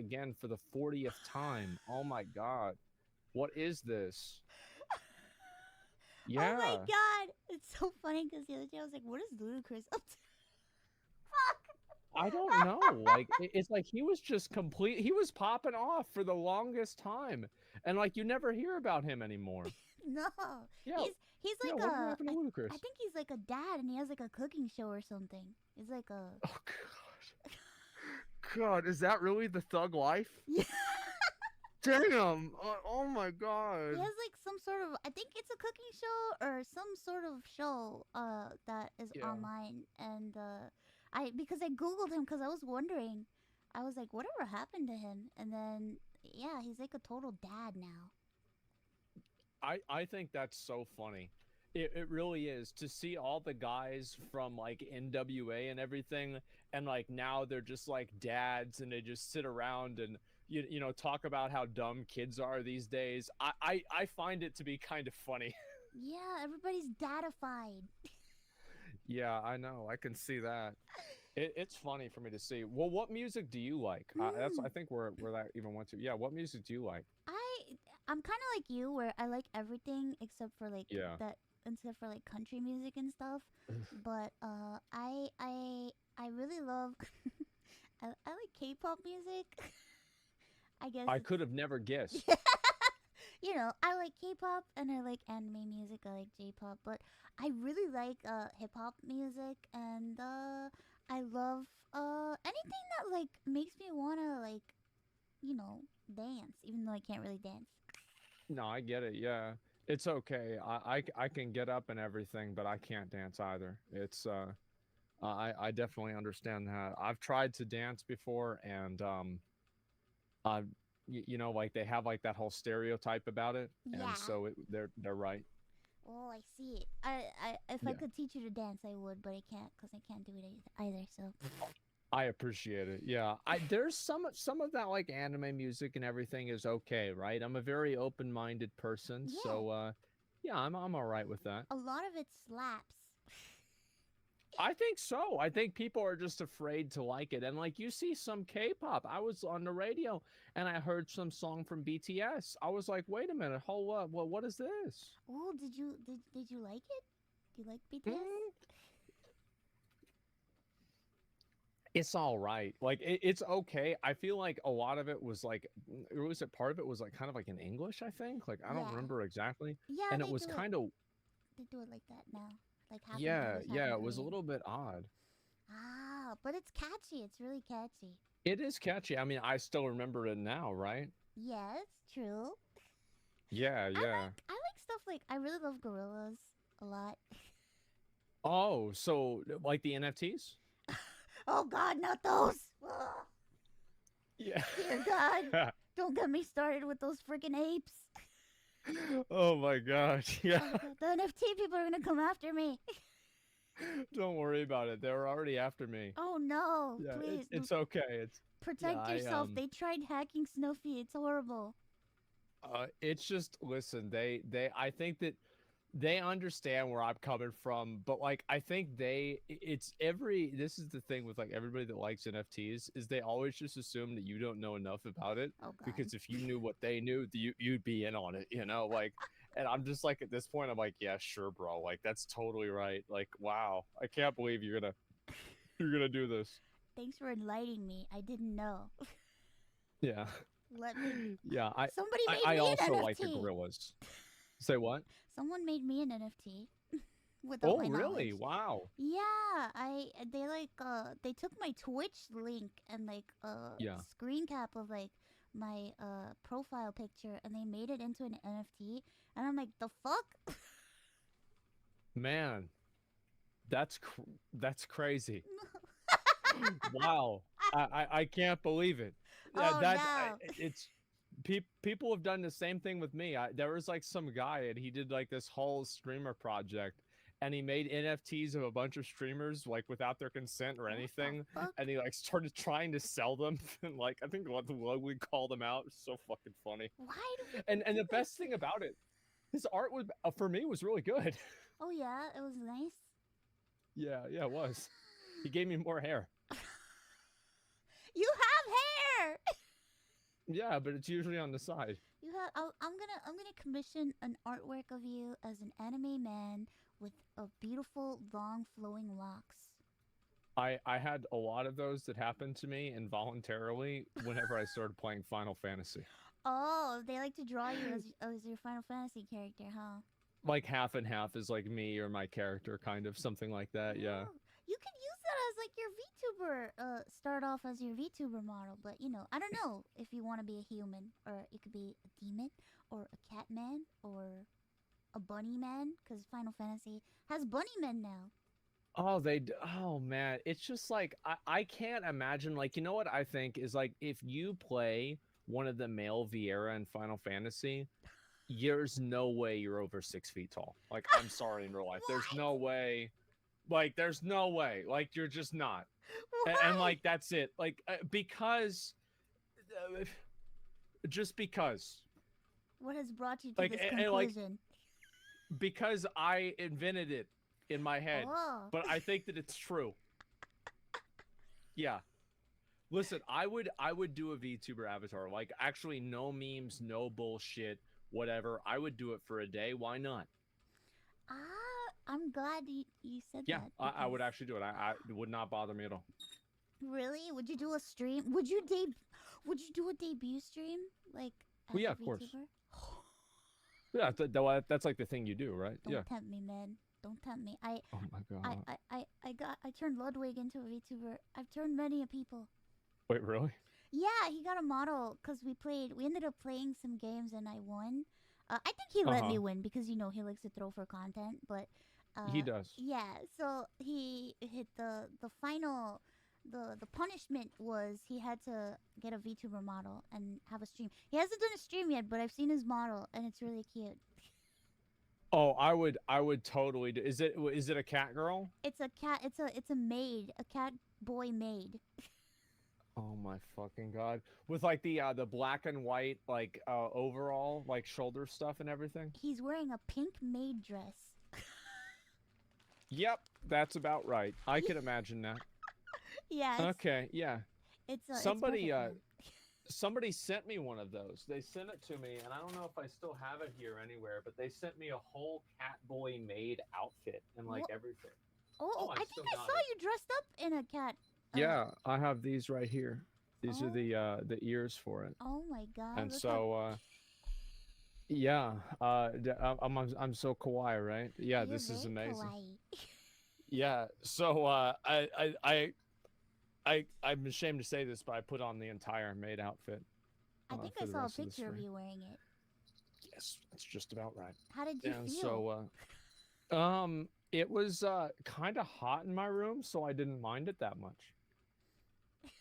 again for the 40th time. Oh my god. What is this? Oh my Yeah. god! It's so funny because the other day I was like, what is Ludacris up to? Fuck! I don't know. Like it's like he was just he was popping off for the longest time. And like you never hear about him anymore. No, Yeah. he's Yeah, like whatever happened to I Ludacris? think he's like a dad and he has like a cooking show or something. He's like a Oh god. God, is that really the thug life? yeah. Damn. Oh my He god. has like some sort of I think it's a cooking show or some sort of show that is Yeah. online and I because I googled him because I was wondering. I was like, whatever happened to him? And then yeah, he's like a total dad now. I think that's so funny. It really is to see all the guys from like NWA and everything, and like now they're just like dads and they just sit around and you know talk about how dumb kids are these days. I find it to be kind of funny. Yeah, everybody's dadified. Yeah, I know. I can see that. It's funny for me to see. Well, what music do you like? That's I Mm. think where that even went to. Yeah, what music do you like? I'm kind of like you, where I like everything except for like Yeah. that, except for like country music and stuff. But I really love. I like K-pop music. I guess I it's could have never guessed. you know I like K-pop and I like anime music. I like J-pop, but I really like hip hop music and I love anything that like makes me wanna like dance, even though I can't really dance. No, I get it. Yeah. It's okay. I can get up and everything, but I can't dance either. It's I definitely understand that. I've tried to dance before and uh you know like they have like that whole stereotype about it and Yeah. so they're right. Oh, I see it. I if I Yeah. could teach you to dance, I would, but I can't because I can't do it either. So I appreciate it. Yeah. There's some of that like anime music and everything is okay, right? I'm a very open-minded person, yeah, so yeah, I'm all right with that. a lot of it slaps. I think so. I think people are just afraid to like it. And like you see some K-pop. I was on the radio and I heard some song from BTS. I was like, wait a minute, hold up. Well, what is this? Oh, did you like it? Do you like BTS? Mm, it's all right. Like it's okay. I feel like a lot of it was like part of it was like kind of like in English, I think. Like I don't Yeah, remember exactly. yeah, And it was kind of they do it like that now, like half in yeah, English, half yeah, in it was a Korean. little bit odd. Ah, but it's catchy. It's really catchy. It is catchy. I mean, I still remember it now, right? Yes, true. Yeah, yeah. I like stuff like I really love gorillas a lot. Oh, so like the NFTs? Oh God, not those! Ugh. Yeah. Dear God, don't get me started with those freaking apes. Oh my gosh. Oh Yeah. God, the NFT people are gonna come after me. Don't worry about it. They were already after me. Oh no, Yeah, please it's okay. It's yeah, protect yourself. They tried hacking Snuffy. It's horrible. it's just listen, they I think that they understand where I'm coming from, but like I think it's every this is the thing with like everybody that likes NFTs is they always just assume that you don't know enough about it Oh God. because if you knew what they knew, you'd be in on it, you know? Like and I'm just like at this point I'm like, yeah, sure, bro. Like that's totally right. Like wow, I can't believe you're gonna do this. Thanks for enlightening me. I didn't know. Yeah. Let me. Yeah, Somebody made I me an also like the NFT. gorillas. Say what? Someone made me an NFT without Oh, my really? knowledge. Wow. Yeah, I they like they took my Twitch link and like Yeah. screen cap of like my profile picture and they made it into an NFT and I'm like the fuck? Man, that's crazy. Wow. I can't believe it. Yeah, Oh no. it's people have done the same thing with me. There was like some guy and he did like this whole streamer project and he made NFTs of a bunch of streamers like without their consent or What the anything fuck? and he like started trying to sell them and like I think what the we called them out. It's so fucking funny. Why do people And do the this? best thing about it, his art was for me was really good. Oh yeah, it was nice. Yeah, yeah, it was. He gave me more hair. You have hair. Yeah, but it's usually on the side. You have. I'm gonna commission an artwork of you as an anime man with a beautiful long flowing locks. I had a lot of those that happened to me involuntarily whenever I started playing Final Fantasy. Oh, they like to draw you as your Final Fantasy character, huh? Like half and half is like me or my character, kind of something like that. Yeah. Oh, you could use that as like your VTuber. Start off as your VTuber model, but I don't know if you want to be a human or it could be a demon or a cat man or a bunny man, because Final Fantasy has bunny men now. Oh, oh man, it's just like I can't imagine. Like, you know what I think is like if you play one of the male Viera in Final Fantasy, there's no way you're over 6 feet tall. Like, I'm sorry, in real life, there's What? no way. Like, there's no way. Like, you're just not. And Why? like that's it. Like because, uh, just because. What has brought you to Like this and like conclusion? because I invented it in my head, Oh, but I think that it's true. Yeah. Listen, I would do a VTuber avatar. Like actually no memes, no bullshit, whatever. I would do it for a day. Why not? I'm glad you said Yeah, that I because would actually do it. It would not bother me at all. really, would you do a stream? Would you do a debut stream like Well, as yeah, a of course. VTuber? Yeah, that's like the thing you do, right? Don't Yeah. tempt me, man. Don't tempt me. Oh my god. I turned Ludwig into a VTuber. I've turned many a people. Wait, really? Yeah, he got a model because we ended up playing some games and I won. I think he let me Uh-huh. win because he likes to throw for content, but He does. yeah, so he hit the final the punishment was he had to get a VTuber model and have a stream. He hasn't done a stream yet, but I've seen his model and it's really cute. Oh, I would totally do. Is it a cat girl? It's a cat. It's a maid, a cat boy maid. Oh my fucking god. With like the black and white like overall like shoulder stuff and everything? He's wearing a pink maid dress. Yep, that's about right. I can imagine that. Yeah, Okay, yeah. it's Somebody perfect for him. somebody sent me one of those. They sent it to me and I don't know if I still have it here anywhere, but they sent me a whole Catboy maid outfit and like What? everything. Oh, Oh, I I think still I got saw it. you dressed up in a cat. Yeah, I have these right here. These are Oh, the ears for it. oh my God! And Look how. so yeah, I'm so kawaii, right? Yeah, You're this is very amazing. kawaii. Yeah, so I'm ashamed to say this, but I put on the entire maid outfit I think for I the saw a rest of the picture of stream. you wearing it. Yes, that's just about right. How did you And feel? so it was kind of hot in my room, so I didn't mind it that much. It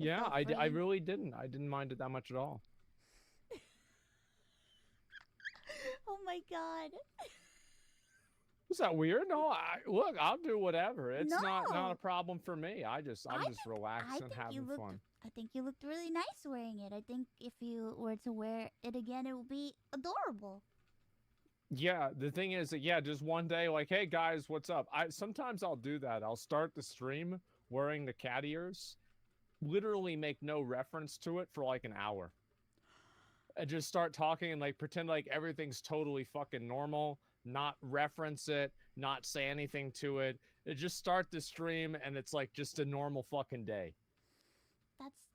Yeah, felt I free. really didn't. I didn't mind it that much at all. Oh my God! Was that weird? No, look, I'll do whatever. It's not a No, problem for me. I'm just I relaxing, think you having looked. fun. I think you looked really nice wearing it. I think if you were to wear it again, it would be adorable. Yeah, the thing is that yeah, just one day, like, hey guys, what's up? I sometimes I'll do that. I'll start the stream wearing the cat ears, literally make no reference to it for like an hour. And just start talking and like pretend like everything's totally fucking normal, not reference it, not say anything to it. And just start the stream and it's like just a normal fucking day.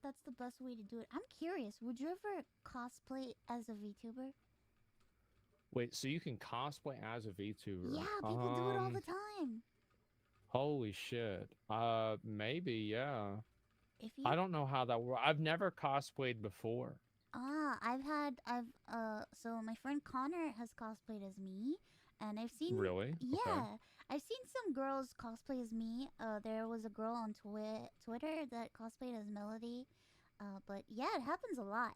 That's the best way to do it. I'm curious. Would you ever cosplay as a VTuber? Wait, so you can cosplay as a VTuber? Yeah, people do it all the time. Holy shit. Maybe, yeah. If I you don't know how that works. I've never cosplayed before. so my friend Connor has cosplayed as me, and I've seen, Really? Okay. yeah, I've seen some girls cosplay as me. There was a girl on Twitter that cosplayed as Melody. But yeah, it happens a lot.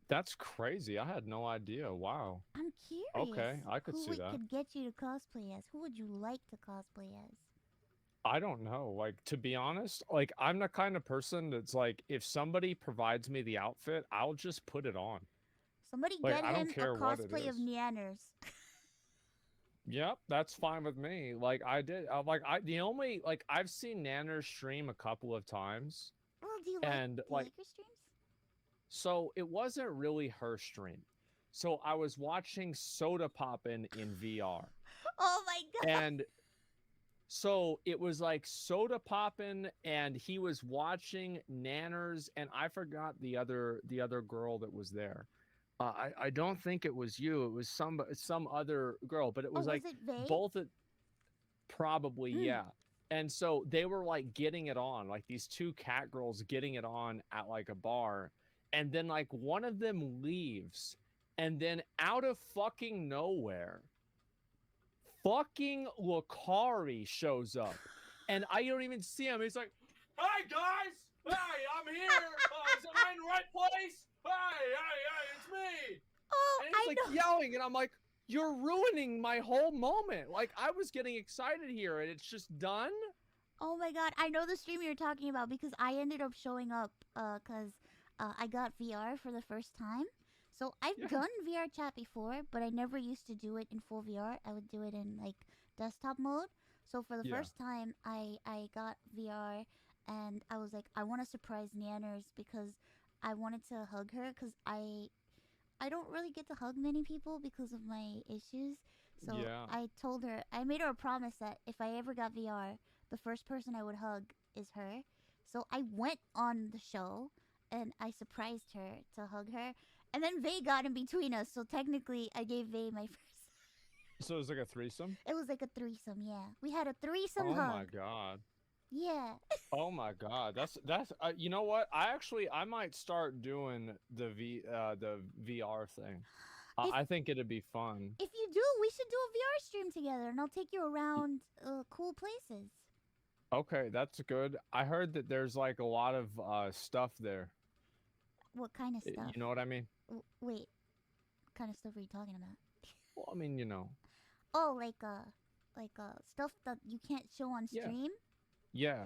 That's crazy. I had no idea. Wow. I'm curious Okay, I could who see we that. could get you to cosplay as. Who would you like to cosplay as? I don't know. Like, to be honest, like, I'm the kind of person that's like, if somebody provides me the outfit, I'll just put it on. Somebody Like, get I don't him a care what it cosplay of is. Nyanners. Yep, that's fine with me. Like, the only, like, I've seen Nanner stream a couple of times. Well, And, do you like, like her streams? So it wasn't really her stream. So I was watching Soda Poppin' in VR. Oh my god. And so it was like Soda Poppin', and he was watching Nanners, and I forgot the other girl that was there. I don't think it was you. It was some other girl, but it Oh, was was like it Vay? both at, probably, Mm. yeah. And so they were like getting it on, like these two cat girls getting it on at like a bar, and then like one of them leaves, and then out of fucking nowhere, fucking Lucari shows up, and I don't even see him. He's like, "Hey guys, hey, I'm here. Is I in the right place? Hey, it's me." Oh, And he's I like know. yelling, and I'm like, "You're ruining my whole moment. Like I was getting excited here, and it's just done." Oh my god, I know the stream you're talking about because I ended up showing up cuz I got VR for the first time. So I've Yeah, done VR chat before, but I never used to do it in full VR. I would do it in like desktop mode. So for the yeah. first time I got VR and I was like I want to surprise Nanners because I wanted to hug her cuz I don't really get to hug many people because of my issues. So Yeah. I told her, I made her a promise that if I ever got VR, the first person I would hug is her. So I went on the show and I surprised her to hug her. And then Vay got in between us. So technically, I gave Vay my first. So it was like a threesome? It was like a threesome, yeah. We had a threesome Oh my hug. god. Yeah. Oh my god. That's you know what? I might start doing the VR thing. If I think it'd be fun. if you do, we should do a VR stream together and I'll take you Y- around cool places. Okay, that's good. I heard that there's like a lot of stuff there. What kind of stuff? You know what I mean? Wait, what kind of stuff are you talking about? Well, I mean, you know. Oh, like stuff that you can't show on Yeah. stream. Yeah.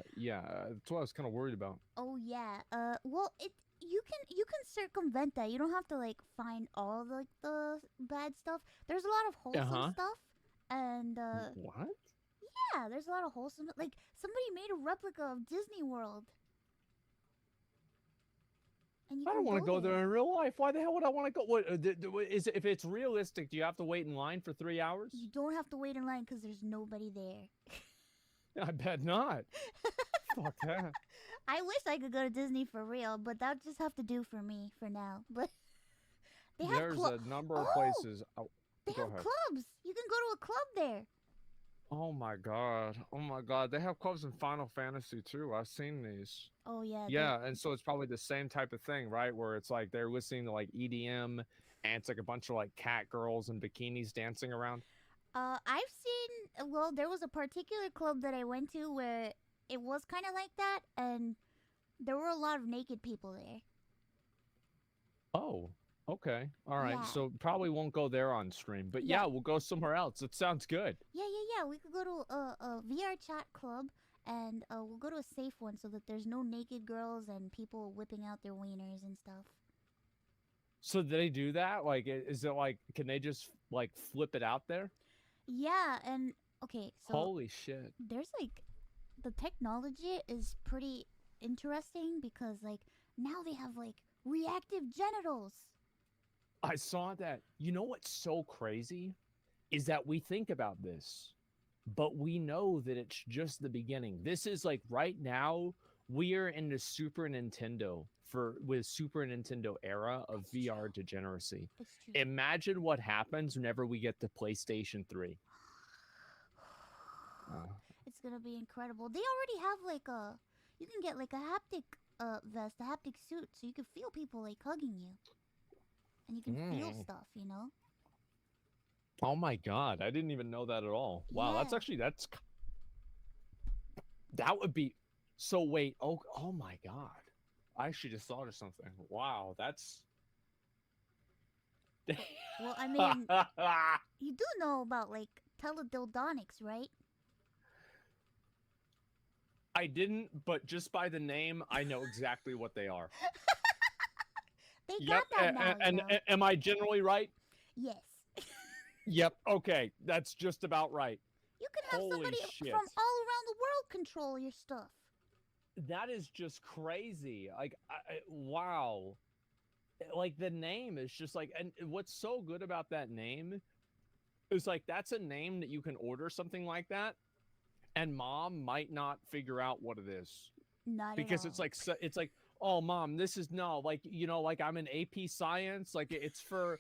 That's what I was kind of worried about. Oh yeah. Well, it you can circumvent that. You don't have to like find all the bad stuff. There's a lot of wholesome Uh-huh. stuff, and What? yeah, there's a lot of wholesome. Like somebody made a replica of Disney World, and you I can don't want to go go there in real life. Why the hell would I want to go? What is it, if it's realistic? Do you have to wait in line for 3 hours? You don't have to wait in line because there's nobody there. I bet not. Fuck that. I wish I could go to Disney for real, but that would just have to do for me for now. But they have There's a number of Oh, places. Oh, they go have ahead. clubs. You can go to a club there. Oh my god. Oh my god. They have clubs in Final Fantasy too. I've seen these. Oh yeah, Yeah, and so it's probably the same type of thing, right? Where it's like they're listening to like EDM, and it's like a bunch of like cat girls in bikinis dancing around. I've seen. Well, there was a particular club that I went to where it was kind of like that, and there were a lot of naked people there. Oh, okay. All right. Yeah, So probably won't go there on stream, but yeah, yeah, we'll go somewhere else. It sounds good. yeah. We could go to a VR chat club, and we'll go to a safe one so that there's no naked girls and people whipping out their wieners and stuff. So do they do that? Like, is it like, can they just like flip it out there? Yeah, and okay, so Holy shit. there's like the technology is pretty interesting because like now they have like reactive genitals. I saw that. You know what's so crazy is that we think about this, but we know that it's just the beginning. This is like right now we are in the Super Nintendo with Super Nintendo era of It's VR true. degeneracy. It's true. Imagine what happens whenever we get to PlayStation 3. Uh, It's gonna be incredible. They already have like a you can get like a haptic vest, a haptic suit, so you can feel people like hugging you. And you can feel mm. stuff, you know? Oh my god, I didn't even know that at all. Wow, Yeah. that would be so wait, oh my god. I actually just thought of something. Wow, that's Well, I mean, you do know about like teledildonics, right? I didn't, but just by the name, I know exactly what they are. They Yep. got that now, And, you know? am I generally right? Yes. Yep. Okay, that's just about right. You can have Holy somebody shit. from all around the world control your stuff. That is just crazy. Like, wow. like the name is just like, and what's so good about that name is like that's a name that you can order something like that, and mom might not figure out what it is Not at because it's all. like it's like, oh mom, this is no, like, like I'm in AP science, like it's for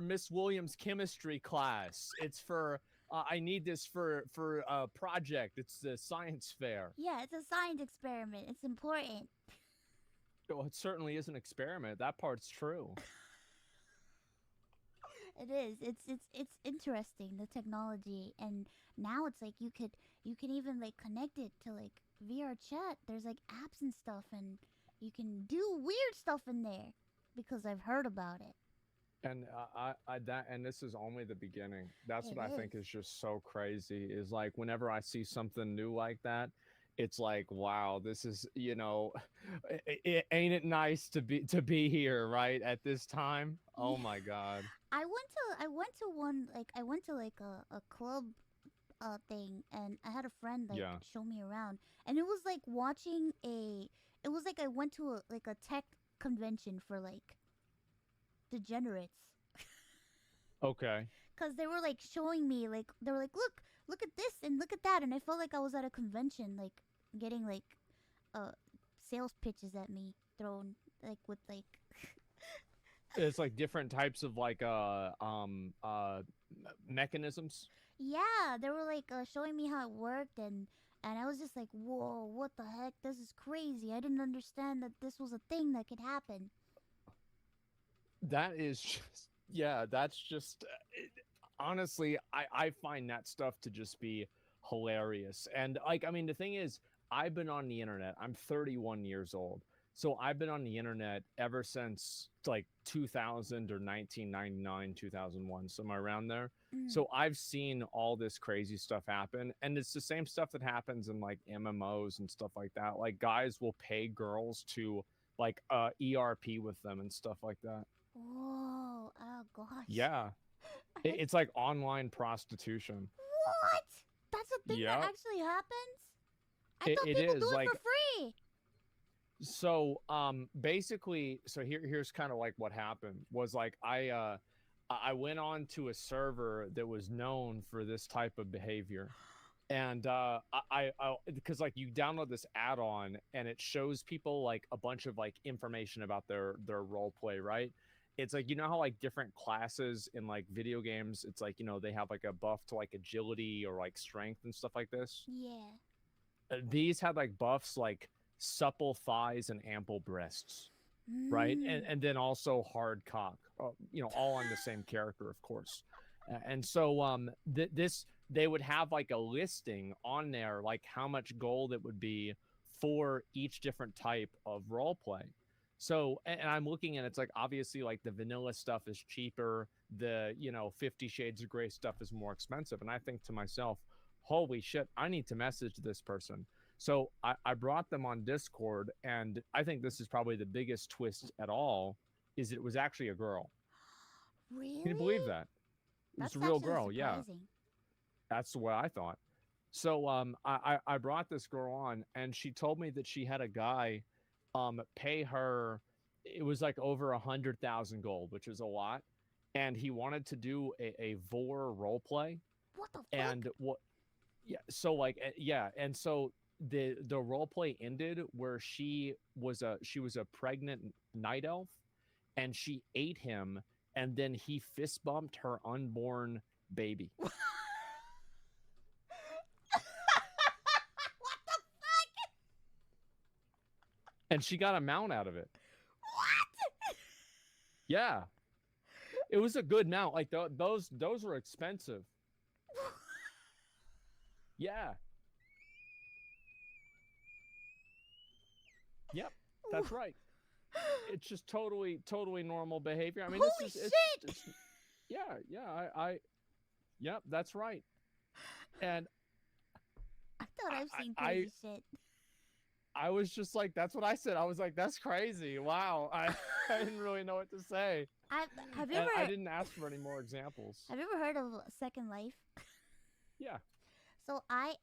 Miss Williams chemistry class, it's for I need this for a project, it's the science fair. Yeah, it's a science experiment. It's important. Well, it certainly is an experiment, that part's true. It is. It's interesting, the technology, and now it's like you can even like connect it to like VR chat. There's like apps and stuff, and you can do weird stuff in there because I've heard about it. And that, and this is only the beginning. That's It what I is. think is just so crazy. Is like whenever I see something new like that, it's like, wow, this is, ain't it nice to be here right at this time? Oh Yeah. my god. I went to like a club thing, and I had a friend like Yeah. show me around, and it was like watching a it was like I went to a like a tech convention for like degenerates. Okay. Because they were like showing me like they were like, look at this and look at that, and I felt like I was at a convention, like getting like uh sales pitches at me thrown like with like It's like different types of like mechanisms. yeah, they were like showing me how it worked, and I was just like, whoa, what the heck, this is crazy. I didn't understand that this was a thing that could happen. That is just, yeah, that's just honestly, I find that stuff to just be hilarious. And like, I mean, the thing is, I've been on the internet. I'm 31 years old. So I've been on the internet ever since like 2000 or 1999, 2001, somewhere around there. Mm. So I've seen all this crazy stuff happen, and it's the same stuff that happens in like MMOs and stuff like that. Like guys will pay girls to like ERP with them and stuff like that. Whoa, oh gosh. Yeah, it's like online prostitution. What? That's a thing that Yep. actually happens? I It, thought it people do is it like, for free. so basically, so here's kind of like what happened was like I went on to a server that was known for this type of behavior. And because like you download this add-on and it shows people like a bunch of like information about their role play, right? It's like, how like different classes in like video games, it's like, they have like a buff to like agility or like strength and stuff like this. Yeah. These had like buffs like supple thighs and ample breasts, right? and Mm. and then also hard cock, all on the same character, of course. And so this, they would have like a listing on there, like how much gold it would be for each different type of role play. So, and I'm looking, and it's like obviously like the vanilla stuff is cheaper, the 50 shades of gray stuff is more expensive, and I think to myself, holy shit, I need to message this person. So I brought them on Discord, and I think this is probably the biggest twist at all, is it was actually a girl. Can you believe Really? that? It was That's a real actually girl. Yeah, surprising. that's the way I thought. So I brought this girl on, and she told me that she had a guy pay her. It was like over 100,000 gold, which is a lot, and he wanted to do a vor role play. What the fuck? And what? Yeah. So like, yeah, and so the role play ended where she was a pregnant night elf, and she ate him, and then he fist bumped her unborn baby, What the fuck? and she got a mount out of it. What? Yeah, it was a good mount. Like those were expensive. Yeah. Yep. That's right. It's just totally normal behavior. I mean, this Holy is shit! it's yeah, yeah. Yep, that's right. And I thought I've I seen I crazy shit. I was just like, that's what I said. I was like, that's crazy. Wow. I didn't really know what to say, I have you and I ever didn't ask for any more examples. have you ever heard of Second Life? Yeah. So I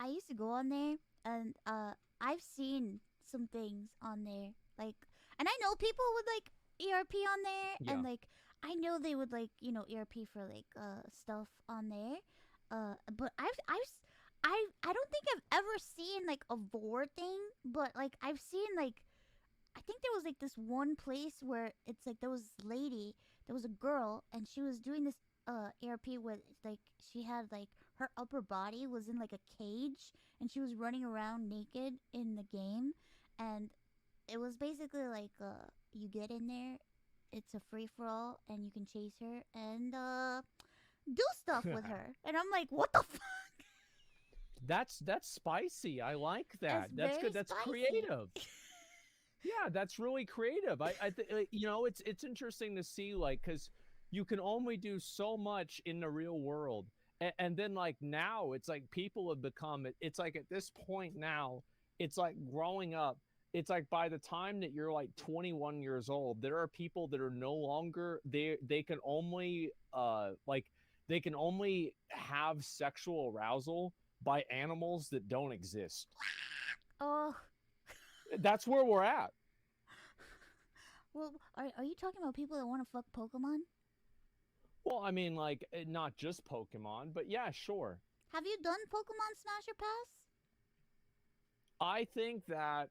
used to go on there, and I've seen some things on there, like, and I know people would like ERP on there, Yeah. and like I know they would like ERP for like stuff on there, but I don't think I've ever seen like a vor thing, but like I've seen like I think there was like this one place where it's like there was this lady, there was a girl, and she was doing this ARP with like she had like her upper body was in like a cage, and she was running around naked in the game, and it was basically like you get in there, it's a free for all, and you can chase her and do stuff with her, and I'm like, what the fuck? That's spicy. I like It's that. That's very good. That's spicy. creative. Yeah, that's really creative. I think you know, it's interesting to see like because you can only do so much in the real world, and then like now it's like people have become. It's like at this point now, it's like growing up. It's like by the time that you're like 21 years old, there are people that are no longer they can only like they can only have sexual arousal by animals that don't exist. Oh, That's where we're at. well, are you talking about people that want to fuck Pokemon? Well, I mean, like, not just Pokemon, but yeah, sure. Have you done Pokemon Smash or Pass? I think that,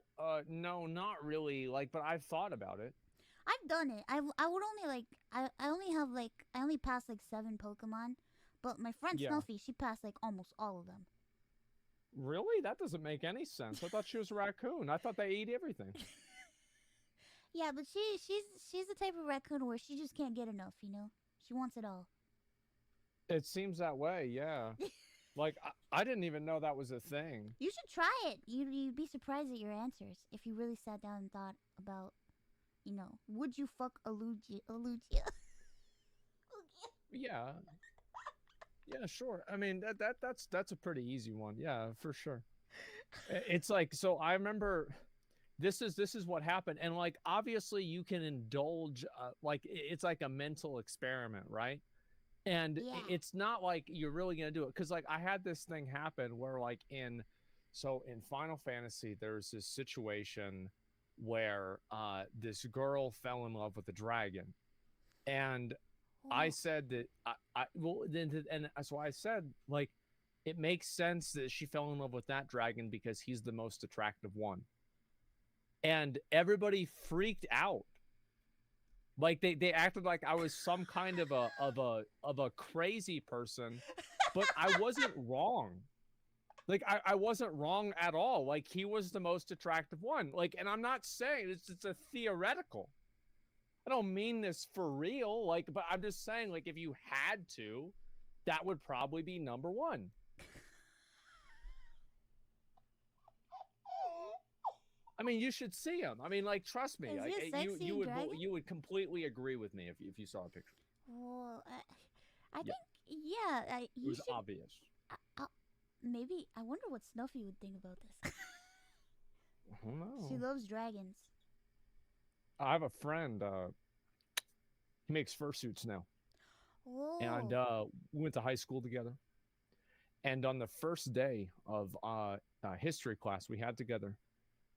no, not really. Like, but I've thought about it. I've done it. I would only like I only have like I only passed like 7 Pokemon, but my friend Yeah. Snuffy, she passed like almost all of them. Really? That doesn't make any sense. I thought she was a raccoon. I thought they eat everything. Yeah, but she's the type of raccoon where she just can't get enough. She wants it all. It seems that way, yeah. Like, I didn't even know that was a thing. You should try it. You'd be surprised at your answers if you really sat down and thought about, would you fuck a Lugia? Yeah. Yeah, sure. I mean, that's a pretty easy one. Yeah, for sure. It's like, so I remember this is what happened, and like obviously you can indulge like it's like a mental experiment, right? And Yeah. it's not like you're really gonna do it because like I had this thing happen where like in Final Fantasy there's this situation where this girl fell in love with a dragon, and I Oh, said that I well then and so I said like it makes sense that she fell in love with that dragon because he's the most attractive one, and everybody freaked out. Like they acted like I was some kind of a crazy person, but I wasn't wrong. Like I wasn't wrong at all. Like he was the most attractive one. Like, and I'm not saying it's a theoretical. I don't mean this for real. Like, but I'm just saying like if you had to, that would probably be number one. I mean, you should see him. I mean, like, trust me. is he Like, a sexy dragon? you would completely agree with me if you saw a picture. Well, I Yeah, think yeah. it You was should. obvious. Uh, maybe I wonder what Snuffy would think about this. I don't She know. loves dragons. I have a friend. He makes fursuits now, and Oh, we went to high school together. And on the first day of history class we had together,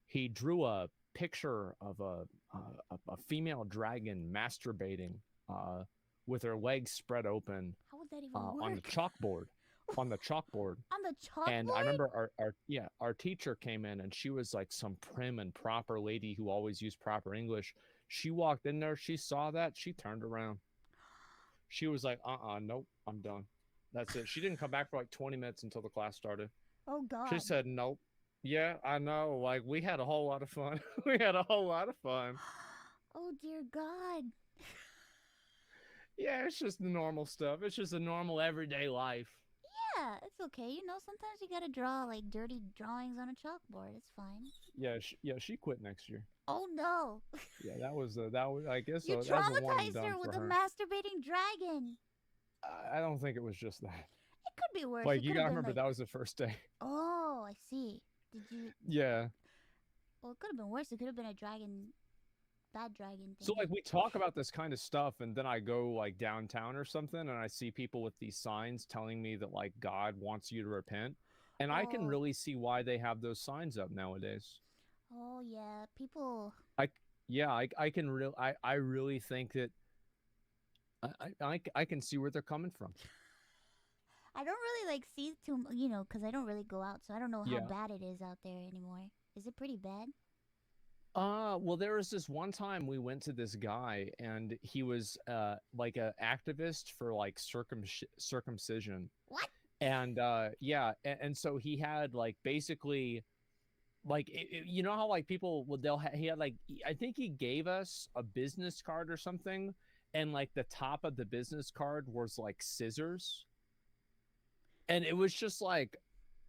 he drew a picture of a female dragon masturbating with her legs spread open how would that even on the work? chalkboard. On the chalkboard. On the And I chalkboard? remember our teacher came in and she was like some prim and proper lady who always used proper English. She walked in there, she saw that, she turned around. She was like, nope, I'm done. That's it. She didn't come back for like 20 minutes until the class started. Oh She God. said, nope. Yeah, I know. Like, we had a whole lot of fun. We had a whole lot of fun. Oh dear God. Yeah, it's just the normal stuff. It's just a normal everyday life. Yeah, it's okay. Sometimes you gotta draw like dirty drawings on a chalkboard. It's fine. Yeah, she quit next year. Oh no. Yeah, that was I guess You that was a one and traumatized done her for with a her. masturbating dragon. I don't think it was just that. It could be worse. Like, It you could have gotta been remember like, that was the first day. oh, I see. Did you? Yeah. Well, it could have been worse. It could have been a dragon, bad dragon So thing. like we talk about this kind of stuff, and then I go like downtown or something, and I see people with these signs telling me that like God wants you to repent, and I can Oh, really see why they have those signs up nowadays. oh yeah. People. I Yeah, I can real I really think that I can see where they're coming from. I don't really like see too, you know, because I don't really go out, so I don't know how Yeah. bad it is out there anymore. Is it pretty bad? Well, there was this one time we went to this guy, and he was like a activist for like circumcision, What? and yeah, and so he had like basically like you know how like people would he had like I think he gave us a business card or something, and like the top of the business card was like scissors, and it was just like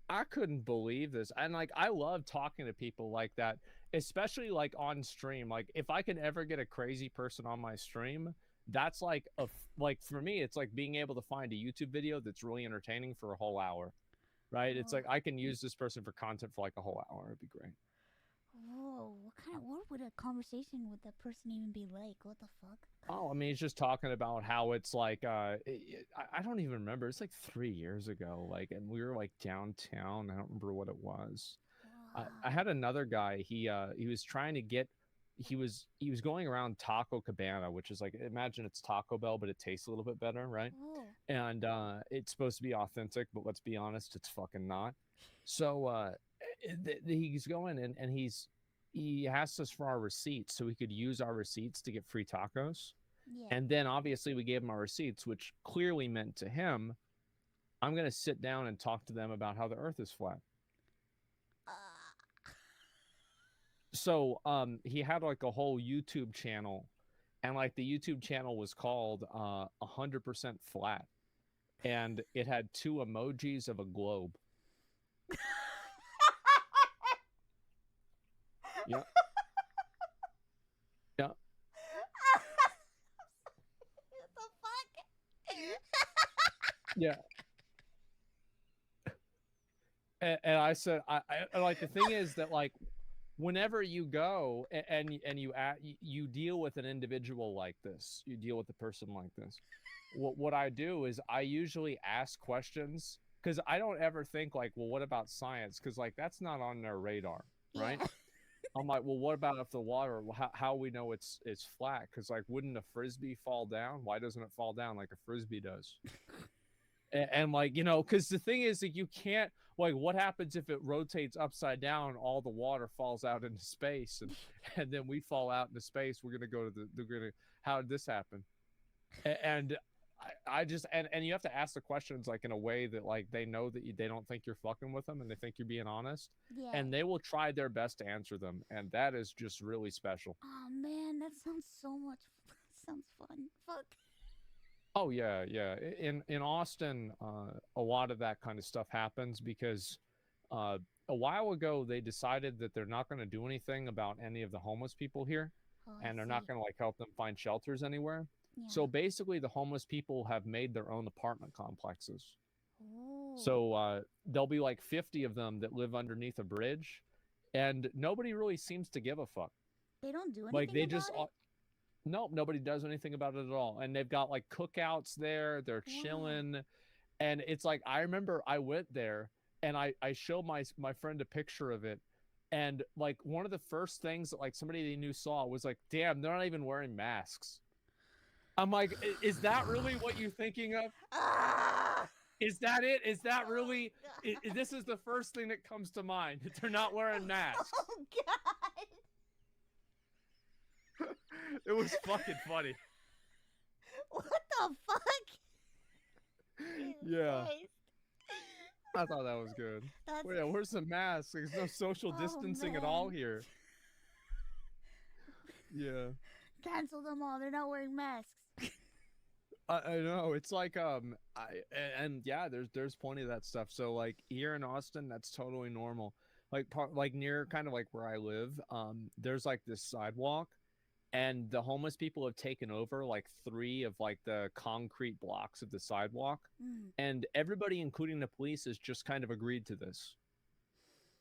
I couldn't believe this. And like I love talking to people like that, especially like on stream. Like if I can ever get a crazy person on my stream, that's like like for me it's like being able to find a YouTube video that's really entertaining for a whole hour. Right? It's Oh. like I can use this person for content for like a whole hour. It'd be great. Whoa, what would a conversation with that person even be like? What the fuck? Oh, I mean, he's just talking about how it's like, I don't even remember. It's like 3 years ago. Like, and we were like downtown. I don't remember what it was. I Wow. had another guy. He was trying to get. He was going around Taco Cabana, which is like imagine it's Taco Bell, but it tastes a little bit better, right? Oh. And it's supposed to be authentic, but let's be honest, it's fucking not. So he's going and he asked us for our receipts so we could use our receipts to get free tacos. Yeah. And then obviously we gave him our receipts, which clearly meant to him, I'm going to sit down and talk to them about how the earth is flat. Uh, So he had like a whole YouTube channel, and like the YouTube channel was called 100% flat, and it had two emojis of a globe. Yeah. Yeah. what the fuck? Yeah. And I said, I like the thing is that like whenever you go and you deal with an individual like this, you deal with a person like this. What I do is I usually ask questions because I don't ever think like, well, what about science? Because like that's not on their radar, right? Yeah. I'm like, well, what about if the water? How we know it's flat? Because like, wouldn't a frisbee fall down? Why doesn't it fall down like a frisbee does? And like because the thing is like you can't like what happens if it rotates upside down, all the water falls out into space, and then we fall out into space. We're gonna go to they're gonna how did this happen? And I just and you have to ask the questions like in a way that like they know that they don't think you're fucking with them and they think you're being honest, Yeah. and they will try their best to answer them, and that is just really special. Oh man, that sounds so much. Sounds fun. Fuck. Oh yeah, yeah. In Austin, a lot of that kind of stuff happens because uh, a while ago they decided that they're not going to do anything about any of the homeless people here, Oh, I and they're not see. going to like help them find shelters anywhere. Yeah. So basically, the homeless people have made their own apartment complexes. Oh. So there'll be like 50 of them that live underneath a bridge, and nobody really seems to give a fuck. They don't do Like anything they about just it? nope, nobody does anything about it at all. And they've got like cookouts there, they're Wow. chilling. And it's like I remember I went there and I showed my friend a picture of it. And like one of the first things that like somebody they knew saw was like, damn, they're not even wearing masks. I'm like, is that really what you're thinking of? Ah! Is that it? Is that Oh really god. this is the first thing that comes to mind that they're not wearing masks. Oh god. It was fucking funny. What the fuck? Jesus Yeah. Christ. I thought that was good. That's Well, yeah, where's the mask? There's no social oh distancing at all man. here. Yeah, Cancel them all. They're not wearing masks. I know. It's like and yeah, there's plenty of that stuff. So like here in Austin, that's totally normal. Like like near kind of like where I live, there's like this sidewalk, and the homeless people have taken over like three of like the concrete blocks of the sidewalk, Mm. and everybody, including the police, has just kind of agreed to this.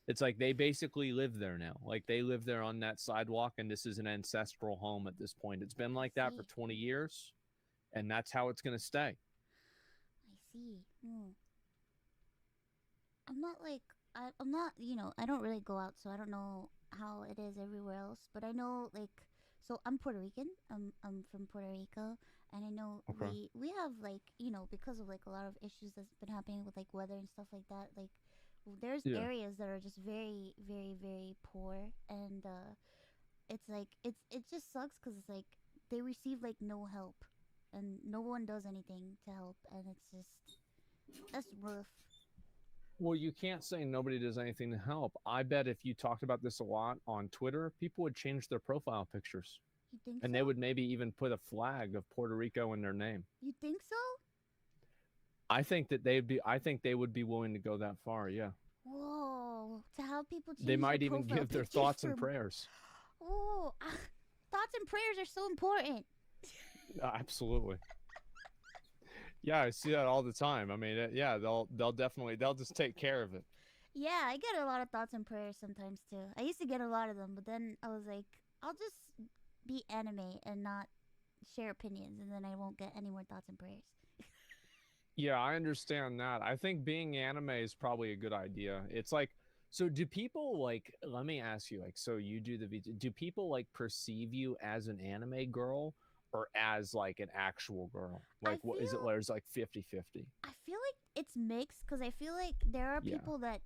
It's like they basically live there now. Like they live there on that sidewalk, and this is an ancestral home at this point. It's been I like that for see. 20 years, and that's how it's going to stay. I see. Hmm. I'm not like I'm not, I don't really go out, so I don't know how it is everywhere else, but I know like So I'm Puerto Rican. I'm from Puerto Rico, and I know Okay. we have like because of like a lot of issues that's been happening with like weather and stuff like that. Like there's Yeah. areas that are just very very very poor, and it's like it just sucks because it's like they receive like no help, and no one does anything to help, and it's just that's rough. Well, you can't say nobody does anything to help. I bet if you talked about this a lot on Twitter, people would change their profile pictures You think and so? they would maybe even put a flag of Puerto Rico in their name. You think so? I think they would be willing to go that far, yeah. Whoa! To have people They change their might even profile give their pictures thoughts and from prayers. oh, thoughts and prayers are so important. Absolutely. Yeah, I see that all the time. I mean, yeah, they'll definitely they'll just take care of it. Yeah, I get a lot of thoughts and prayers sometimes too. I used to get a lot of them, but then I was like, I'll just be anime and not share opinions, and then I won't get any more thoughts and prayers. Yeah, I understand that. I think being anime is probably a good idea. It's like, so do people like, let me ask you, like, so you do the do people like perceive you as an anime girl or as like an actual girl? I Like, what is it? feel There's like 50-50. I feel like it's mixed because I feel like there are Yeah. people that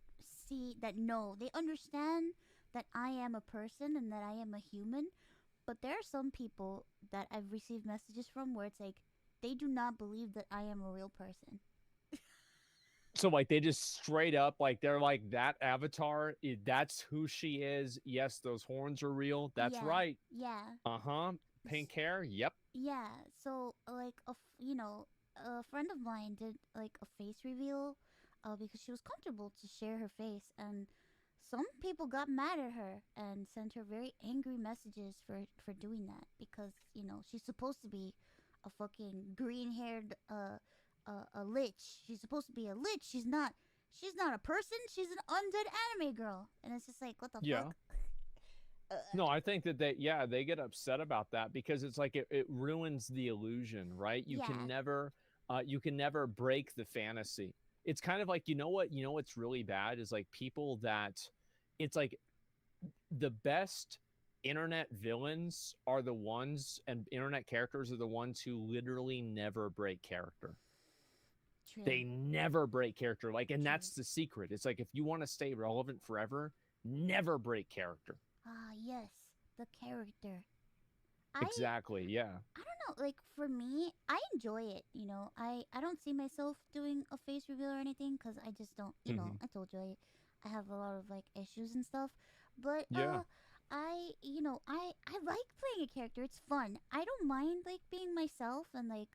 that know, they understand that I am a person and that I am a human, but there are some people that I've received messages from where it's like they do not believe that I am a real person. So like they just straight up like they're like that avatar, that's who she is. Yes, those horns are real. That's Yeah, right. yeah. Uh-huh. Pink hair. Yep. Yeah, so like a friend of mine did like a face reveal, because she was comfortable to share her face, and some people got mad at her and sent her very angry messages for doing that because she's supposed to be a fucking green haired a lich. She's supposed to be a lich. She's not. She's not a person. She's an undead anime girl, and it's just like what the fuck. Yeah. No, I think that they get upset about that because it's like it ruins the illusion, right? Yeah, You can never break the fantasy. It's kind of like, you know what's really bad is like people that it's like the best internet villains are the ones and internet characters are the ones who literally never break character. true, They never break character. Like, and true. that's the secret. It's like if you want to stay relevant forever, never break character. Ah, yes, the character. I Exactly. Yeah. I don't know, like for me, I enjoy it, I don't see myself doing a face reveal or anything cuz I just don't, Hmm. I told you I have a lot of like issues and stuff. But Yeah. I like playing a character. It's fun. I don't mind like being myself and like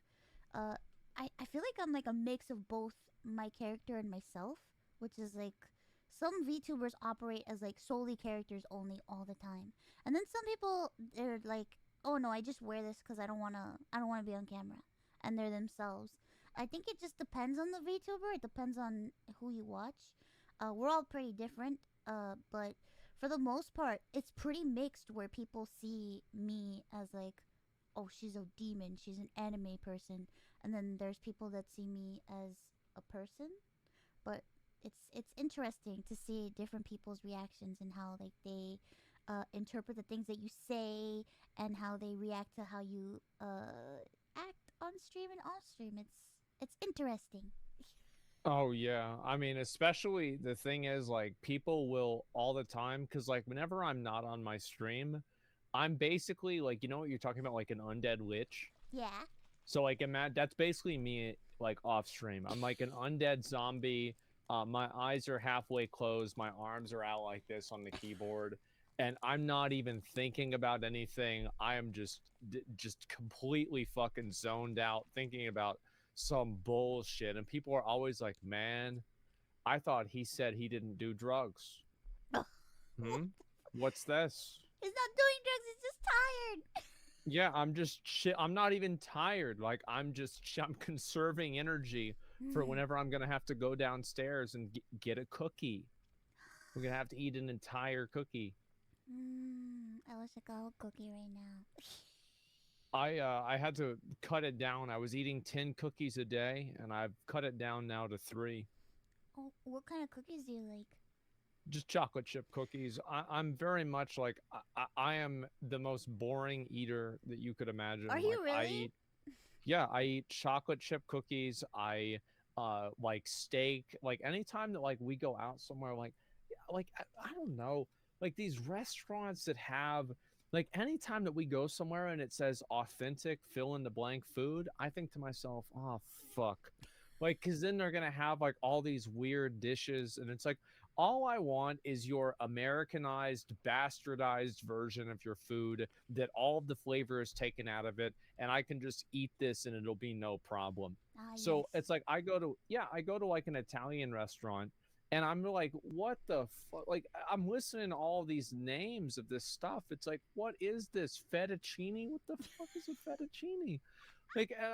uh I feel like I'm like a mix of both my character and myself, which is like some VTubers operate as like solely characters only all the time. And then some people they're like, "Oh no, I just wear this cuz I don't want to be on camera." And they're themselves. I think it just depends on the VTuber. It depends on who you watch. We're all pretty different, but for the most part, it's pretty mixed where people see me as like, oh, she's a demon, she's an anime person, and then there's people that see me as a person. But it's interesting to see different people's reactions and how like they interpret the things that you say and how they react to how you act on stream and off stream. It's interesting. Oh yeah. I mean, especially the thing is like people will all the time because like whenever I'm not on my stream, I'm basically like, you know what you're talking about, like an undead lich. Yeah. So like that's basically me like off stream. I'm like an undead zombie. My eyes are halfway closed. My arms are out like this on the keyboard, and I'm not even thinking about anything. I am just completely fucking zoned out, thinking about some bullshit. And people are always like, "Man, I thought he said he didn't do drugs." Hmm. What's this? He's not doing drugs. He's just tired. Yeah, I'm just shit. I'm not even tired. Like I'm conserving energy for whenever I'm gonna have to go downstairs and get a cookie. We're gonna have to eat an entire cookie. I wish I got a whole cookie right now. I had to cut it down. I was eating 10 cookies a day, and I've cut it down now to 3. Oh, what kind of cookies do you like? Just chocolate chip cookies. I'm very much like I am the most boring eater that you could Are imagine. Like you I really? eat, yeah, I eat chocolate chip cookies. I like steak. Like anytime that like we go out somewhere, like I don't know, like these restaurants that have like anytime that we go somewhere and it says authentic fill in the blank food, I think to myself, oh fuck. Like, cause then they're gonna have like all these weird dishes, and it's like all I want is your Americanized, bastardized version of your food that all of the flavor is taken out of it, and I can just eat this and it'll be no problem. Ah, So yes. it's like I go to like an Italian restaurant, and I'm like, what the fuck? Like, I'm listening to all these names of this stuff. It's like, what is this fettuccine? What the fuck is a fettuccine? Like, and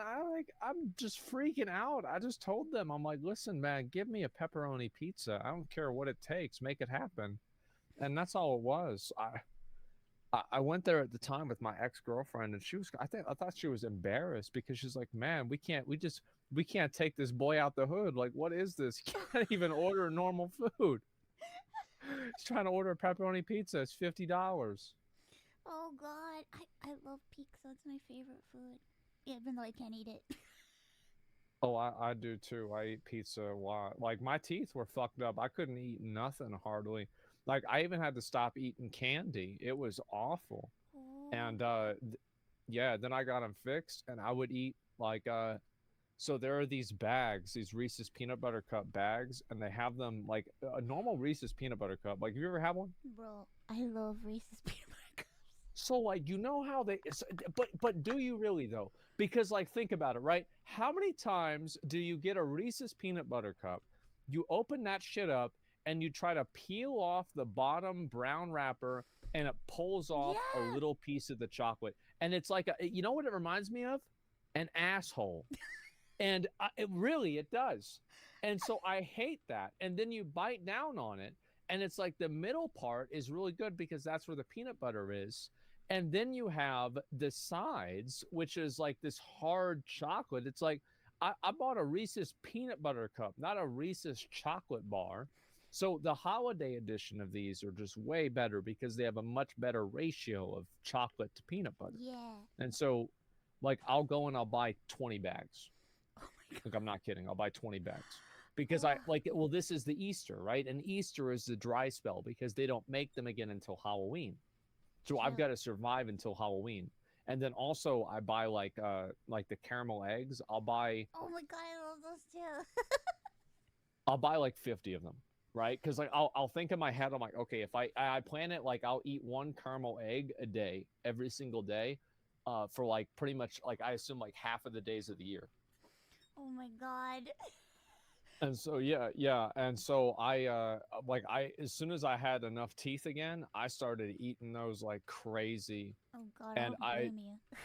I'm just freaking out. I just told them, I'm like, listen, man, give me a pepperoni pizza. I don't care what it takes, make it happen. And that's all it was. I went there at the time with my ex girlfriend, and she was, I thought she was embarrassed because she's like, man, we can't take this boy out the hood. Like, what is this? He can't even order normal food. He's trying to order a pepperoni pizza. It's $50. Oh God, I love pizza. It's my favorite food, even though I can't eat it. Oh, I do too. I eat pizza a lot. Like my teeth were fucked up. I couldn't eat nothing hardly. Like I even had to stop eating candy. It was awful. Oh, And yeah, then I got them fixed, and I would eat like so there are these bags, these Reese's peanut butter cup bags, and they have them like a normal Reese's peanut butter cup. Like, have you ever had one? bro, I love Reese's peanut butter cups. So like you know how they but do you really though? Because like think about it, right? How many times do you get a Reese's peanut butter cup? You open that shit up and you try to peel off the bottom brown wrapper and it pulls off a Yeah. little piece of the chocolate. And it's like you know what it reminds me of? An asshole. And it does. And so I hate that. And then you bite down on it, and it's like the middle part is really good because that's where the peanut butter is. And then you have the sides, which is like this hard chocolate. It's like I bought a Reese's peanut butter cup, not a Reese's chocolate bar. So the holiday edition of these are just way better because they have a much better ratio of chocolate to peanut butter. Yeah. And so, like, I'll go and I'll buy 20 bags. Oh my Like, God. I'm not kidding. I'll buy 20 bags because I Oh, like, well, this is the Easter, right? And Easter is the dry spell because they don't make them again until Halloween. So I've true. got to survive until Halloween. And then also I buy like the caramel eggs. Oh my God, I love those too. I'll buy like 50 of them, right? Because like I'll think in my head, I'm like, okay, if I plan it like I'll eat one caramel egg a day every single day, for like pretty much like I assume like half of the days of the year. Oh my God. And so yeah, and so like I as soon as I had enough teeth again, I started eating those like crazy. Oh God, I And don't blame you.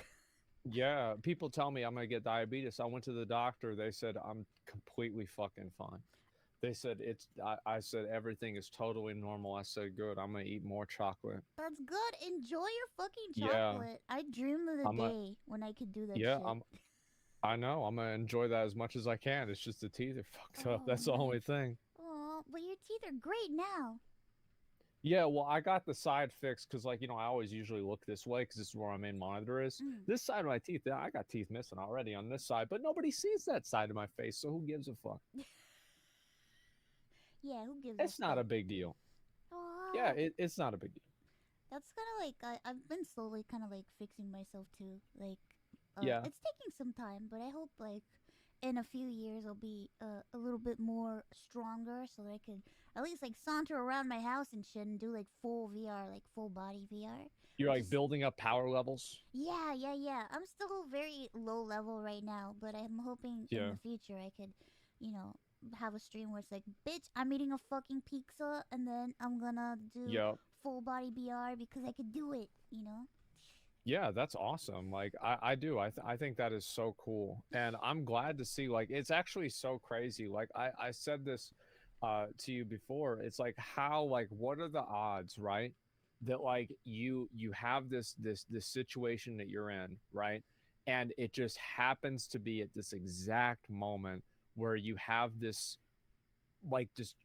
yeah, people tell me I'm gonna get diabetes. I went to the doctor. They said I'm completely fucking fine. They said I said everything is totally normal. I said good. I'm gonna eat more chocolate. That's good. Enjoy your fucking Yeah, chocolate. I dream of the I'm a day when I could do that yeah shit. I'm I know I'm gonna enjoy that as much as I can. It's just the teeth are fucked up. Oh, That's the only nice. thing. Oh, but your teeth are great now. Yeah, well, I got the side fixed because, like, I always usually look this way because this is where my main monitor is. Mm. This side of my teeth, yeah, I got teeth missing already on this side, but nobody sees that side of my face, so who gives a fuck? Yeah, who gives a It's not fuck? a big deal. Yeah, Oh, it's not a big deal. that's kind of like I've been slowly kind of like fixing myself too. Like, Yeah, it's taking some time, but I hope like in a few years I'll be a little bit more stronger, so that I could at least like saunter around my house and shit and do like full VR, like full body VR. you're like Just building up power levels. yeah, yeah, yeah. I'm still very low level right now, but I'm hoping in Yeah, the future I could, you know, have a stream where it's like, bitch, I'm eating a fucking pizza and then I'm gonna do yeah, full body BR because I could do it, you know? yeah. That's awesome. Like, I do. I think that is so cool, and I'm glad to see. Like, it's actually so crazy. Like, I said this to you before. It's like how like what are the odds, right? That like you have this situation that you're in, right? And it just happens to be at this exact moment where you have this like just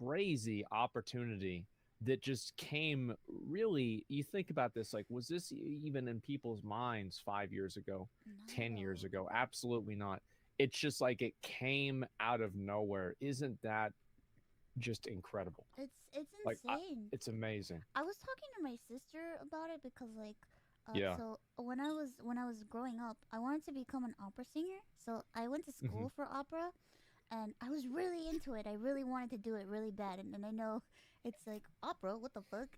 crazy opportunity that just came. Really, you think about this, like, was this even in people's minds 5 years ago, ten No. years ago? Absolutely not. It's just like it came out of nowhere. Isn't that just incredible? It's Like, insane. it's amazing. I was talking to my sister about it because like Yeah. so when I was growing up, I wanted to become an opera singer. So I went to Hmm. school for opera and I was really into it. I really wanted to do it really bad and I know it's like opera, what the fuck?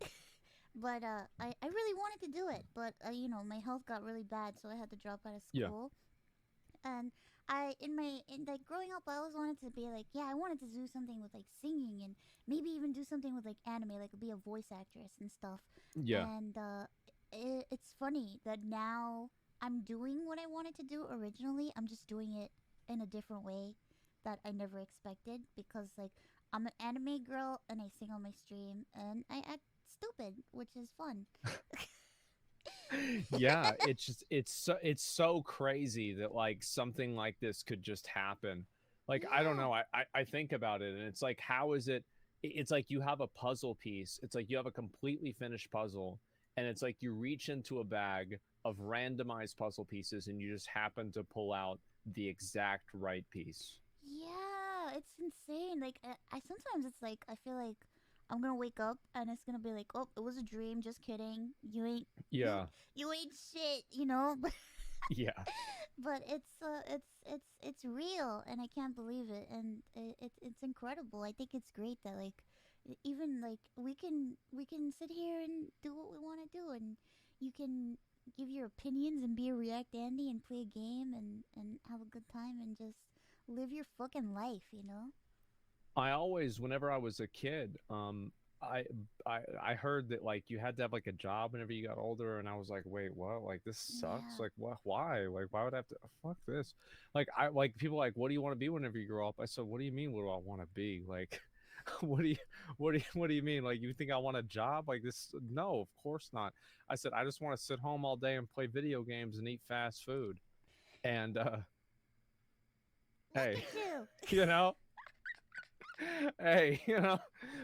But I really wanted to do it, but my health got really bad, so I had to drop out of Yeah. school. And in like growing up, I always wanted to be like, yeah, I wanted to do something with like singing and maybe even do something with like anime, like be a voice actress and stuff. Yeah. And it's funny that now I'm doing what I wanted to do originally. I'm just doing it in a different way that I never expected because like I'm an anime girl and I sing on my stream and I act stupid, which is fun. Yeah, it's so crazy that like something like this could just happen. Like, I don't Yeah. know, I think about it and it's like, how is it, it's like you have a puzzle piece, it's like you have a completely finished puzzle, and it's like you reach into a bag of randomized puzzle pieces and you just happen to pull out the exact right piece. Yeah, it's insane. Like I sometimes it's like I feel like I'm gonna wake up and it's gonna be like, oh, it was a dream. Just kidding. You Yeah. you ain't shit. You know. Yeah. But it's real and I can't believe it and it's incredible. I think it's great that like even like we can sit here and do what we want to do and you can give your opinions and be a react Andy and play a game and have a good time and just live your fucking life, you know? I always, whenever I was a kid, I, I heard that like you had to have like a job whenever you got older, and I was like, wait, what? Like this sucks. Yeah. Like what? Why? Like why would I have to? Fuck this. Like I like people like, what do you want to be whenever you grow up? I said, what do you mean? What do I want to be? Like, what do you what do you mean? Like you think I want a job like this? No, of course not. I said I just want to sit home all day and play video games and eat fast food. And Look hey, at you. you know, hey,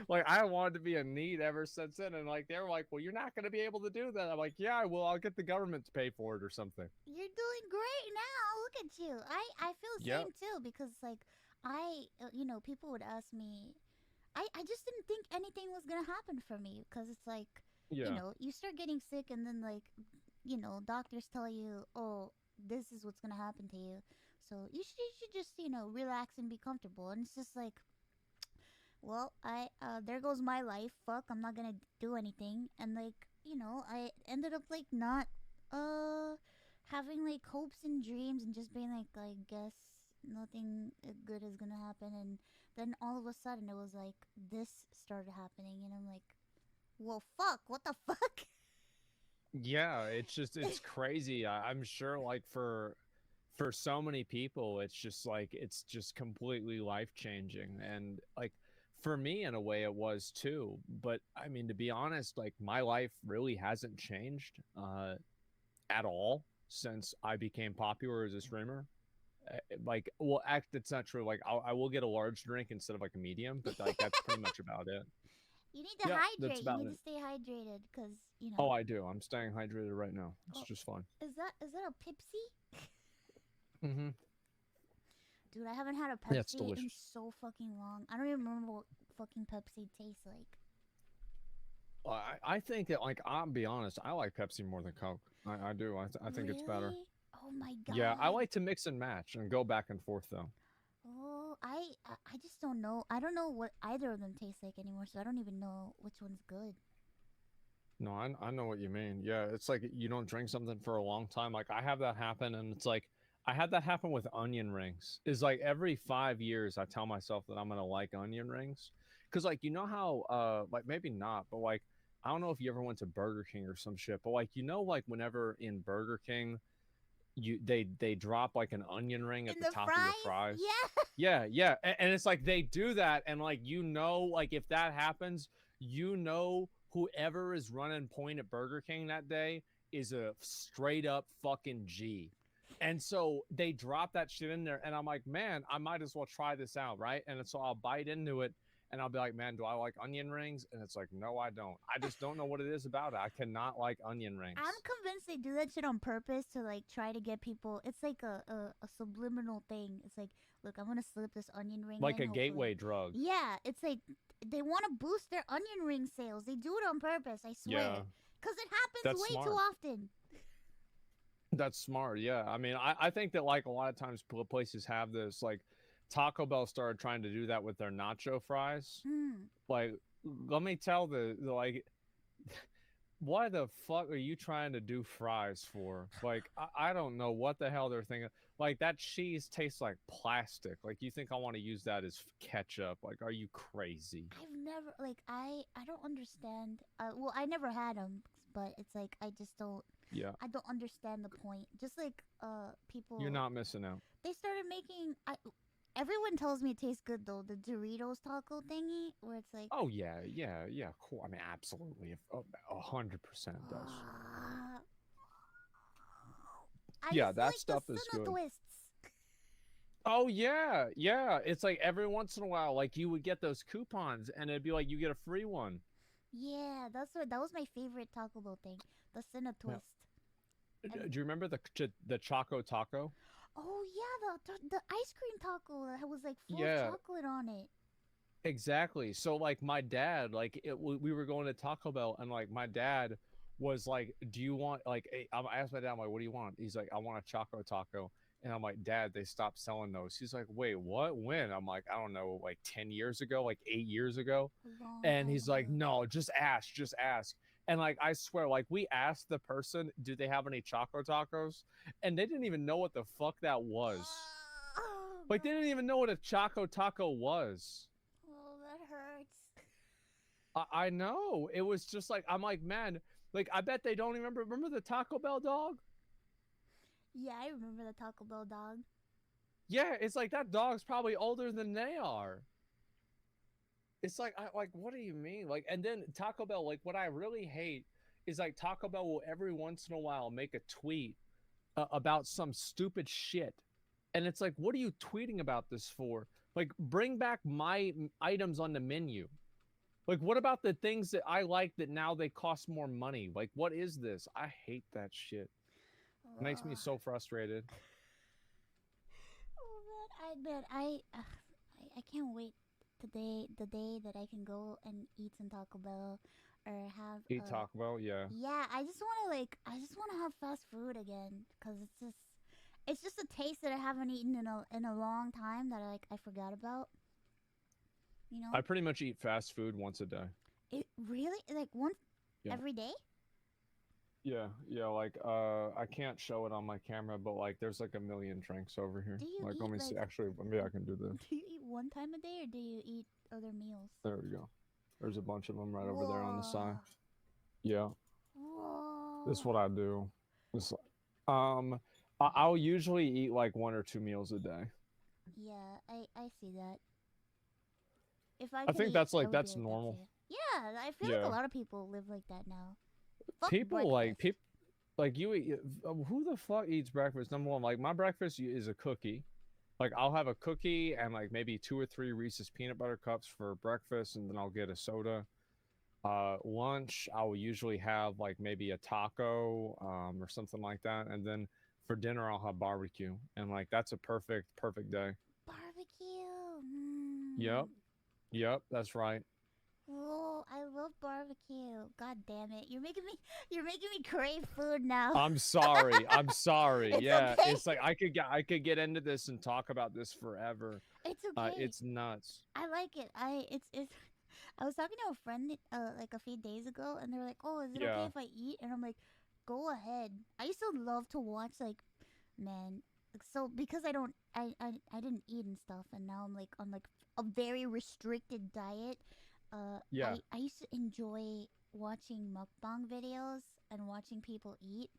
like I wanted to be a NEET ever since then, and like they were like, "Well, you're not going to be able to do that." I'm like, "Yeah, I will. I'll get the government to pay for it or something." You're doing great now. Look at you. I feel the Yep. same too because like people would ask me I just didn't think anything was gonna happen for me because it's like, Yeah. you start getting sick and then like, doctors tell you, oh, this is what's gonna happen to you. So you should just, relax and be comfortable. And it's just like, well, there goes my life. Fuck, I'm not gonna do anything. And like, I ended up like not uh having like hopes and dreams and just being like, I guess nothing good is gonna happen. And then all of a sudden it was like this started happening, and I'm like, well, fuck, what the fuck? Yeah, it's just it's crazy. I'm sure like for so many people it's just like it's just completely life changing, and like for me in a way it was too. But I mean, to be honest, like my life really hasn't changed at all since I became popular as a streamer. Like, well, act it's not true. Like, I will get a large drink instead of like a medium, but like that's pretty much about it. You need to Yeah, that's hydrate. You about need to it. stay hydrated because Oh, I do. I'm staying hydrated right now. It's oh, just fun. is that a Pepsi? Hmm. Dude, I haven't had a Yeah, it's Pepsi in delicious. so fucking long. I don't even remember what fucking Pepsi tastes like. I think that like I'll be honest, I like Pepsi more than Coke. I do. I think it's better. Really? Oh my Yeah, I god. like to mix and match and go back and forth though. Oh, I just don't know. I don't know what either of them taste like anymore, so I don't even know which one's good. No, I know what you mean. Yeah, it's like you don't drink something for a long time. Like I have that happen, and it's like I had that happen with onion rings. Is like every 5 years I tell myself that I'm gonna like onion rings, because like how like maybe not, but like I don't know if you ever went to Burger King or some shit, but like like whenever in Burger King they drop like an onion ring at In the the top of your fries? fries. Yeah. Yeah, yeah, and it's like they do that, and like like if that happens, whoever is running point at Burger King that day is a straight up fucking G. And so they drop that shit in there, and I'm like, man, I might as well try this out, right? And so I'll bite into it, and I'll be like, man, do I like onion rings? And it's like, no, I don't. I just don't know what it is about it. I cannot like onion rings. I'm convinced they do that shit on purpose to like try to get people. It's like a subliminal thing. It's like, look, I'm gonna slip this onion ring Like in, a hopefully. gateway drug. Yeah, it's like they want to boost their onion ring sales. They do it on purpose. I swear. Yeah. Because it happens That's way smart. too often. That's smart. Yeah. I mean, I think that like a lot of times places have this. Like Taco Bell started trying to do that with their nacho fries. Like, let me tell the like, why the fuck are you trying to do fries for? Like, I don't know what the hell they're thinking. Like, that cheese tastes like plastic. Like, you think I want to use that as ketchup? Like, are you crazy? I've never like I don't understand. Well, I never had them, but it's like I just don't. Yeah. I don't understand the point. Just like people. You're not missing out. They started making. Everyone tells me it tastes good though. The Doritos taco thingy, where it's like. Oh yeah. Cool. I mean, absolutely, 100% does. Yeah, that like stuff the is good. twists. Oh yeah. It's like every once in a while, like you would get those coupons, and it'd be like you get a free one. Yeah, that was my favorite Taco Bell thing. The Cinna twist. Yeah. Do you remember the Choco Taco? Oh yeah, the ice cream taco that was like full Yeah. of chocolate on it. Exactly. So like my dad, like we were going to Taco Bell, and like my dad was like, "Do you want like?" I asked my dad, I'm like, "What do you want?" He's like, "I want a Choco Taco." And I'm like, "Dad, they stopped selling those." He's like, "Wait, what? When?" I'm like, "I don't know, like 10 years ago, like 8 years ago." And he's like, "No, just ask, just ask." And like I swear, like we asked the person, "Do they have any Choco Tacos?" And they didn't even know what the fuck that was. Like they didn't even know what a Choco Taco was. Oh, that hurts. I know. It was just like, I'm like, man, like I bet they don't even remember the Taco Bell dog? Yeah, I remember the Taco Bell dog. Yeah, it's like that dog's probably older than they are. It's like, what do you mean? Like, and then Taco Bell, like what I really hate is like Taco Bell will every once in a while make a tweet about some stupid shit. And it's like, what are you tweeting about this for? Like, bring back my items on the menu. Like, what about the things that I like that now they cost more money? Like, what is this? I hate that shit. It makes me so frustrated. Oh man, I can't wait the day that I can go and eat some Taco Bell or have Eat Taco Bell, yeah. Yeah, I just want to have fast food again because it's just a taste that I haven't eaten in a long time that I forgot about. You know? I pretty much eat fast food once a day. It really like once every day? Yeah, like I can't show it on my camera, but like there's like a million drinks over here. Do you Like eat, let me see. Actually, maybe I can do this. Do you eat one time a day or do you eat other meals? There we go. There's a bunch of them right over there on the side. Yeah. Whoa. This is what I do. This, I'll usually eat like 1 or 2 meals a day. Yeah, I see that. If I think that's like that's normal. Yeah, I feel like a lot of people live like that now. People like you eat, who the fuck eats breakfast? Number one, like my breakfast is a cookie. Like I'll have a cookie and like maybe 2 or 3 Reese's peanut butter cups for breakfast, and then I'll get a soda. Lunch I will usually have like maybe a taco or something like that, and then for dinner I'll have barbecue, and like that's a perfect day. Barbecue. Yep, that's right. Oh, I love barbecue. God damn it. You're making me crave food now. I'm sorry. It's Yeah, okay. it's like I could get into this and talk about this forever. It's okay. It's nuts. I like it. I was talking to a friend like a few days ago, and they're like, "Oh, is it okay if I eat?" And I'm like, "Go ahead." I used to love to watch man, so because I didn't eat and stuff, and now I'm like on like a very restricted diet. I used to enjoy watching mukbang videos and watching people eat.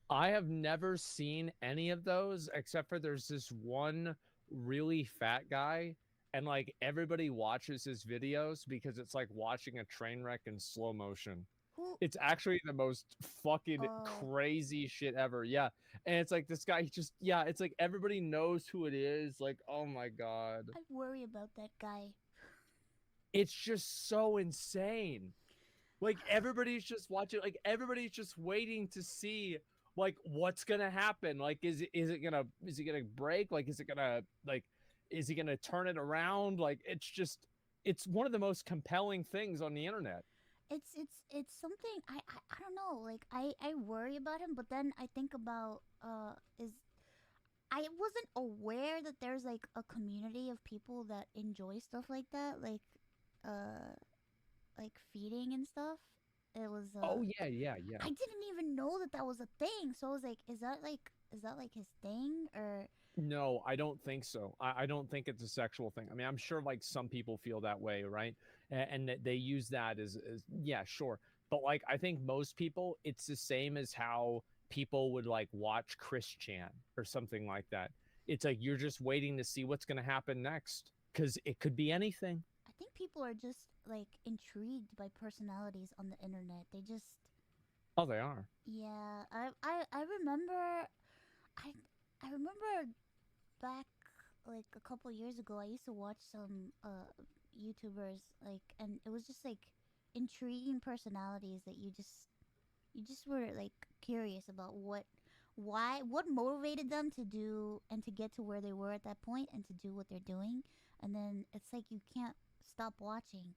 I have never seen any of those except for there's this one really fat guy, and like everybody watches his videos because it's like watching a train wreck in slow motion. Who? It's actually the most fucking Oh, crazy shit ever. Yeah. And it's like this guy he just yeah, it's like everybody knows who it is. Like, oh my god. I worry about that guy. It's just so insane. Like everybody's just watching, like everybody's just waiting to see like what's gonna happen. Like is it gonna break? Like is it gonna like is he gonna turn it around? Like it's one of the most compelling things on the internet. It's something I don't know. Like I worry about him, but then I think about is I wasn't aware that there's like a community of people that enjoy stuff like that, uh like feeding and stuff. It was Oh yeah, yeah, yeah. I didn't even know that that was a thing. So I was like, is that like his thing or No, I don't think so. I don't think it's a sexual thing. I mean, I'm sure like some people feel that way, right? And that they use that as yeah, sure. But like I think most people, it's the same as how people would like watch Chris Chan or something like that. It's like you're just waiting to see what's going to happen next because it could be anything. I think people are just like intrigued by personalities on the internet. They just Oh, they are. yeah, I remember I I remember back like a couple years ago I used to watch some YouTubers like and it was just like intriguing personalities that you just were like curious about what motivated them to do and to get to where they were at that point and to do what they're doing and then it's like you can't stop watching.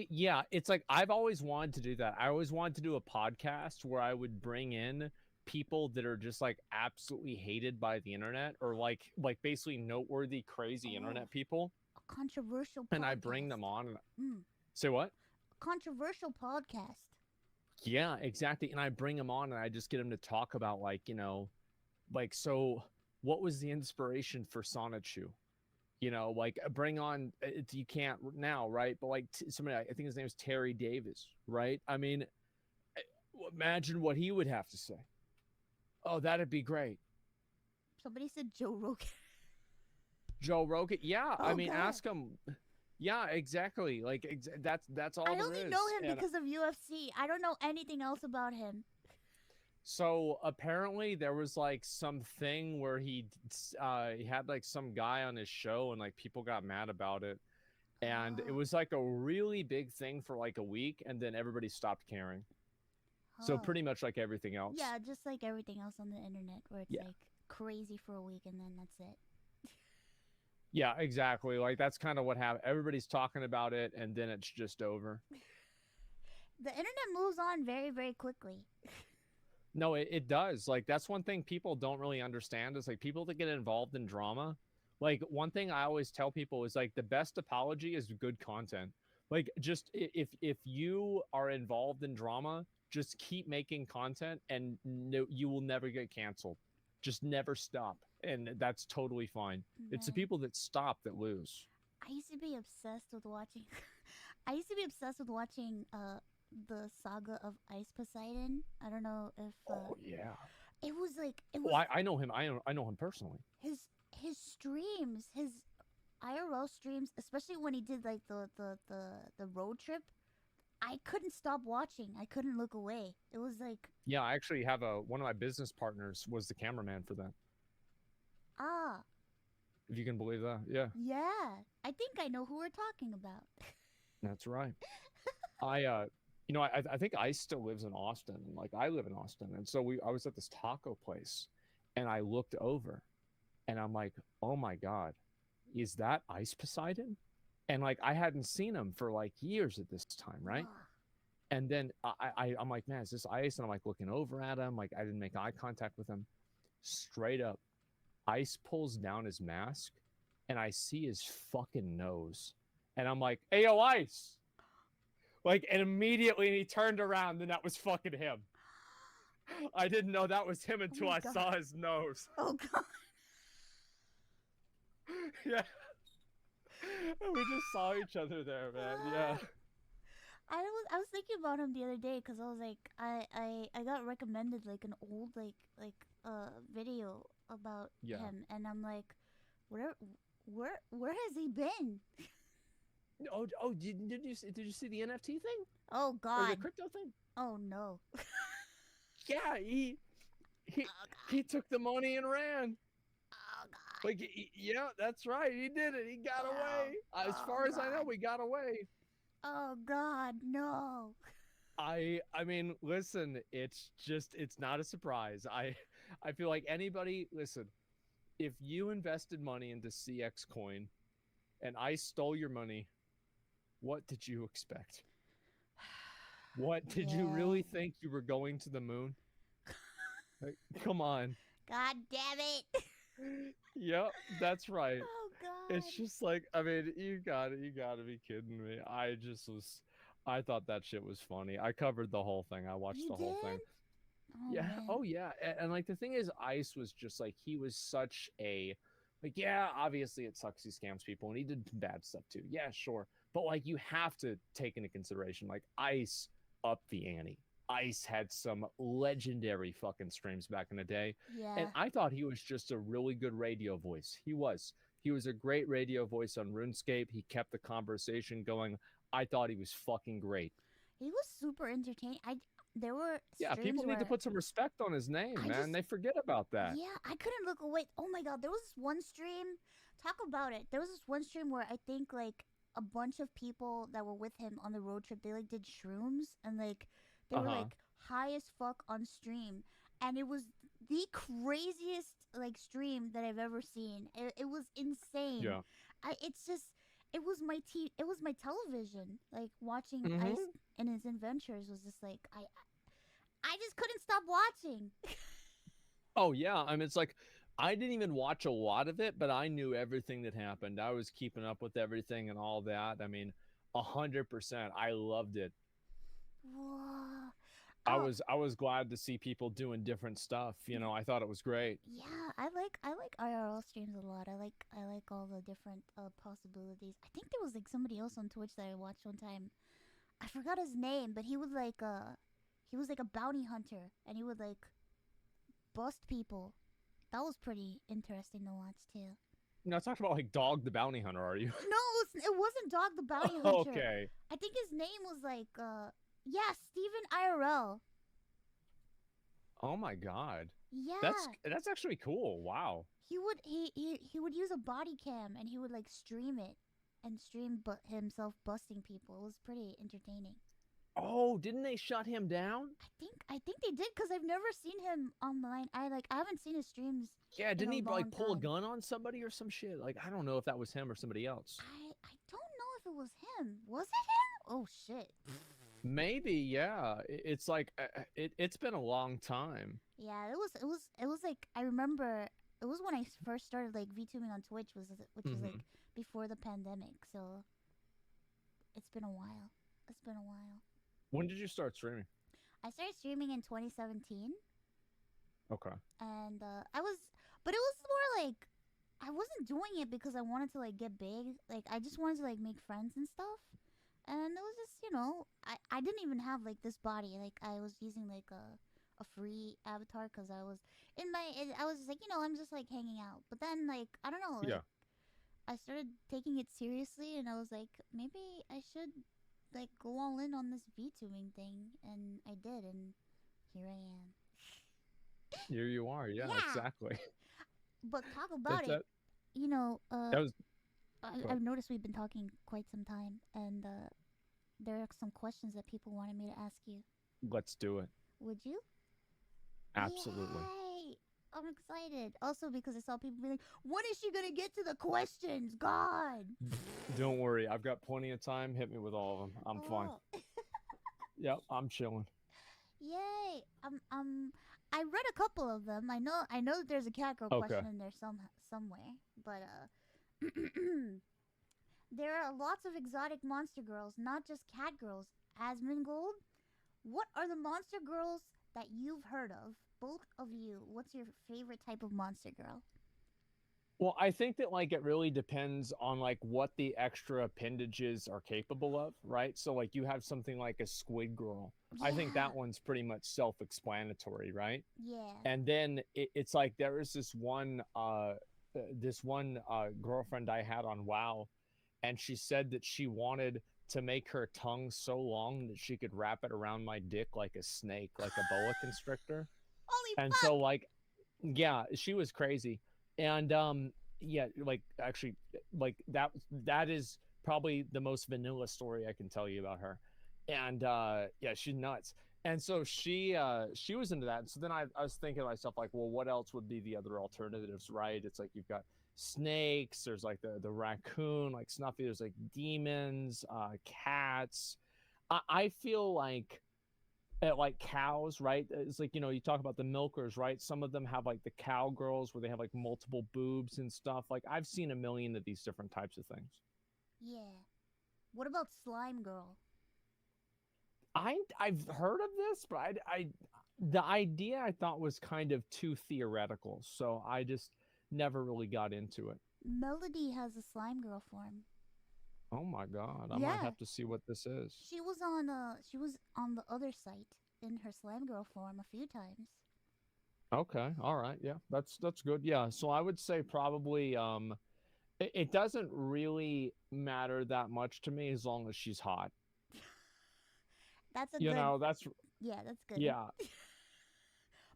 Yeah, it's like I've always wanted to do that. I always wanted to do a podcast where I would bring in people that are just like absolutely hated by the internet or like basically noteworthy crazy Oh, internet people a controversial and I bring podcast. them on and Mm, say what? a controversial podcast. Yeah, exactly. And I bring them on and I just get them to talk about like, like so what was the inspiration for Sonichu? Like bring on you can't now, right? But like somebody I think his name is Terry Davis, right? I mean, imagine what he would have to say. Oh, that'd be great. Somebody said Joe Rogan. Joe Rogan. Yeah, I Oh mean, god. ask him. Yeah, exactly. Like that's I all there only know is. him And because of UFC. I don't know anything else about him. so apparently there was like something where he had like some guy on his show and like people got mad about it. And it Oh, was like a really big thing for like a week and then everybody stopped caring. So oh. pretty much like everything else. Yeah, just like everything else on the internet where it's Yeah. like crazy for a week and then that's it. Yeah, exactly. Like that's kind of what happened. Everybody's talking about it and then it's just over. The internet moves on very, very quickly. No, it does. Like that's one thing people don't really understand is like people that get involved in drama. Like one thing I always tell people is like the best apology is good content. Like just if you are involved in drama, just keep making content and no, you will never get canceled. Just never stop. And that's totally fine. It's the Man, people that stop that lose. I used to be obsessed with watching I used to be obsessed with watching the saga of Ice Poseidon. I don't know if Oh yeah. it was like it Oh, was I know him. I know him personally. his streams, his IRL streams, especially when he did like the road trip. I couldn't stop watching. I couldn't look away. It was like, Yeah, I actually have a one of my business partners was the cameraman for that. ah, If you can believe that. Yeah, yeah. I think I know who we're talking about. that's right. I think Ice still lives in Austin, and like I live in Austin, and so I was at this taco place, and I looked over, and I'm like, oh my god, is that Ice Poseidon? And like I hadn't seen him for like years at this time, right? Ah, And then I'm like, man, is this Ice? And I'm like looking over at him, like I didn't make eye contact with him. Straight up, Ice pulls down his mask, and I see his fucking nose, and I'm like, hey, yo, Ice. Like, and immediately he turned around, and that was fucking him. I didn't know that was him oh until my I god. saw his nose. Oh god. Yeah. We just saw each other there, man. Yeah. I was thinking about him the other day because I was like I got recommended like an old video about Yeah. him and I'm like where where has he been? Did you see the NFT thing Oh or the God. crypto thing? Oh no. Yeah, he Oh he God. took the money and ran. Oh God. Like, yeah, that's right. He did it. He got Oh. away. As Oh far as I know, God. we got away. Oh God. No. I mean, listen, it's not a surprise. I feel like anybody, listen, if you invested money into CX coin and I stole your money, what did you expect? What did you Yeah. really think you were going to the moon? Like, come on. God damn it. Yep, that's right. Oh It's God. just like, I mean, you gotta be kidding me. I thought that shit was funny. I covered the whole thing. I watched You the whole did? thing. Oh Yeah. man. Oh yeah. And like the thing is, Ice was just like he was such a like, yeah, obviously it sucks he scams people and he did bad stuff too. Yeah, sure. But like you have to take into consideration like Ice upped the ante. Ice had some legendary fucking streams back in the day. And Yeah. I thought he was just a really good radio voice. He was. He was a great radio voice on RuneScape. He kept the conversation going. I thought he was fucking great. He was super entertaining. There were Yeah, streams people need to where put some respect on his name, I man. just They forget about that. yeah, I couldn't look away. Oh my god, there was this one stream. Talk about it. There was this one stream where I think like a bunch of people that were with him on the road trip, they like did shrooms and like they were Uh-huh. like high as fuck on stream, and it was the craziest like stream that I've ever seen. It was insane. Yeah. It's just it was my television. Like watching Ice Hmm. and his adventures was just like I just couldn't stop watching. Oh yeah. I mean, it's like I didn't even watch a lot of it, but I knew everything that happened. I was keeping up with everything and all that. I mean, 100%. I loved it. Whoa. Oh, I was glad to see people doing different stuff. You know, I thought it was great. yeah, I like IRL streams a lot. I like all the different possibilities. I think there was like somebody else on Twitch that I watched one time. I forgot his name, but he was like a bounty hunter and he would like bust people. That was pretty interesting to watch too. You're not talking about like Dog the Bounty Hunter, are you? No, it wasn't Dog the Bounty Hunter. Okay. I think his name was like yeah, Steven IRL. Oh my God. Yeah. That's actually cool. Wow. He would use a body cam and he would like stream it and stream himself busting people. It was pretty entertaining. Oh, didn't they shut him down? I think they did because I've never seen him online. I haven't seen his streams Yeah, in didn't a he long like pull a time. gun on somebody or some shit? Like I don't know if that was him or somebody else. I don't know if it was him. Was it him? Oh shit. Maybe, yeah. It's like it's been a long time. Yeah, it was like I remember it was when I first started like VTubing on Twitch which was Hmm. like before the pandemic. So it's been a while. It's been a while. When did you start streaming? I started streaming in 2017 Okay. and but it was more like I wasn't doing it because I wanted to like get big. Like I just wanted to like make friends and stuff. And it was just, you know, I didn't even have like this body. Like I was using like a free avatar cuz I was just like, you know, I'm just like hanging out. But then like I don't know, Yeah. like I started taking it seriously and I was like maybe I should like go all in on this VTubing thing and I did and here I am. Here you are. Yeah, Yeah. exactly. But talk about That's it. that. You know, That was go I've ahead. noticed we've been talking quite some time, and there are some questions that people wanted me to ask you. Let's do it. Would you? Absolutely. Yay! I'm excited. Also, because I saw people be like, when is she gonna get to the questions? God! Don't worry. I've got plenty of time. Hit me with all of them. I'm fine. Oh, Yep, I'm chilling. yay! I read a couple of them. I know that there's a cat girl Okay. question in there somewhere, but there are lots of exotic monster girls, not just cat girls. Asmongold, what are the monster girls that you've heard of? Both of you. What's your favorite type of monster girl? Well, I think that like it really depends on like what the extra appendages are capable of, right? So like you have something like a squid girl. I think Yeah, that one's pretty much self-explanatory, right? yeah. And then it's like there is this one girlfriend I had on WoW, and she said that she wanted to make her tongue so long that she could wrap it around my dick like a snake, like a boa constrictor. Holy And fuck! so like yeah, she was crazy. And yeah, like actually like that is probably the most vanilla story I can tell you about her. And yeah, she's nuts. And so she was into that. And so then I was thinking to myself, like, well, what else would be the other alternatives, right? It's like you've got snakes, there's like the raccoon, like Snuffy, there's like demons, cats. I feel like cows, right? It's like, you talk about the milkers, right? Some of them have like the cowgirls where they have like multiple boobs and stuff. Like I've seen a million of these different types of things. Yeah. What about Slime Girl? I've heard of this, but the idea I thought was kind of too theoretical, so I just never really got into it. Melody has a Slime Girl form. Oh my god, I might Yeah. have to see what this is. She was on the other site in her Slime Girl form a few times. Okay, all right, yeah, that's good. Yeah, so I would say probably it doesn't really matter that much to me as long as she's hot. That's a You good. know, that's Yeah, that's good. yeah.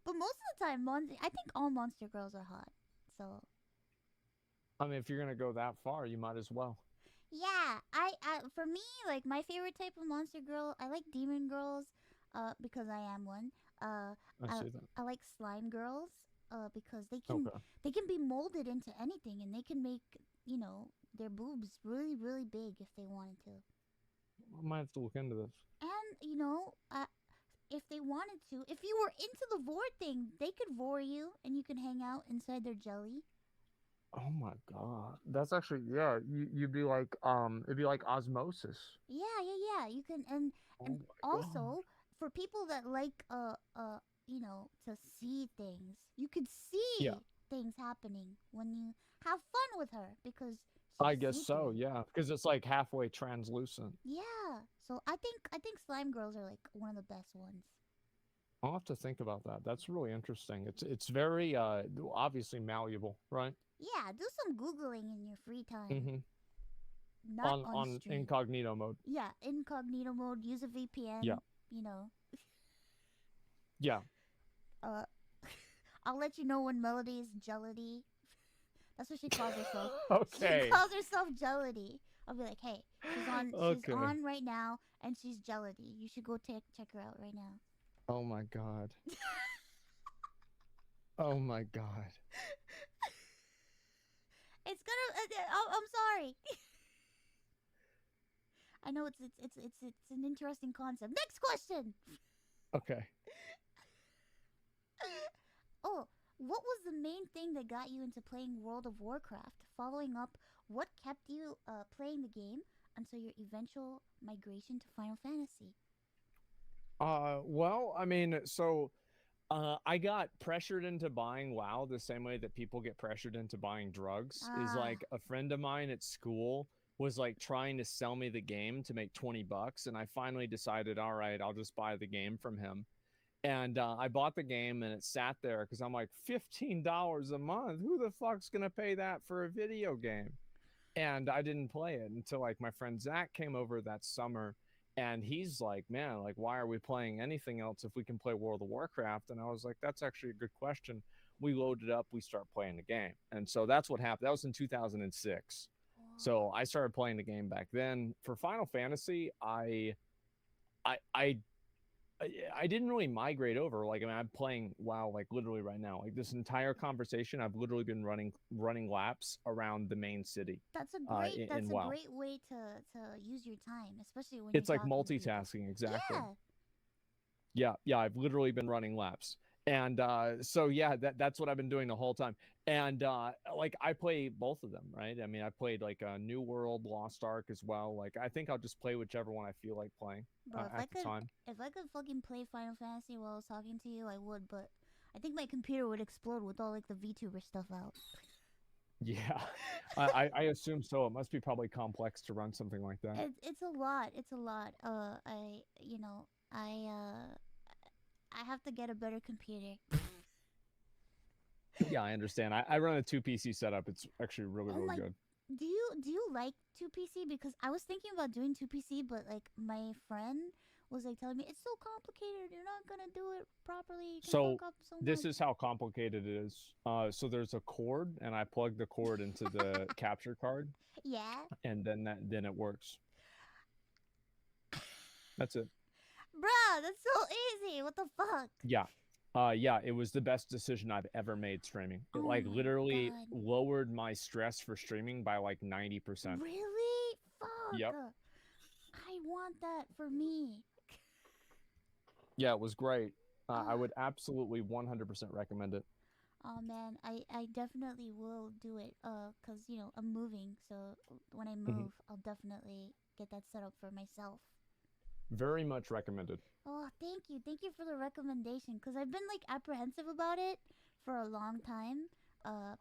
But most of the time, I think all monster girls are hot. So I mean, if you're gonna go that far, you might as well. yeah, I for me, like my favorite type of monster girl, I like demon girls, because I am one. Uh, I I see that. I like slime girls, because Okay, they can be molded into anything, and they can make their boobs really really big if they wanted to. I might have to look into this. And if they wanted to, if you were into the vor thing, they could vor you, and you can hang out inside their jelly. Oh my god, that's actually yeah. You'd be like it'd be like osmosis. Yeah, yeah, yeah. You can, Oh and my god. also for people that like to see things, you could Yeah, see things happening when you have fun with her because she's I guess see so. through. Yeah, because it's like halfway translucent. Yeah. So I think slime girls are like one of the best ones. I'll have to think about that. That's really interesting. It's very obviously malleable, right? Yeah, do some googling in your free time, Mm-hmm. not on On stream. incognito mode. Yeah, incognito mode. Use a Yeah, VPN. You know. yeah. Uh, I'll let you know when Melody is jelly. That's what she calls herself. She Okay. calls herself Jelly. I'll be like, hey, she's Okay. on right now, and she's Jelly. You should go check her out right now. Oh my god. Oh my god. It's gonna. I'm sorry. I know it's an interesting concept. Next question. Okay. Oh, what was the main thing that got you into playing World of Warcraft? Following up, what kept you playing the game until your eventual migration to Final Fantasy? Well, I mean, so I got pressured into buying WoW the same way that people get pressured into buying drugs. Is Ah, like a friend of mine at school was like trying to sell me the game to make 20 bucks, and I finally decided, all right, I'll just buy the game from him. And I bought the game and it sat there because I'm like, $15 a month. Who the fuck's gonna pay that for a video game? And I didn't play it until like my friend Zach came over that summer, and he's like, man, like why are we playing anything else if we can play World of Warcraft? And I was like, that's actually a good question. We loaded up, we start playing the game. And so that's what happened. That was in 2006. whoa. So I started playing the game back then. For Final Fantasy, I I I didn't really migrate over. Like, I mean, I'm playing WoW like literally right now. Like this entire conversation, I've literally been running laps around the main city That's in a WoW. great way to use your time, especially when you're It's like talking to people. multitasking, exactly. Yeah, Yeah, yeah, I've literally been running laps. And so yeah, that's what I've been doing the whole time. And like I play both of them, right? I mean, I played like New World, Lost Ark as well. Like I think I'll just play whichever one I feel like playing bro. at the time. If I could fucking play Final Fantasy while I was talking to you, I would. But I think my computer would explode with all like the VTuber stuff out. Yeah, I assume so. It must be probably complex to run something like that. It's a lot. It's a lot. I have to get a better computer. Yeah, I understand. I run a two PC setup. It's actually really, Oh really my good. do you like 2PC? Because I was thinking about doing 2PC, but like my friend was like telling me it's so complicated. You're not gonna do it properly. You can So fuck up so this much. is how complicated it is. So there's a cord, and I plug the cord into the capture card, Yeah, and then it works. That's it. bruh, that's so easy. What the fuck? Yeah. Yeah, it was the best decision I've ever made streaming. It Oh like my literally god. lowered my stress for streaming by like 90%. Really? Fuck. Yep. I want that for me. Yeah, it was great. I Oh, would absolutely 100% recommend it. oh man, I definitely will do it. Cause you know I'm moving, so when I Mhm. move, I'll definitely get that set up for myself. Very much recommended. Oh, thank you for the recommendation. Cause I've been like apprehensive about it for a long time.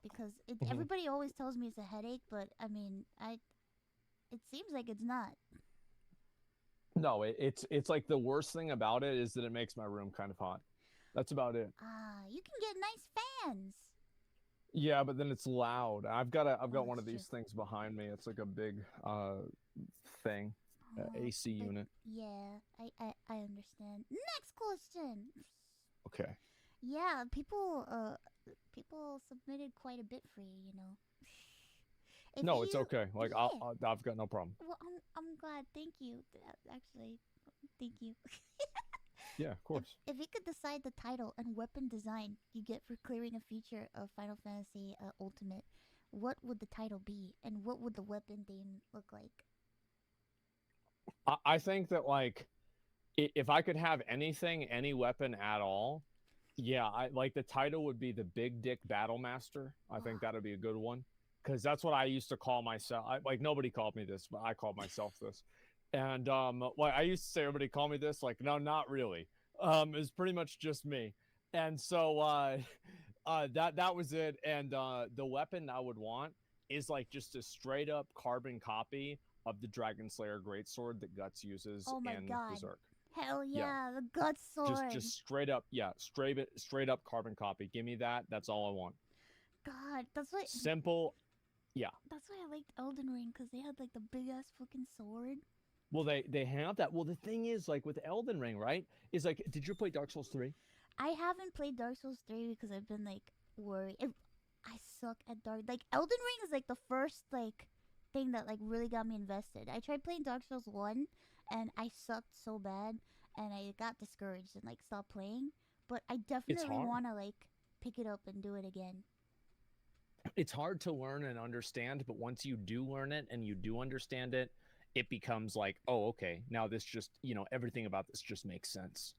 Because Mhm. everybody always tells me it's a headache, but I mean, it seems like it's not. No, it's like the worst thing about it is that it makes my room kind of hot. That's about it. Ah, you can get nice fans. Yeah, but then it's loud. I've Oh, got one it's of true. these things behind me. It's like a big thing, Oh, AC but unit. yeah, I understand. Next question. Okay. Yeah, people submitted quite a bit for you, you know. If No, it's you okay. Like yeah, I've got no problem. well, I'm glad. Thank you. Actually, thank you. Yeah, of if course. if you could decide the title and weapon design you get for clearing a feature of Final Fantasy Ultimate, what would the title be, and what would the weapon theme look like? I think that like if I could have anything, any weapon at all, yeah, I like the title would be the Big Dick Battle Master. I think that'd be a good one because that's what I used to call myself. Like nobody called me this, but I called myself this. And like I used to say, everybody call me this. Like, no, not really. It's pretty much just me. And so that was it. And the weapon I would want is like just a straight up carbon copy of the Dragon Slayer greatsword that Guts uses Oh my in god. Berserk. Hell Yeah, yeah, the gut sword. just straight up, yeah, straight up carbon copy. Give me that. That's all I want. God, Simple. Yeah. that's why I liked Elden Ring, cause they had like the big ass fucking sword. Well, they have that. Well, the thing is, like with Elden Ring, right? Is like, did you play Dark Souls 3? I haven't played Dark Souls 3 because I've been like worried. I suck at Dark. Like Elden Ring is like the first like thing that like really got me invested. I tried playing Dark Souls 1 and I sucked so bad and I got discouraged and like stopped playing, but I It's definitely hard. want to like pick it up and do it again. It's hard to learn and understand, but once you do learn it and you do understand it, it becomes like, oh, okay, now this just, everything about this just makes sense.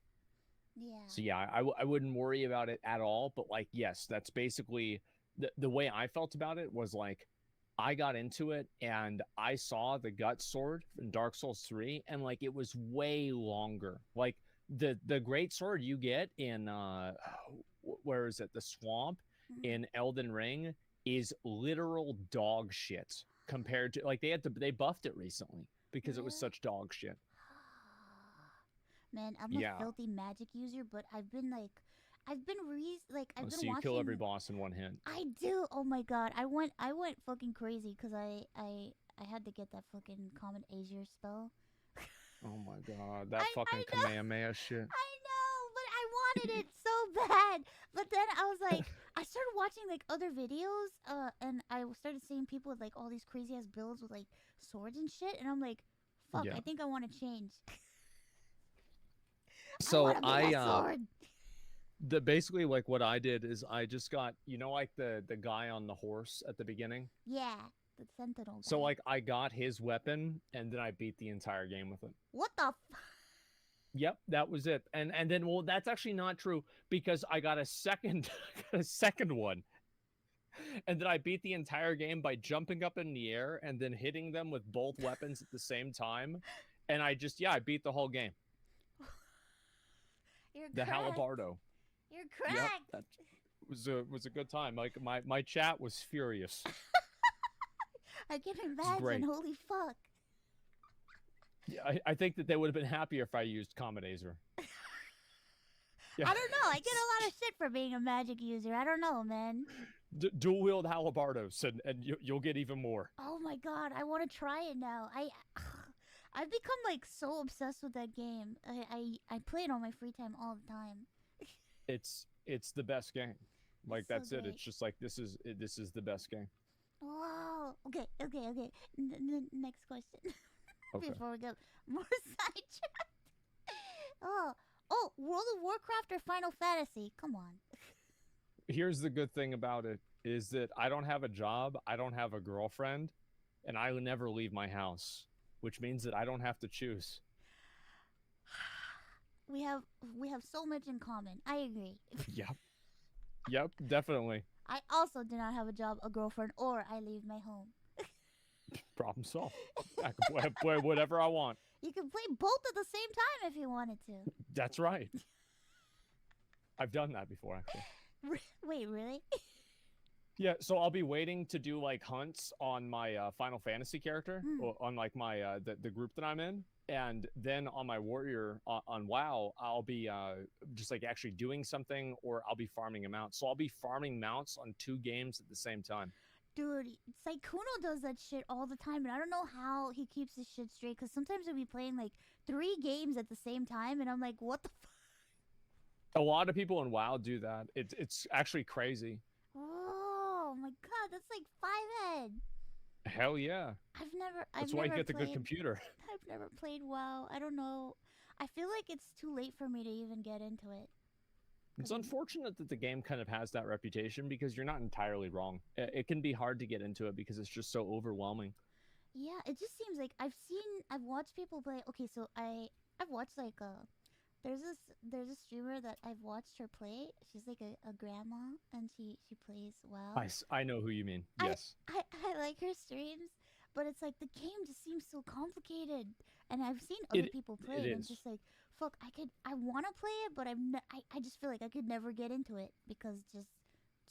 Yeah. So yeah, I wouldn't worry about it at all. But like, yes, that's basically the way I felt about it was like, I got into it and I saw the gut sword in Dark Souls 3 and like it was way longer. Like the great sword you get in where is it? The swamp Mm. in Elden Ring is literal dog shit compared to like they buffed it recently because it was Really? such dog shit. Man, I'm a Yeah. filthy magic user, but I've been So you kill every watching. boss in one hit. I do. Oh my god. I went fucking crazy cuz I had to get that fucking common Azure spell. Oh my god, that I fucking know. Kamehameha shit. I know, but I wanted it so bad. But then I was like I started watching like other videos and I started seeing people with like all these crazy ass builds with like swords and shit and I'm like fuck, Yeah. I think I want to change. I want So a big I ass sword. the basically like what I did is I just got, like the guy on the horse at the beginning. Yeah, the sentinel So guy. like I got his weapon and then I beat the entire game with it. What the Yep, that was it. And then well that's actually not true because I got a second I got a second one. And then I beat the entire game by jumping up in the air and then hitting them with both weapons at the same time. And I beat the whole game. You're The cracked. Halabardo. You're Yep, cracked. that was a good time. Like my chat was furious. I can It's imagine. great. Holy fuck. Yeah, I think that they would have been happier if I used Combinator. Yeah. I don't know. I get a lot of shit for being a magic user. I don't know, man. dual wield halabardos, and you'll get even more. Oh my god, I want to try it now. I've become like so obsessed with that game. I play it on my free time all the time. It's the best game. Like It's so that's it. great. It's just like this is the best game. Wow. Okay. Okay. Okay. Next question. Okay. Before we get more sidetracked. Oh. Oh. World of Warcraft or Final Fantasy? Come on. Here's the good thing about it is that I don't have a job, I don't have a girlfriend, and I would never leave my house, which means that I don't have to choose. We have we have so much in common. I agree. Yep. Yep, definitely. I also do not have a job, a girlfriend, or I leave my home. Problem solved. I can play whatever I want. You can play both at the same time if you wanted to. That's right. I've done that before, actually. Wait, really? Yeah, so I'll be waiting to do like hunts on my Final Fantasy character, or on like my the group that I'm in, and then on my warrior on WoW, I'll be just like actually doing something, or I'll be farming a mount. So I'll be farming mounts on 2 games at the same time. Dude, Saikuno does that shit all the time, and I don't know how he keeps his shit straight. Cause sometimes he'll be playing like 3 games at the same time, and I'm like, what the fuck? A lot of people in WoW do that. It's actually crazy. Oh my god, that's like 5 head. Hell yeah. I've Why you never get the played. good computer. I've never played WoW. I don't know. I feel like it's too late for me to even get into it. It's unfortunate that the game kind of has that reputation because you're not entirely wrong. It can be hard to get into it because it's just so overwhelming. Yeah, it just seems like I've watched people play. Okay, so I've watched like there's a streamer that I've watched her play. She's like a grandma, and she plays WoW. I know who you mean. Yes. I like her streams, but it's like the game just seems so complicated. And I've seen other people play it, and it's just like, fuck, I want to play it, but I just feel like I could never get into it because just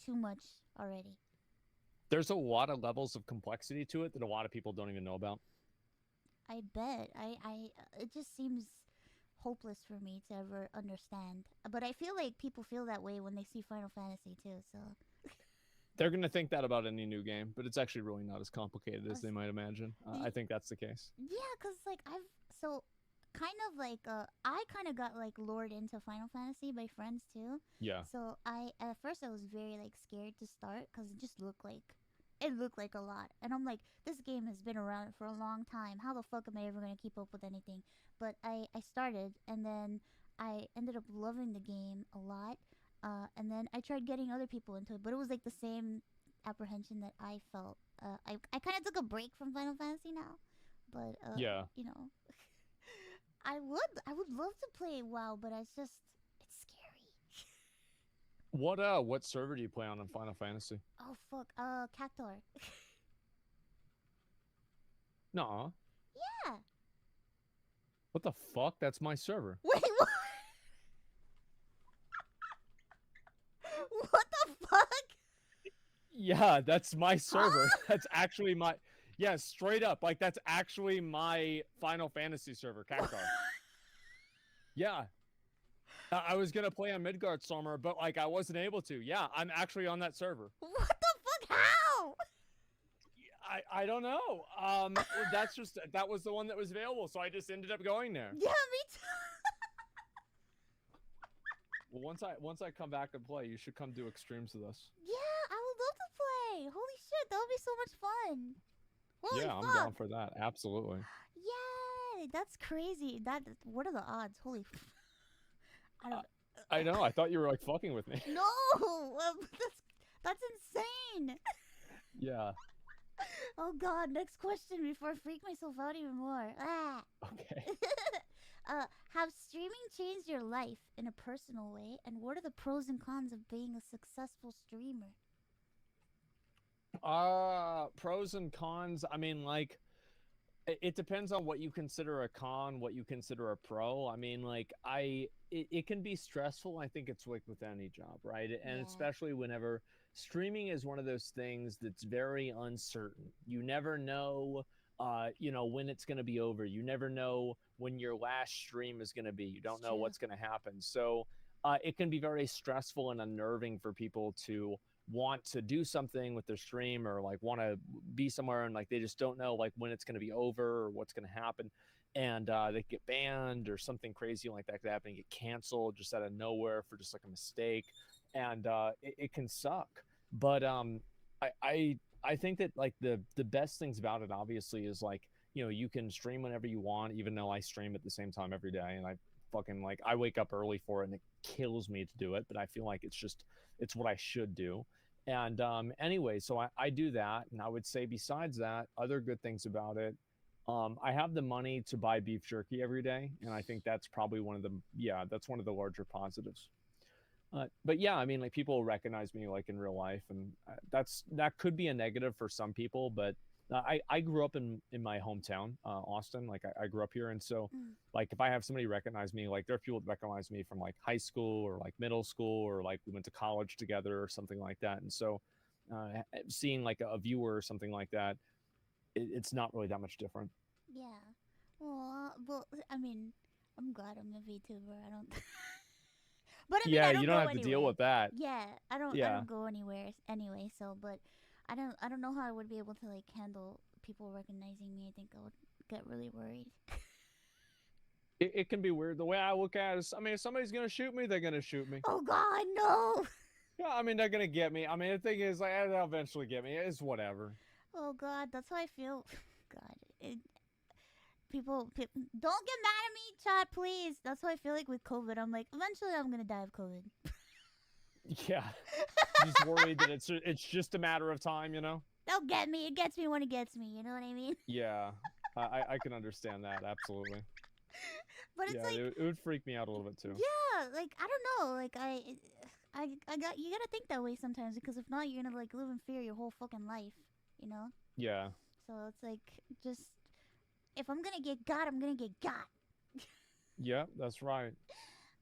too much already. There's a lot of levels of complexity to it that a lot of people don't even know about. I bet. It just seems hopeless for me to ever understand. But I feel like people feel that way when they see Final Fantasy too, so they're going to think that about any new game, but it's actually really not as complicated as they might imagine. I think that's the case. Yeah, because like I kind of got like lured into Final Fantasy by friends too. Yeah. So at first I was very like scared to start because it looked like a lot, and I'm like, this game has been around for a long time. How the fuck am I ever gonna keep up with anything? But I started, and then I ended up loving the game a lot. And then I tried getting other people into it, but it was like the same apprehension that I felt. I kind of took a break from Final Fantasy now, but yeah, you know, I would love to play WoW, but it's scary. What server do you play on in Final Fantasy? Oh fuck, Cactuar. Nuh-uh. Yeah. What the fuck? That's my server. Wait, what? What the fuck? Yeah, that's my server. That's actually my... Yeah, straight up. Like, that's actually my Final Fantasy server, Cactuar. Yeah. I was going to play on Midgardstormer, but, like, I wasn't able to. Yeah, I'm actually on that server. What the fuck? How? I don't know. That was the one that was available, so I just ended up going there. Yeah, me too. Well, once I come back and play, you should come do extremes with us. Yeah, I would love to play. Holy shit, that would be so much fun. Holy yeah, fuck. I'm down for that. Absolutely. Yay, that's crazy. What are the odds? Holy. I know. I thought you were like fucking with me. No, that's insane. Yeah. Oh god, next question before I freak myself out even more. Ah. Okay. Have streaming changed your life in a personal way, and what are the pros and cons of being a successful streamer? Pros and cons. I mean, like, it depends on what you consider a con, what you consider a pro. I mean, like, it can be stressful. I think it's like with any job, right? And especially whenever streaming is one of those things that's very uncertain. You never know, when it's going to be over. You never know when your last stream is going to be. You don't know what's going to happen. So it can be very stressful and unnerving for people to want to do something with their stream or like want to be somewhere and like they just don't know like when it's going to be over or what's going to happen, and they get banned or something crazy like that could happen and get canceled just out of nowhere for just like a mistake, and it can suck. But I think that like the best things about it obviously is like, you know, you can stream whenever you want, even though I stream at the same time every day, and I fucking like I wake up early for it and it kills me to do it, but I feel like it's what I should do. And anyway, so I do that, and I would say besides that, other good things about it. I have the money to buy beef jerky every day, and I think that's probably one of the yeah, that's one of the larger positives. But yeah, I mean, like people recognize me like in real life, and that could be a negative for some people. But I grew up in my hometown, Austin. Like I grew up here, and so Mm. like if I have somebody recognize me, like there are people that recognize me from like high school or like middle school or like we went to college together or something like that. And so seeing like a viewer or something like that, it's not really that much different. Yeah. Well, I mean, I'm glad I'm a VTuber. I don't. But I mean, Yeah, I you don't don't go have to deal anywhere. with that. Yeah, I don't. I Yeah, don't go anywhere anyway. So, but I don't know how I would be able to like handle people recognizing me. I think I would get really worried. it can be weird. The way I look at it is, I mean, if somebody's gonna shoot me, they're gonna shoot me. Oh God, no! Yeah, I mean, they're gonna get me. I mean, the thing is, like, they'll eventually get me. It's whatever. Oh God, that's how I feel. God, don't get mad at me, chat, please. That's how I feel like with COVID. I'm like, eventually, I'm gonna die of COVID. Yeah, just worried that it's just a matter of time, you know? Don't get me. It gets me when it gets me. You know what I mean? Yeah, I can understand that absolutely. But it's Yeah, like, it would freak me out a little bit too. yeah, like I don't know, like I got you gotta think that way sometimes because if not, you're gonna like live in fear your whole fucking life, you know. Yeah, So it's like just if I'm gonna get got, I'm gonna get got. yeah, that's right.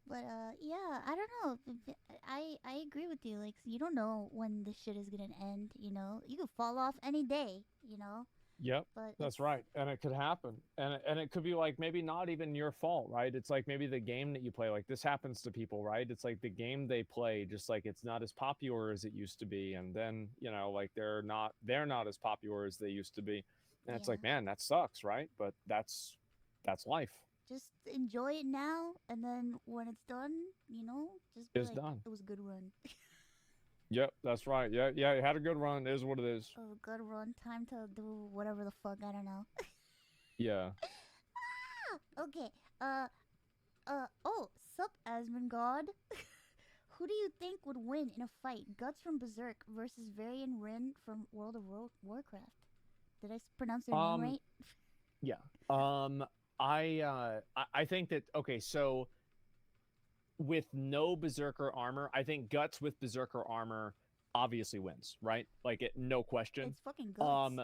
But yeah, I don't know. I agree with you. Like you don't know when this shit is gonna end. You know, you could fall off any day. You know, Yep, but it's that's right. And it could happen. And it could be like maybe not even your fault, right? It's like maybe the game that you play, like this happens to people, right? It's like the game they play, just like it's not as popular as it used to be. And then, you know, like they're not as popular as they used to be. And it's yeah. like, man, that sucks, right? But that's life. Just enjoy it now, and then when it's done, you know, just be It's like, done. it was a good run. Yep, that's right. Yeah, yeah, you had a good run. It is what it is. Oh, good run. Time to do whatever the fuck. I don't know. Yeah. Okay. Oh, sup, Asmongodd. Who do you think would win in a fight? Guts from Berserk versus Varian Rin from World of Warcraft. Did I pronounce their name Um, right? yeah. Um, I think that okay, so with no berserker armor, I think Guts with berserker armor obviously wins, right? Like it, no question. It's fucking Guts. Um,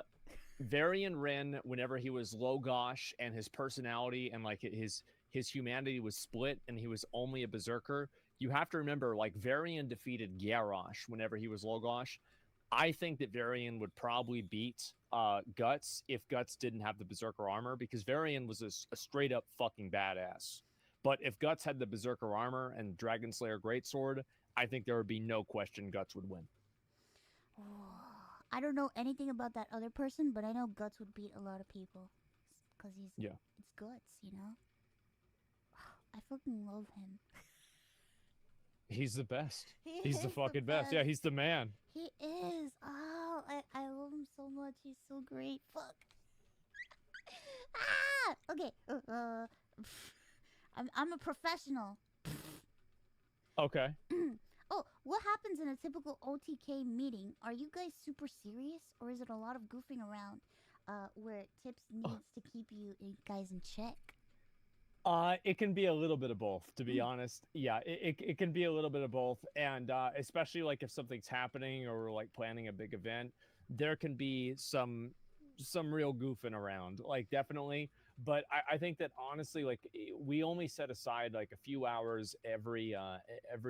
Varian Ren, whenever he was Logosh and his personality and like his humanity was split and he was only a berserker, you have to remember like Varian defeated Garrosh whenever he was Logosh. I think that Varian would probably beat Guts if Guts didn't have the berserker armor because Varian was a straight up fucking badass. But if Guts had the berserker armor and Dragon Slayer Greatsword, I think there would be no question Guts would win. I don't know anything about that other person, but I know Guts would beat a lot of people. Because Yeah. it's Guts, you know? I fucking love him. He's the best. He He's the is the fucking best. best. Yeah, he's the man. He is. Oh, I love him so much. He's so great. Fuck. Okay. I'm a professional. Okay. Oh, what happens in a typical OTK meeting? Are you guys super serious, or is it a lot of goofing around, where Tips needs to keep you guys in check? It can be a little bit of both, to be Mm. honest. Yeah, it can be a little bit of both, and especially like if something's happening or like planning a big event, there can be some real goofing around, like definitely. But I think that honestly, like we only set aside like a few hours every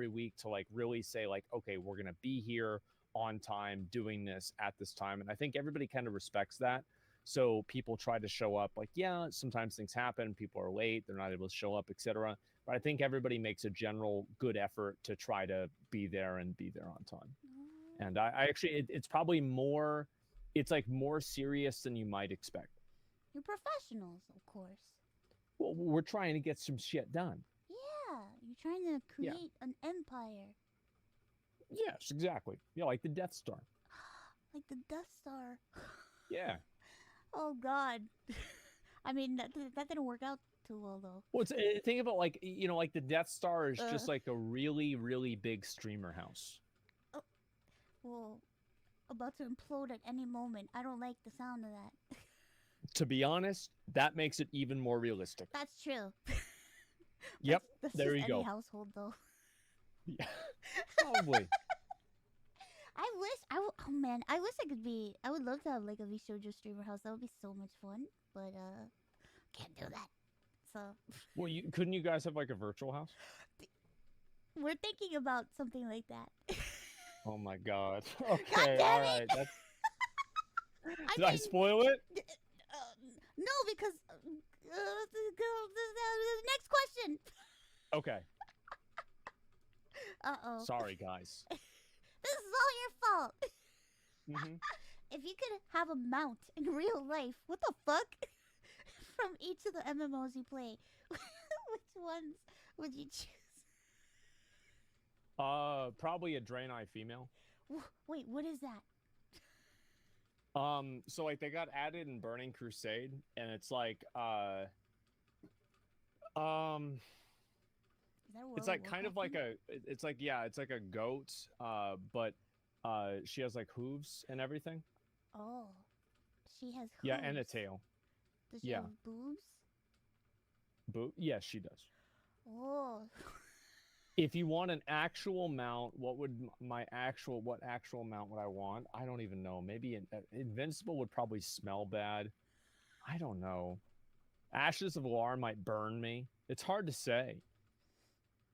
week to like really say like, okay, we're gonna be here on time doing this at this time, and I think everybody kind of respects that. So people try to show up. Like, yeah, sometimes things happen. People are late. They're not able to show up, etc. But I think everybody makes a general good effort to try to be there and be there on time. And I actually, it's probably more, it's like more serious than you might expect. You're professionals, of course. Well, we're trying to get some shit done. Yeah, you're trying to create an empire. Yes, exactly. Yeah, like the Death Star. Like the Death Star. Yeah. Oh God. I mean that didn't work out too well though. Well, it's, think about like like the Death Star is just like a really really big streamer house. Oh, well, about to implode at any moment. I don't like the sound of that. To be honest, that makes it even more realistic. That's true. Yep. That's there just you any go. household though. Yeah. Probably. Oh man, I wish I could be. I would love to have like a Vishojo streamer house. That would be so much fun. But can't do that. So. Well, couldn't you guys have like a virtual house? We're thinking about something like that. Oh my God. Okay. God damn all right. it. That's... Did I spoil it? No, because next question. Okay. Uh-oh. Sorry, guys. This is all your fault. Mm-hmm. If you could have a mount in real life, what the fuck? From each of the MMOs you play, which ones would you choose? Probably a Draenei female. Wait, what is that? So like they got added in Burning Crusade, and it's like it's like kind of like it's like a goat, but she has like hooves and everything. Oh, she has hooves. Yeah, and a tail. Does she have boobs? Yes, she does. Oh. If you want an actual mount, what actual mount would I want? I don't even know. Maybe Invincible would probably smell bad. I don't know. Ashes of Alar might burn me. It's hard to say.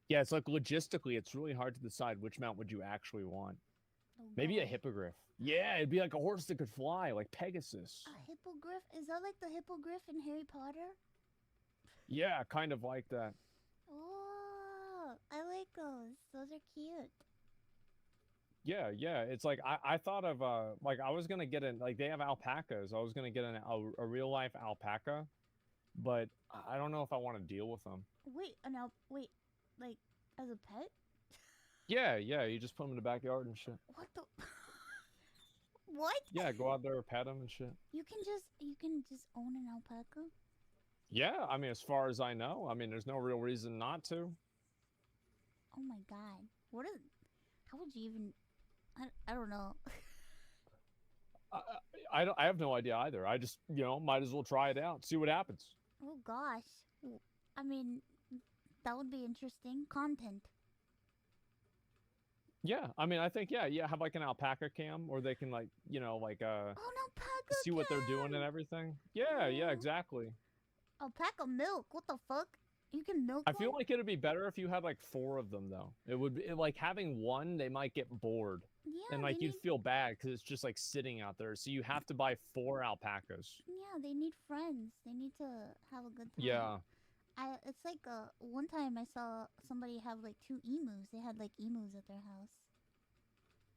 Yeah, it's like logistically, it's really hard to decide which mount would you actually want. Oh, maybe a hippogriff. Yeah, it'd be like a horse that could fly, like Pegasus. A hippogriff? Is that like the hippogriff in Harry Potter? Yeah, kind of like that. Oh, I like those. Those are cute. Yeah. It's like I thought of like I was gonna get like they have alpacas. I was gonna get a real life alpaca, but I don't know if I want to deal with them. Wait, like as a pet? Yeah. You just put them in the backyard and shit. What the? What? Yeah, go out there, pet them and shit. You can just own an alpaca? Yeah, I mean, as far as I know, I mean, there's no real reason not to. Oh my God, how would you even? I don't know. I have no idea either. I just might as well try it out, see what happens. Oh gosh, I mean, that would be interesting content. Yeah, I mean, I think have like an alpaca cam, or they can like an alpaca see what they're doing and everything. Yeah, exactly. Alpaca milk, what the fuck? You can milk. I feel like it'd be better if you had like 4 of them though. It would be like having one, they might get bored. Yeah, and like you'd feel bad because it's just like sitting out there. So you have to buy 4 alpacas. Yeah, they need friends. They need to have a good time. Yeah. It's like one time I saw somebody have like 2 emus. They had like emus at their house.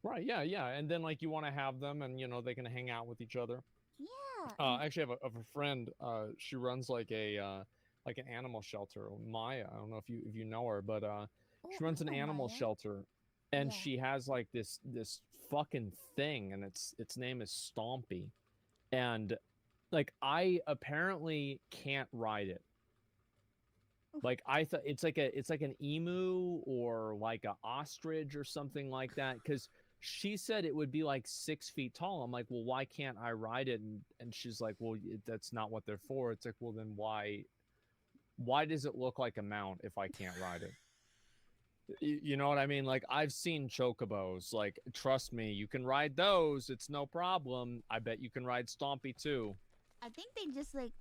Right. Yeah. And then like you want to have them, and they can hang out with each other. Yeah. Actually, I have a friend. She runs like an animal shelter. Maya. I don't know if you know her, but she runs an animal shelter, and she has like this fucking thing, and its name is Stompy, and like I apparently can't ride it. Like I thought it's like an emu or like an ostrich or something like that, because she said it would be like 6 feet tall. I'm like, well, why can't I ride it? And she's like, well, that's not what they're for. It's like, well, then why does it look like a mount if I can't ride it? You know what I mean? Like I've seen chocobos. Like trust me, you can ride those. It's no problem. I bet you can ride Stompy too. I think they just like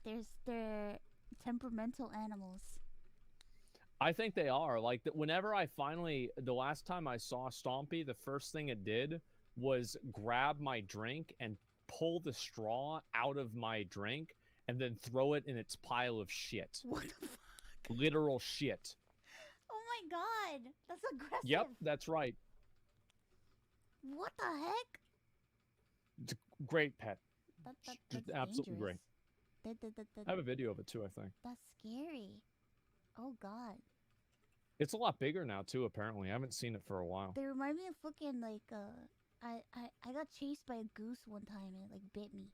they're temperamental animals. I think they are. Like whenever the last time I saw Stompy, the first thing it did was grab my drink and pull the straw out of my drink and then throw it in its pile of shit. What the fuck? Literal shit. Oh my god, that's aggressive. Yep, that's right. What the heck? It's a great pet. That's Just absolutely dangerous. I have a video of it too, I think. That's scary. Oh god. It's a lot bigger now too, apparently. I haven't seen it for a while. They remind me of fucking like I got chased by a goose one time and it like bit me.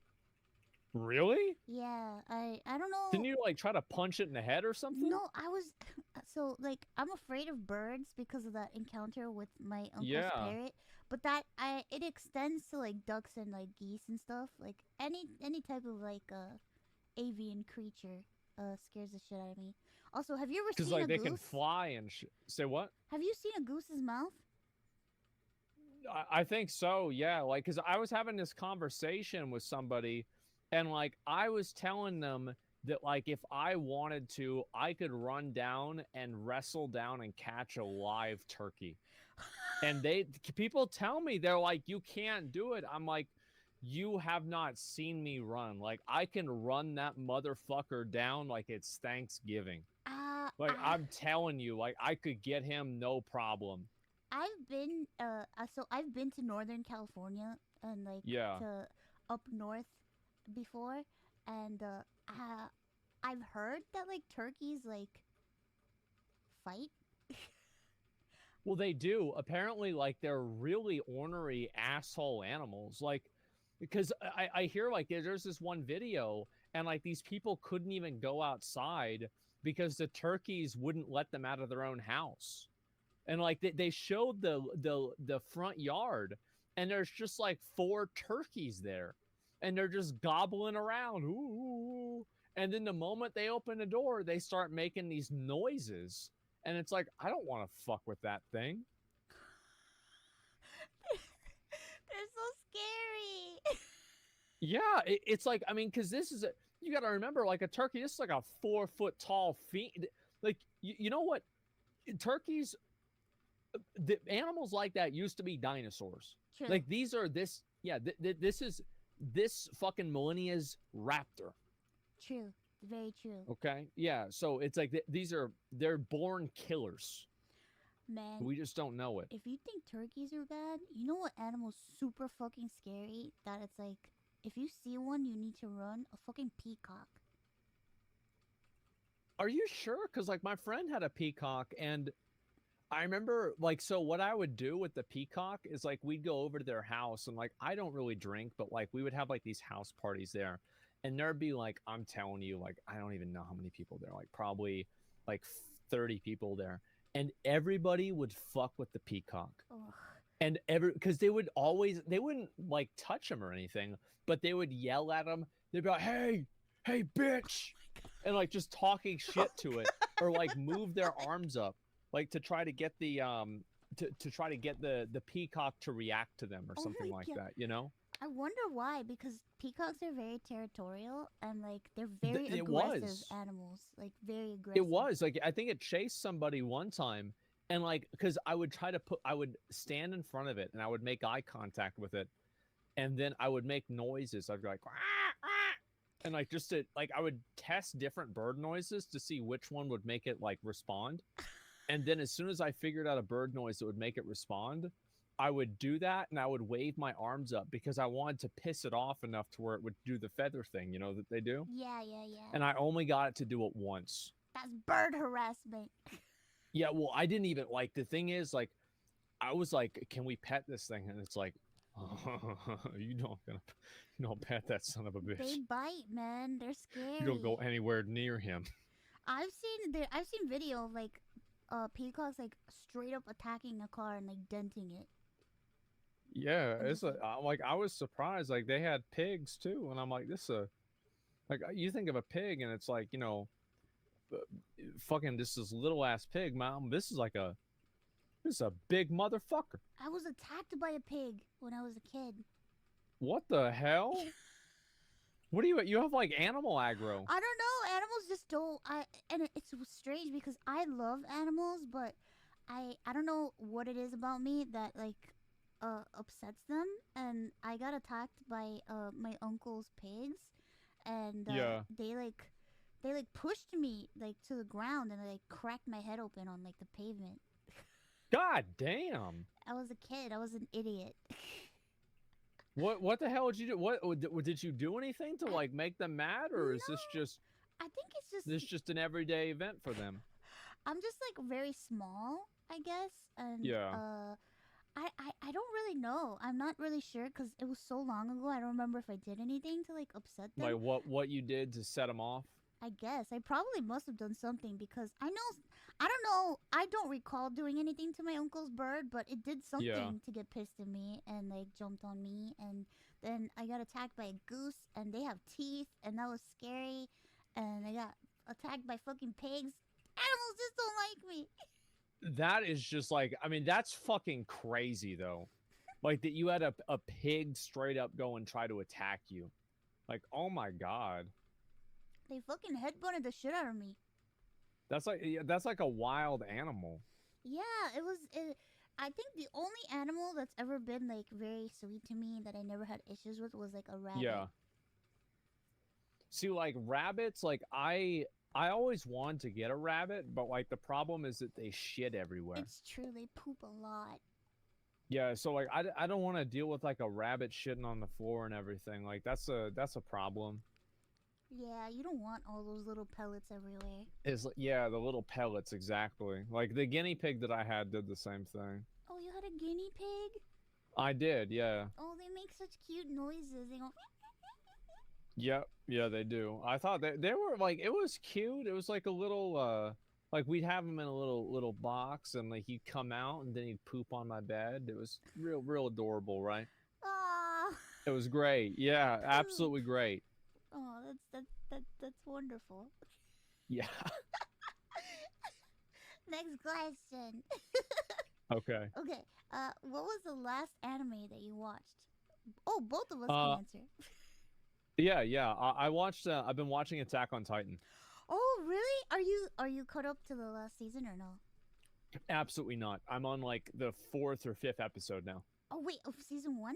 Really? Yeah, I don't know. Didn't you like try to punch it in the head or something? No, I was so like I'm afraid of birds because of that encounter with my uncle's parrot. But it extends to like ducks and like geese and stuff. Like any type of like avian creature scares the shit out of me. Also, have you ever seen a goose? Because like they can fly and say what? Have you seen a goose's mouth? I think so, yeah. Like, because I was having this conversation with somebody, and like I was telling them that like if I wanted to, I could run down and wrestle down and catch a live turkey. And people tell me, they're like, you can't do it. I'm like, you have not seen me run. Like, I can run that motherfucker down like it's Thanksgiving. Like, I'm telling you, like, I could get him no problem. I've been I've been to Northern California and like to up north before, and I've heard that like turkeys like fight. Well, they do. Apparently, like, they're really ornery asshole animals. Like, because I hear like there's this one video, and like these people couldn't even go outside because the turkeys wouldn't let them out of their own house. And like they showed the front yard, and there's just like 4 turkeys there, and they're just gobbling around. Ooh. And then the moment they open the door, they start making these noises, and it's like, I don't want to fuck with that thing. They're so scary. Yeah, it's like, I mean, because this is you got to remember, like a turkey, this is like a 4-foot tall like you know what, turkeys. The animals like that used to be dinosaurs. True. Like these are this fucking millennia's raptor. True. Very true. Okay. Yeah. So it's like they're born killers. Man, we just don't know it. If you think turkeys are bad, you know what animal's super fucking scary? That it's like, if you see one, you need to run. A fucking peacock. Are you sure? Because like my friend had a peacock, and I remember, like, so what I would do with the peacock is, like, we'd go over to their house, and, like, I don't really drink, but, like, we would have, like, these house parties there, and there'd be, like, I'm telling you, like, I don't even know how many people there, like, probably, like, 30 people there, and everybody would fuck with the peacock. Ugh. And because they wouldn't, like, touch him or anything, but they would yell at him. They'd be like, hey, bitch! And, like, just talking shit to it, or, like, move their arms up. Like to try to get the to try to get the peacock to react to them or something like that, you know? I wonder why, because peacocks are very territorial and like they're very aggressive animals, like very aggressive. It was like, I think it chased somebody one time, and like because I would stand in front of it and I would make eye contact with it, and then I would make noises. I'd be like, and like just to like I would test different bird noises to see which one would make it like respond. And then as soon as I figured out a bird noise that would make it respond, I would do that, and I would wave my arms up because I wanted to piss it off enough to where it would do the feather thing, you know, that they do? Yeah. And I only got it to do it once. That's bird harassment. Yeah, well, I didn't even, like, the thing is, like, I was like, can we pet this thing? And it's like, you don't pet that son of a bitch. They bite, man. They're scary. You don't go anywhere near him. I've seen video of, like, peacocks like straight up attacking a car and like denting it. Yeah, it's like I was surprised. Like they had pigs too, and I'm like, like you think of a pig, and it's like, you know, fucking this little ass pig, mom. This is a big motherfucker. I was attacked by a pig when I was a kid. What the hell? What do you have like animal aggro? I don't know. Animals just don't. And it's strange because I love animals, but I don't know what it is about me that like upsets them, and I got attacked by my uncle's pigs, and Yeah. they like pushed me like to the ground and like cracked my head open on like the pavement. God damn. I was a kid. I was an idiot. What the hell did you do? Did you do anything to I, like make them mad, or is no, I think it's this just just an everyday event for them? I'm just like very small, I guess, and Yeah. I don't really know. I'm not really sure because it was so long ago. I don't remember if I did anything to like upset Like them. what you did to set them off? I guess I probably must have done something because I don't know, I don't recall doing anything to my uncle's bird, but it did Yeah. something to get pissed at me and like jumped on me, and then I got attacked by a goose and they have teeth and that was scary, and I got attacked by fucking pigs. Animals just don't like me. That is just like, I mean, that's fucking crazy though. Like that you had a pig straight up go and try to attack you. Like, oh my god. They fucking headbutted the shit out of me. That's like that's like a wild animal. Yeah, it was. I think the only animal that's ever been like very sweet to me that I never had issues with was like a rabbit. Yeah. See, like rabbits, like I always wanted to get a rabbit, but like the problem is that they shit everywhere. It's true, they poop a lot. Yeah, so like I don't want to deal with like a rabbit shitting on the floor and everything. Like that's a problem. Yeah, you don't want all those little pellets everywhere. Is yeah, the little pellets exactly. Like the guinea pig that I had did the same thing. Oh, you had a guinea pig? I did, yeah. Oh, they make such cute noises. They go. Yep, yeah, they do. I thought they were like it was cute. It was like a little like we'd have him in a little box and like he'd come out and then he'd poop on my bed. It was real adorable, right? Ah. It was great. Yeah, absolutely great. Oh, that's wonderful. Yeah. Next question. Okay. Okay. What was the last anime that you watched? Oh, both of us Uh, can answer. yeah. I watched. I've been watching Attack on Titan. Oh, really? Are you caught up to the last season or no? Absolutely not. I'm on like the 4th or 5th episode now. Oh wait, of season 1?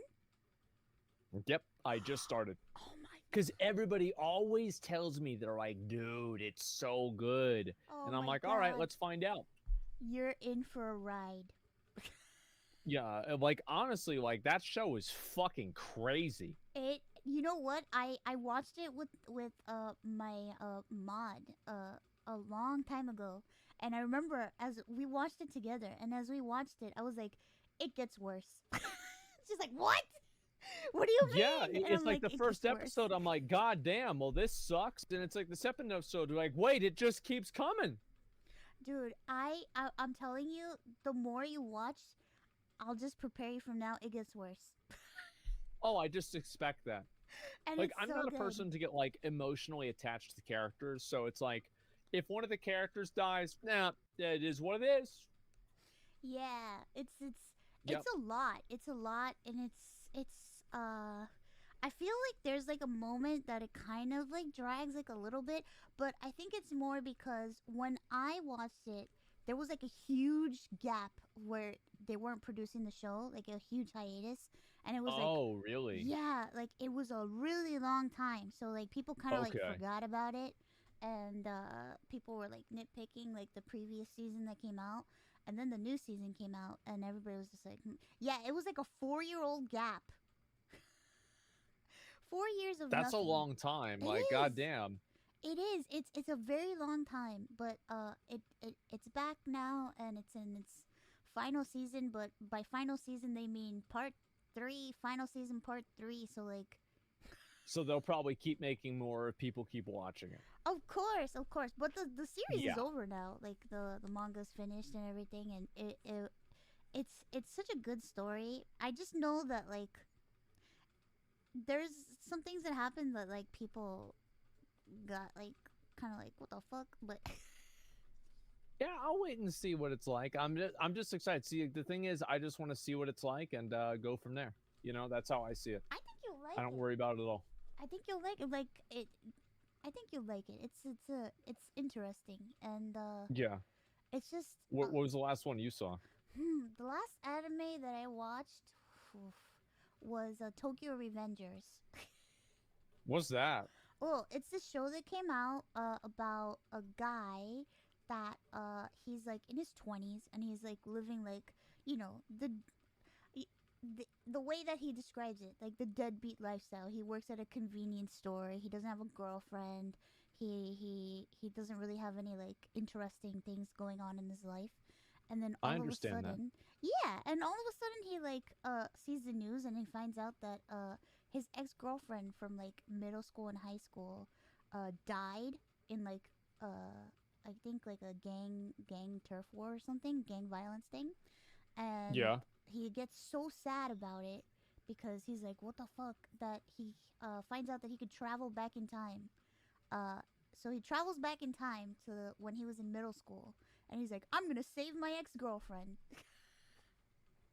Yep, I just started. Oh my. Because everybody always tells me they're like, dude, it's so good, Oh and I'm my like, all right, God. let's find out. You're in for a ride. Yeah, like honestly, like that show is fucking crazy. You know what? I watched it with my mod a long time ago, and I remember as we watched it together, and as we watched it, I was like, it gets worse. She's like, what? What do you mean? Yeah, And it's I'm like the "It first gets worse." episode. I'm like, God damn, well this sucks. And it's like the second episode, like, wait, it just keeps coming. Dude, I'm telling you, the more you watch, I'll just prepare you from now. It gets worse, Oh, I just expect that. and Like, it's I'm so not a good. person to get like emotionally attached to characters, so it's like, if one of the characters dies, nah, it is what it is. Yeah, Yep. it's a lot. It's a lot, and it's. I feel like there's like a moment that it kind of like drags like a little bit, but I think it's more because when I watched it, there was like a huge gap where they weren't producing the show, like a huge hiatus, and it was like, Oh, really? yeah, like it was a really long time. So like people kind of like Okay. forgot about it, and people were like nitpicking like the previous season that came out, and then the new season came out, and everybody was just like, "Hmm." Yeah, it was like a 4-year-old gap. 4 years of That's a nothing. long time. It Like, is. goddamn. It is. It's a very long time, but it's back now and it's in its final season. But by final season they mean part 3, final season part 3. So like, So they'll probably keep making more if people keep watching it. of course. But the series is Yeah. over now. Like the manga's finished and everything, and it's such a good story. I just know that like there's some things that happen that like people got like kind of like what the fuck, but Yeah, I'll wait and see what it's like. I'm just excited. See, the thing is, I just want to see what it's like and go from there. You know, that's how I see it. I think you'll like I don't it. worry about it at all. I think you'll like it. Like it. I think you'll like it. It's interesting, and Yeah. it's just What was the last one you saw? the last anime that I watched oof, was Tokyo Revengers. What's that? Well, it's this show that came out about a guy that he's like in his 20s and he's like living like, you know, y- the way that he describes it, like the deadbeat lifestyle. He works at a convenience store. He doesn't have a girlfriend. He doesn't really have any like interesting things going on in his life. And then I all of a understand that. sudden, yeah, and all of a sudden he like sees the news and he finds out that his ex-girlfriend from like middle school and high school died in like I think like a gang turf war or something, gang violence thing. And Yeah. he gets so sad about it because he's like, what the fuck, that he finds out that he could travel back in time. uh so he travels back in time to when he was in middle school, and he's like, I'm gonna save my ex-girlfriend.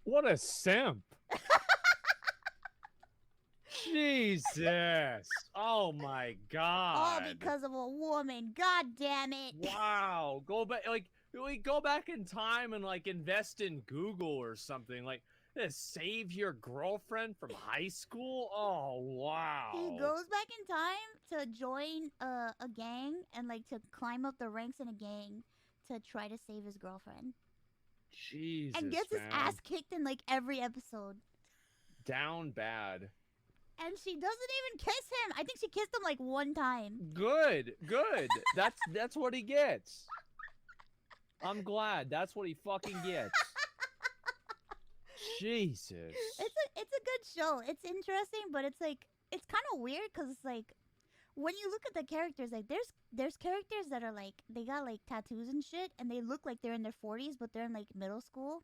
What a simp. Jesus. Oh my All god. because of a woman, god damn it. Wow. Go back, like, we go back in time and like invest in Google or something. Like, save your girlfriend from high school? Oh He wow. goes back in time to join a gang and like to climb up the ranks in a gang to try to save his girlfriend, and Jesus, gets his ass man. kicked in like every episode. Down bad. And she doesn't even kiss him. I think she kissed him like one time. Good. Good. That's what he gets. I'm glad. That's what he fucking gets. Jesus. It's a good show. It's interesting, but it's like it's kind of weird because it's like when you look at the characters, like there's characters that are like they got like tattoos and shit, and they look like they're in their 40s, but they're in like middle school.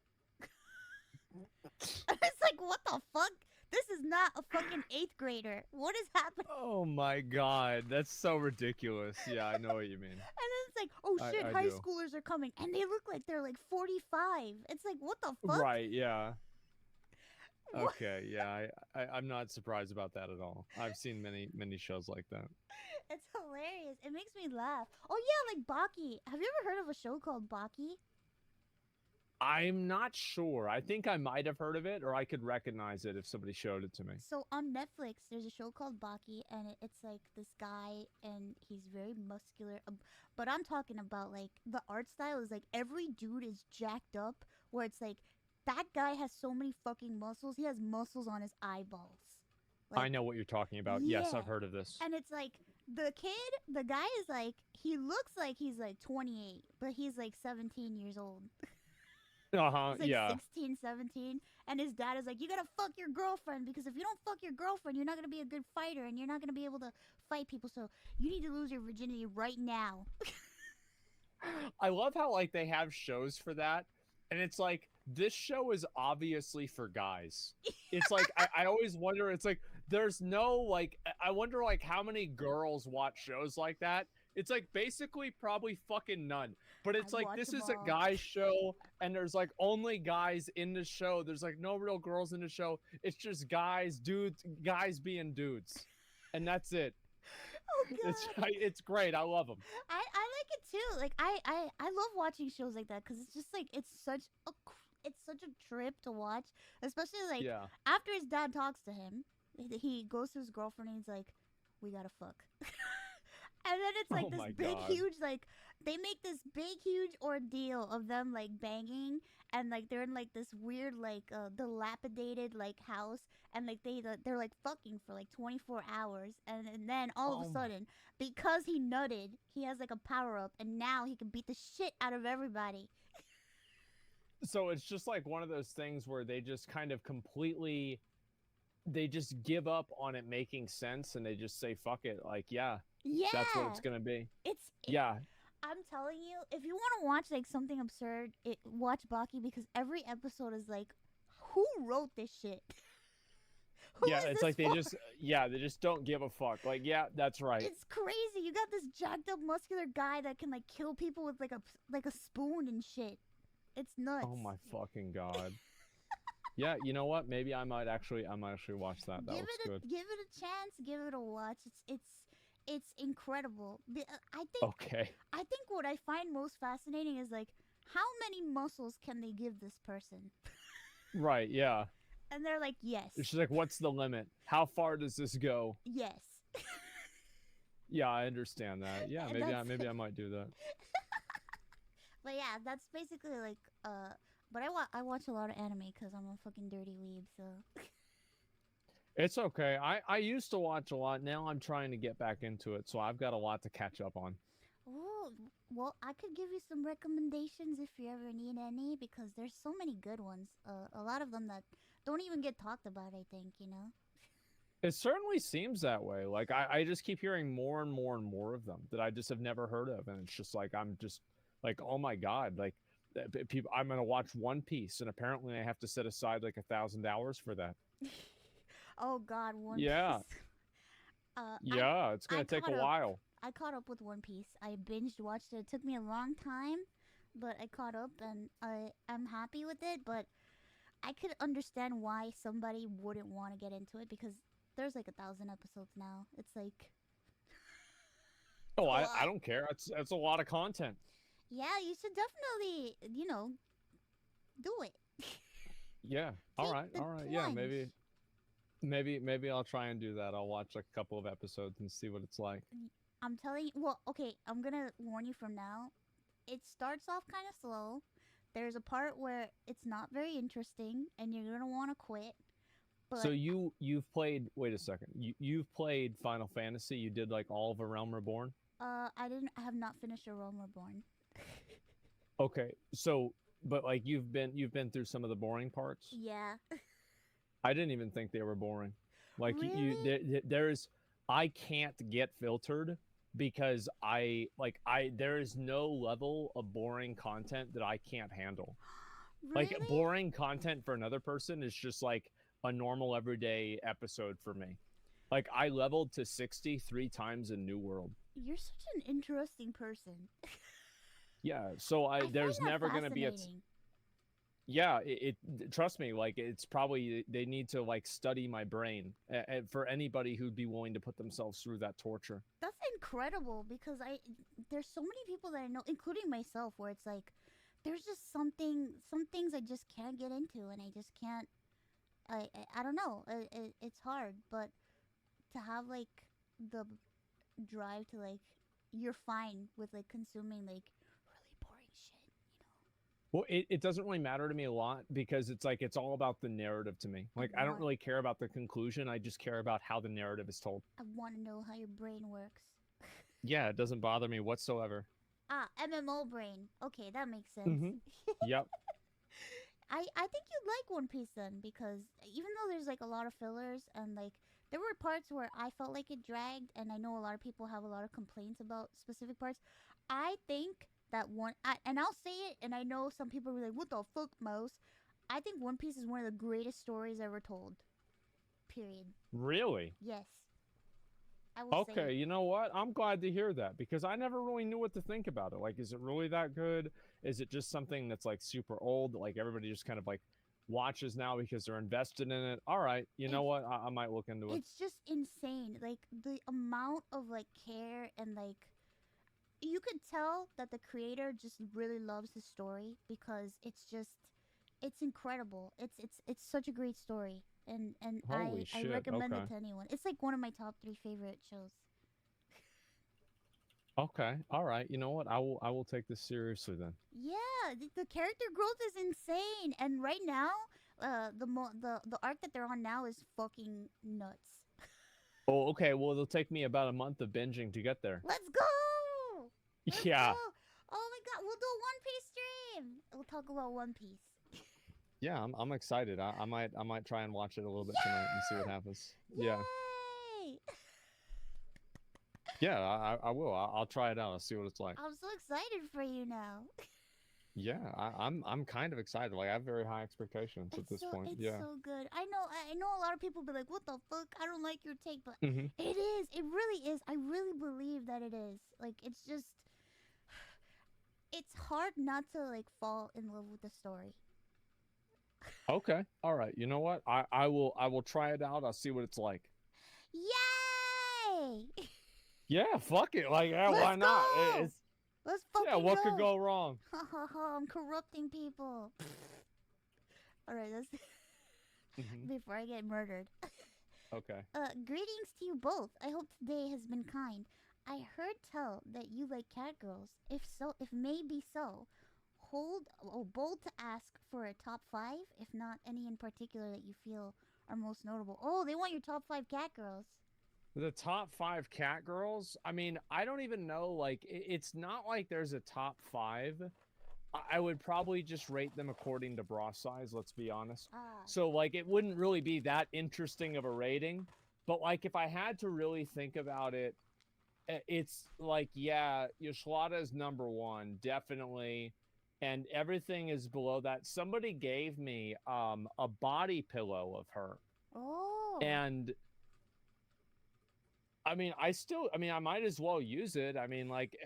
It's like, what the fuck? This is not a fucking 8th grader. What is happening? Oh my god, that's so ridiculous. Yeah, I know what you mean. And then it's like, oh shit, I high do. schoolers are coming, and they look like they're like 45. It's like, what the fuck? Right, yeah. What? Okay, yeah, I'm not surprised about that at all. I've seen many shows like that. It's hilarious. It makes me laugh. Oh yeah, like Baki. Have you ever heard of a show called Baki? I'm not sure. I think I might have heard of it, or I could recognize it if somebody showed it to me. So on Netflix, there's a show called Baki, and it's like this guy, and he's very muscular. But I'm talking about like the art style is like every dude is jacked up, where it's like that guy has so many fucking muscles. He has muscles on his eyeballs. I Like, know what you're talking about. Yes, yeah. I've heard of this. And it's like the guy is like, he looks like he's like 28, but he's like 17 years old. Uh-huh, He's like yeah. 16, 17, and his dad is like, you gotta fuck your girlfriend, because if you don't fuck your girlfriend, you're not gonna be a good fighter, and you're not gonna be able to fight people, so you need to lose your virginity right now. I love how like they have shows for that, and it's like this show is obviously for guys. It's like I always wonder. It's like there's no like I wonder like how many girls watch shows like that. It's like basically probably fucking none. But it's I like watch this them is a all. guy show, and there's like only guys in the show. There's like no real girls in the show. It's just dudes, guys being dudes, and that's it. Oh god. It's great. I love them. I like it too. Like I love watching shows like that, because it's just like it's such a trip to watch, especially like Yeah. after his dad talks to him, he goes to his girlfriend and he's like, we gotta fuck. And then it's like Oh this my big God. huge, like they make this big huge ordeal of them like banging, and like they're in like this weird like dilapidated like house, and like they're like fucking for like 24 hours, and then all of Oh a my- sudden, because he nutted, he has like a power up, and now he can beat the shit out of everybody. So it's just like one of those things where they just kind of completely they just give up on it making sense, and they just say fuck it, like yeah, Yeah, that's what it's gonna be. it's Yeah. I'm telling you, if you want to watch like something absurd, watch Baki, because every episode is like, who wrote this shit? Who Yeah, is it's this like for? they just don't give a fuck. Like, yeah, that's right. It's crazy. You got this jacked up muscular guy that can like kill people with like a spoon and shit. It's nuts. Oh my fucking god. Yeah, you know what? Maybe I might actually watch that. That looks good. Give it a chance. Give it a watch. It's incredible. Okay. I think what I find most fascinating is like, how many muscles can they give this person? Right, yeah. And they're like, yes, She's like, what's the limit? How far does this go? yes. Yeah, I understand that. Yeah, And that's maybe I might do that. but yeah, that's basically like but I watch a lot of anime because I'm a fucking dirty weeb, so It's okay. I used to watch a lot. Now I'm trying to get back into it, so I've got a lot to catch up on. oh well, I could give you some recommendations if you ever need any because there's so many good ones. A lot of them that don't even get talked about, I think, you know. It certainly seems that way. Like I just keep hearing more and more and more of them that I just have never heard of, and it's just like I'm just like, oh my god, like people. I'm gonna watch One Piece, and apparently I have to set aside like $1,000 for that. Oh god, One Yeah, Piece. I yeah, it's I gonna take a caught up. while. I caught up with One Piece. I binged watched it. It took me a long time, but I caught up and I'm happy with it, but I could understand why somebody wouldn't want to get into it because there's like 1,000 episodes now. It's like Oh, a I lot. don't care. That's a lot of content. Yeah, you should definitely, do it. Yeah. Take the All right. Yeah, plunge. maybe I'll try and do that. I'll watch like a couple of episodes and see what it's like. I'm telling you, well, okay, I'm gonna warn you from now. It starts off kind of slow. There's a part where it's not very interesting and you're gonna want to quit, So but you've played. Wait a second. You've played Final Fantasy. You did like all of A Realm Reborn. I have not finished A Realm Reborn. Okay. So, but like you've been through some of the boring parts. Yeah. I didn't even think they were boring. Like Really? there's I can't get filtered because there is no level of boring content that I can't handle. Like Really? boring content for another person is just like a normal everyday episode for me. Like I leveled to 60 3 times in New World. You're such an interesting person. Yeah, so I I find there's that never gonna be fascinating. yeah, trust me, like it's probably they need to like study my brain for anybody who'd be willing to put themselves through that torture. That's incredible because there's so many people that I know, including myself, where it's like there's just some things I just can't get into, and I just can't. I don't know. It's hard, but to have like the drive to like you're fine with like consuming like really boring shit, Well, it doesn't really matter to me a lot because it's like it's all about the narrative to me. I Like I don't want really care about the conclusion. I just care about how the narrative is told. I want to know how your brain works. Yeah, it doesn't bother me whatsoever. Ah, MMO brain. Okay, that makes sense. Mm-hmm. Yep. I think you'd like One Piece then because even though there's like a lot of fillers and like there were parts where I felt like it dragged and I know a lot of people have a lot of complaints about specific parts. I think that and I'll say it and I know some people were like, "What the fuck, Mouse?" I think One Piece is one of the greatest stories ever told. Period. Really? Yes, I will say Okay, it. you know what? I'm glad to hear that because I never really knew what to think about it. Like, is it really that good? Is it just something that's like super old? Like everybody just kind of like watches now because they're invested in it. All right, you know It's what? I might look into it. it's just insane. Like the amount of like care and like you could tell that the creator just really loves the story because it's incredible. It's such a great story and Holy I shit. recommend it Okay. to anyone. It's like one of my top 3 favorite shows. Okay. All right. You know what? I will take this seriously then. Yeah, the character growth is insane and right now the arc that they're on now is fucking nuts. Oh, okay. Well, it'll take me about a month of binging to get there. Let's go. Let's go. Yeah. Oh my god, we'll do a One Piece stream. We'll talk about One Piece. Yeah, I'm excited. I might try and watch it a little bit tonight and see what Yeah! happens. Yeah. Yay! Yeah, I will. I'll try it out. I'll see what it's like. I'm so excited for you now. Yeah, I'm kind of excited. Like I have very high expectations at this point. It's Yeah. so good. I know a lot of people be like, "What the fuck? I don't like your take," but Hmm. it is. It really is. I really believe that it is. Like it's just it's hard not to like fall in love with the story. Okay. All right. You know what? I will try it out. I'll see what it's like. Yay! Yeah, fuck it. Like, yeah, Let's why not? go. It's Let's yeah, fucking what could go. go wrong? Ha ha ha! I'm corrupting people. All right, let's Hmm. before I get murdered. Okay. Greetings to you both. I hope today has been kind. I heard tell that you like cat girls. If so, if maybe so, bold to ask for a top five. If not any in particular that you feel are most notable. Oh, they want your top five cat girls. The top five cat girls. I mean, I don't even know. Like, it's not like there's a top five. I would probably just rate them according to bra size, let's be honest. Ah, So, like, it wouldn't really be that interesting of a rating. But, like, if I had to really think about it, it's like, yeah, Yoshlada is number one, definitely. And everything is below that. Somebody gave me a body pillow of her. oh, And I mean, I might as well use it. I mean, like,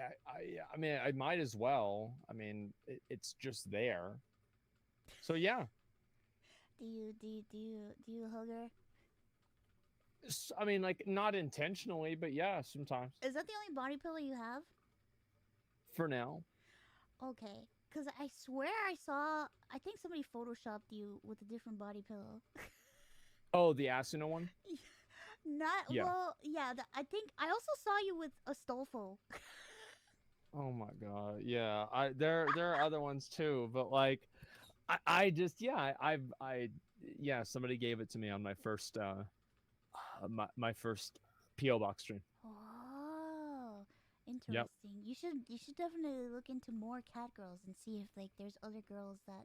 I mean, I might as well. I mean, it's just there. So yeah, do you hug her? I mean, like, not intentionally, but yeah, sometimes. Is that the only body pillow you have? For now. Okay, cause I swear I saw. I think somebody photoshopped you with a different body pillow. Oh, the Asuna one? Not Yeah. well, yeah. I think I also saw you with a Stolfo. Oh my God. Yeah. There are other ones too, but like, I just yeah, yeah, somebody gave it to me on my first my first PO box stream. Oh, Yep. interesting. You should definitely look into more cat girls and see if like there's other girls that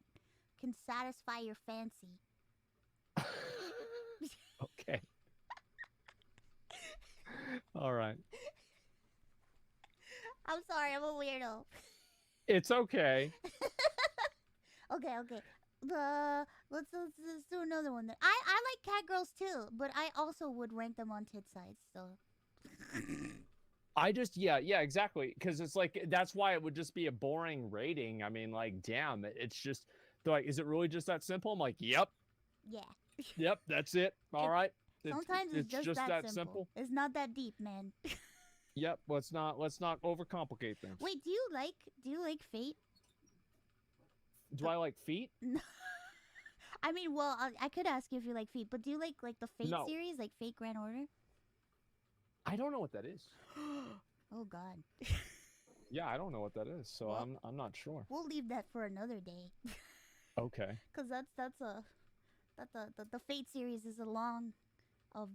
can satisfy your fancy. Okay. All right. I'm sorry, I'm a weirdo. It's okay. Okay. Let's do another one. Then I like cat girls too, but I also would rank them on tit size. So I just yeah, exactly. Because it's like that's why it would just be a boring rating. I mean, like, damn, it's just they're like, is it really just that simple? I'm like, yep, yeah. yep, that's it. All It right, sometimes it's just that that simple. simple. It's not that deep, man. Yep. Let's not overcomplicate things. Wait, do you like Fate? Do I like feet? I mean, well, I could ask you if you like Fate, but do you like the Fate No, series, like Fate Grand Order? I don't know what that is. Oh God. Yeah, I don't know what that is, so Well, I'm not sure. we'll leave that for another day, Okay. cause the Fate series is a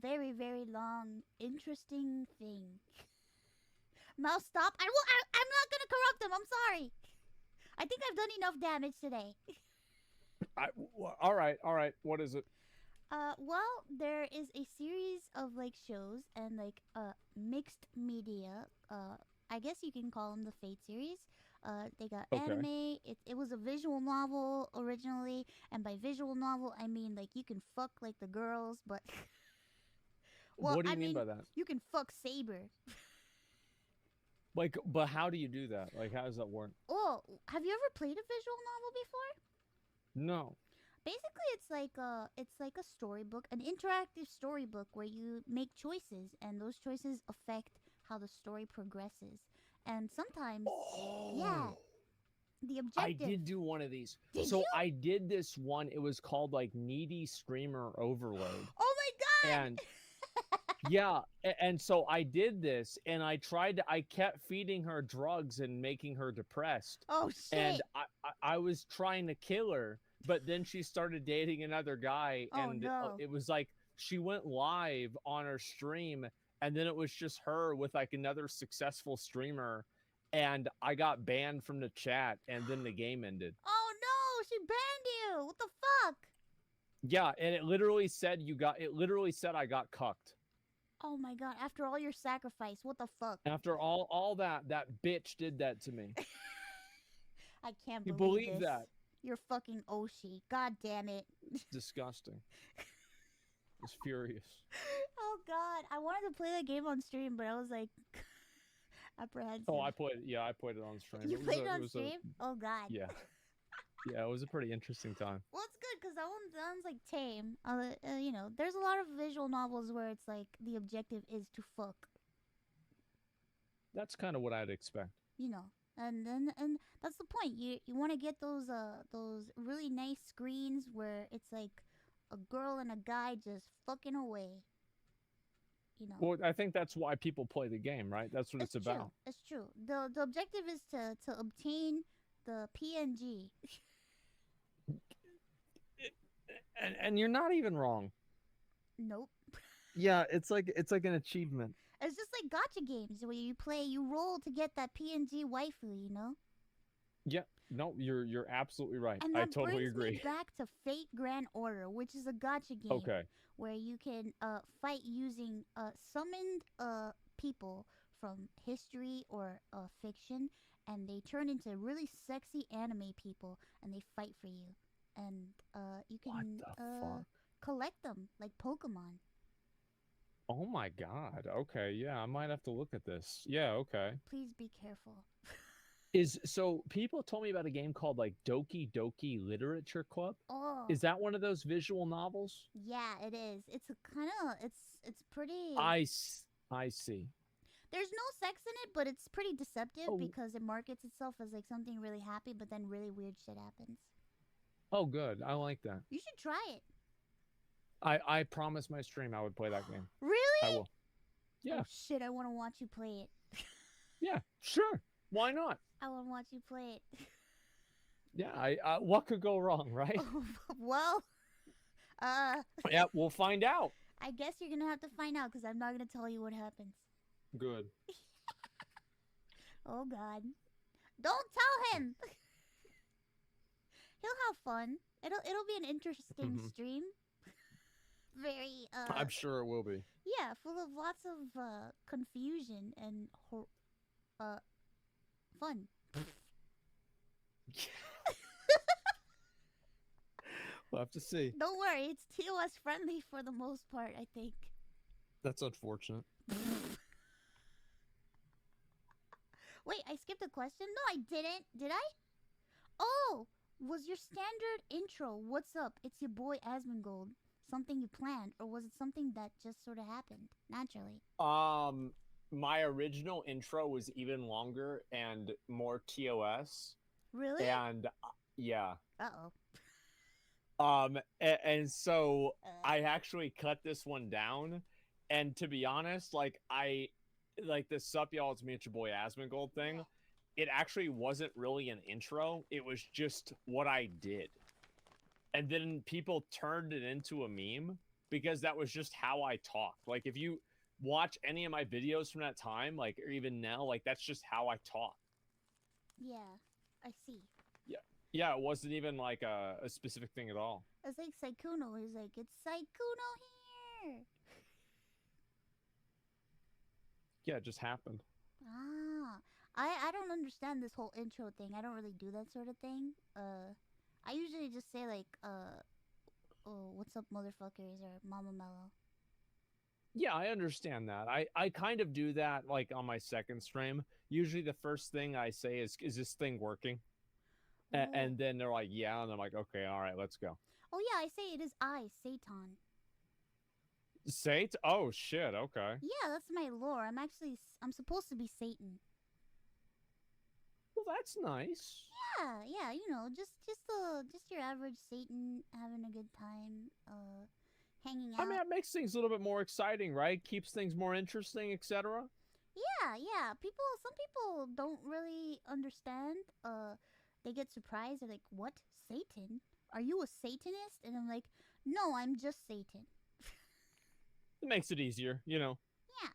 very very long, interesting thing. Mouse, stop! I'm not gonna corrupt him. I'm sorry. I think I've done enough damage today. All right, all right. What is it? Well, there is a series of like shows and like mixed media. I guess you can call them the Fate series. They got Okay. anime. It was a visual novel originally, and by visual novel I mean like you can fuck like the girls, but well, What do I you mean mean by that? you can fuck Saber. Like, but how do you do that? Like, how does that work? Oh, have you ever played a visual novel before? No. Basically, it's like a storybook, an interactive storybook where you make choices, and those choices affect how the story progresses. And sometimes, yeah, Oh, the I objective. did do one of these. Did So you? I did this one. It was called like Needy Streamer Overload. Oh my And yeah, and so I did this and I kept feeding her drugs and making her depressed. god! Oh And shit! I was trying to kill her, but then she started dating another guy Oh and no! it was like she went live on her stream and then it was just her with like another successful streamer and I got banned from the chat and then the game ended. Oh no! She banned you! What the fuck? Yeah, and it literally said I got cucked. Oh my god! After all your sacrifice, what the fuck? After all that bitch did that to me. I can't You believe believe this. that? You're fucking Oshi. God damn it. Disgusting. It's furious. Oh god, I wanted to play that game on stream, but I was like apprehensive. Oh, I played it on stream. You played it on stream? Oh god. Yeah. Yeah, it was a pretty interesting time. Well, it's good because that one's like tame. There's a lot of visual novels where it's like the objective is to fuck. That's kind of what I'd expect. And that's the point. You want to get those really nice screens where it's like a girl and a guy just fucking away. You know. Well, I think that's why people play the game, right? That's what it's It's true. about. It's true. The objective is to obtain the PNG. And you're not even wrong. Nope. Yeah, it's like an achievement. It's just like gotcha games where you play, you roll to get that PNG waifu, you know? Yeah, no, you're absolutely right. And I that totally brings me agree. back to Fate Grand Order, which is a gotcha game Okay. where you can fight using summoned people from history or fiction, and they turn into really sexy anime people, and they fight for you. And you What can the fuck? collect them like Pokemon. Oh my God. Okay, yeah, I might have to look at this. Yeah, okay. Please be careful. So people told me about a game called like Doki Doki Literature Club. Oh, Is that one of those visual novels? yeah, it is. It's a kind of it's pretty. I see. There's no sex in it, but it's pretty deceptive Oh, because it markets itself as like something really happy, but then really weird shit happens. oh, good. I like that. You should try it. I promised my stream I would play that game. I Really? will. Yeah, Oh shit! I want to watch you play it. yeah, sure. Why not? I want to watch you play it. Yeah, what could go wrong, right? Well, Yeah, we'll find out. I guess you're gonna have to find out because I'm not gonna tell you what happens. Good. Oh God! Don't tell him. He'll have fun. It'll be an interesting stream. Very I'm sure it will be. yeah, full of lots of confusion and fun. We'll have to see. Don't worry, it's TOS friendly for the most part, I think. That's unfortunate. Wait, I skipped a question? No, I didn't. Did I? Oh, was your standard intro, what's up? It's your boy Asmongold. Something you planned, or was it something that just sort of happened naturally? My original intro was even longer and more TOS. Really? And yeah. Uh-oh. And so I actually cut this one down. And to be honest, like the sup y'all, it's me, it's your boy Asmongold thing. It actually wasn't really an intro. It was just what I did. And then people turned it into a meme because that was just how I talked. Like if you watch any of my videos from that time, like or even now, like that's just how I talk. Yeah, I see. Yeah, it wasn't even like a specific thing at all. It's like Saikuno. He's like, it's Saikuno here. Yeah, it just happened. Ah, I don't understand this whole intro thing. I don't really do that sort of thing. I usually just say like, oh, what's up, motherfuckers, or Mama Mellow. Yeah, I understand that. I kind of do that like on my second stream. Usually the first thing I say is this thing working? And then they're like, yeah, and I'm like, okay, all right, let's go. Oh yeah, I say it is I, Satan. Sate? Oh shit, okay. Yeah, that's my lore. I'm supposed to be Satan. Well, that's nice. Yeah, you know, just your average Satan having a good time, hanging out. I mean, that makes things a little bit more exciting, right? Keeps things more interesting, etc. Yeah. Some people don't really understand. They get surprised. They're like, "What? Satan? Are you a Satanist?" And I'm like, "No, I'm just Satan." It makes it easier, you know. Yeah.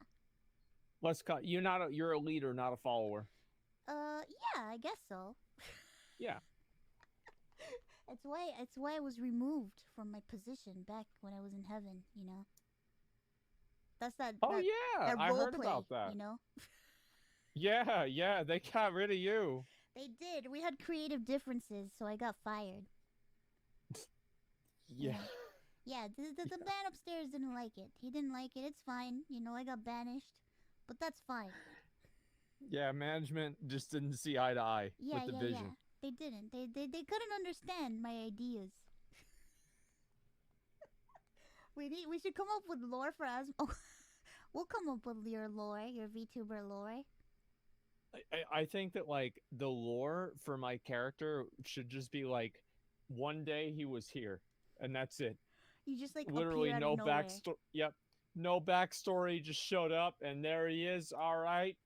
Let's cut. You're a leader, not a follower. Yeah, I guess so. Yeah. It's why I was removed from my position back when I was in heaven, you know. That's that. Oh that, yeah, that I role heard play, about that. You know. Yeah, they got rid of you. They did. We had creative differences, so I got fired. Yeah. Yeah, the man upstairs didn't like it. He didn't like it. It's fine. You know, I got banished. But that's fine. Yeah, management just didn't see eye to eye with the vision. Yeah. They didn't. They couldn't understand my ideas. We should come up with lore for us. Oh, we'll come up with your lore, your VTuber lore. I think that like the lore for my character should just be like one day he was here and that's it. You just like Literally appear out of no nowhere. backstory. Yep, no backstory. Just showed up, and there he is. All right.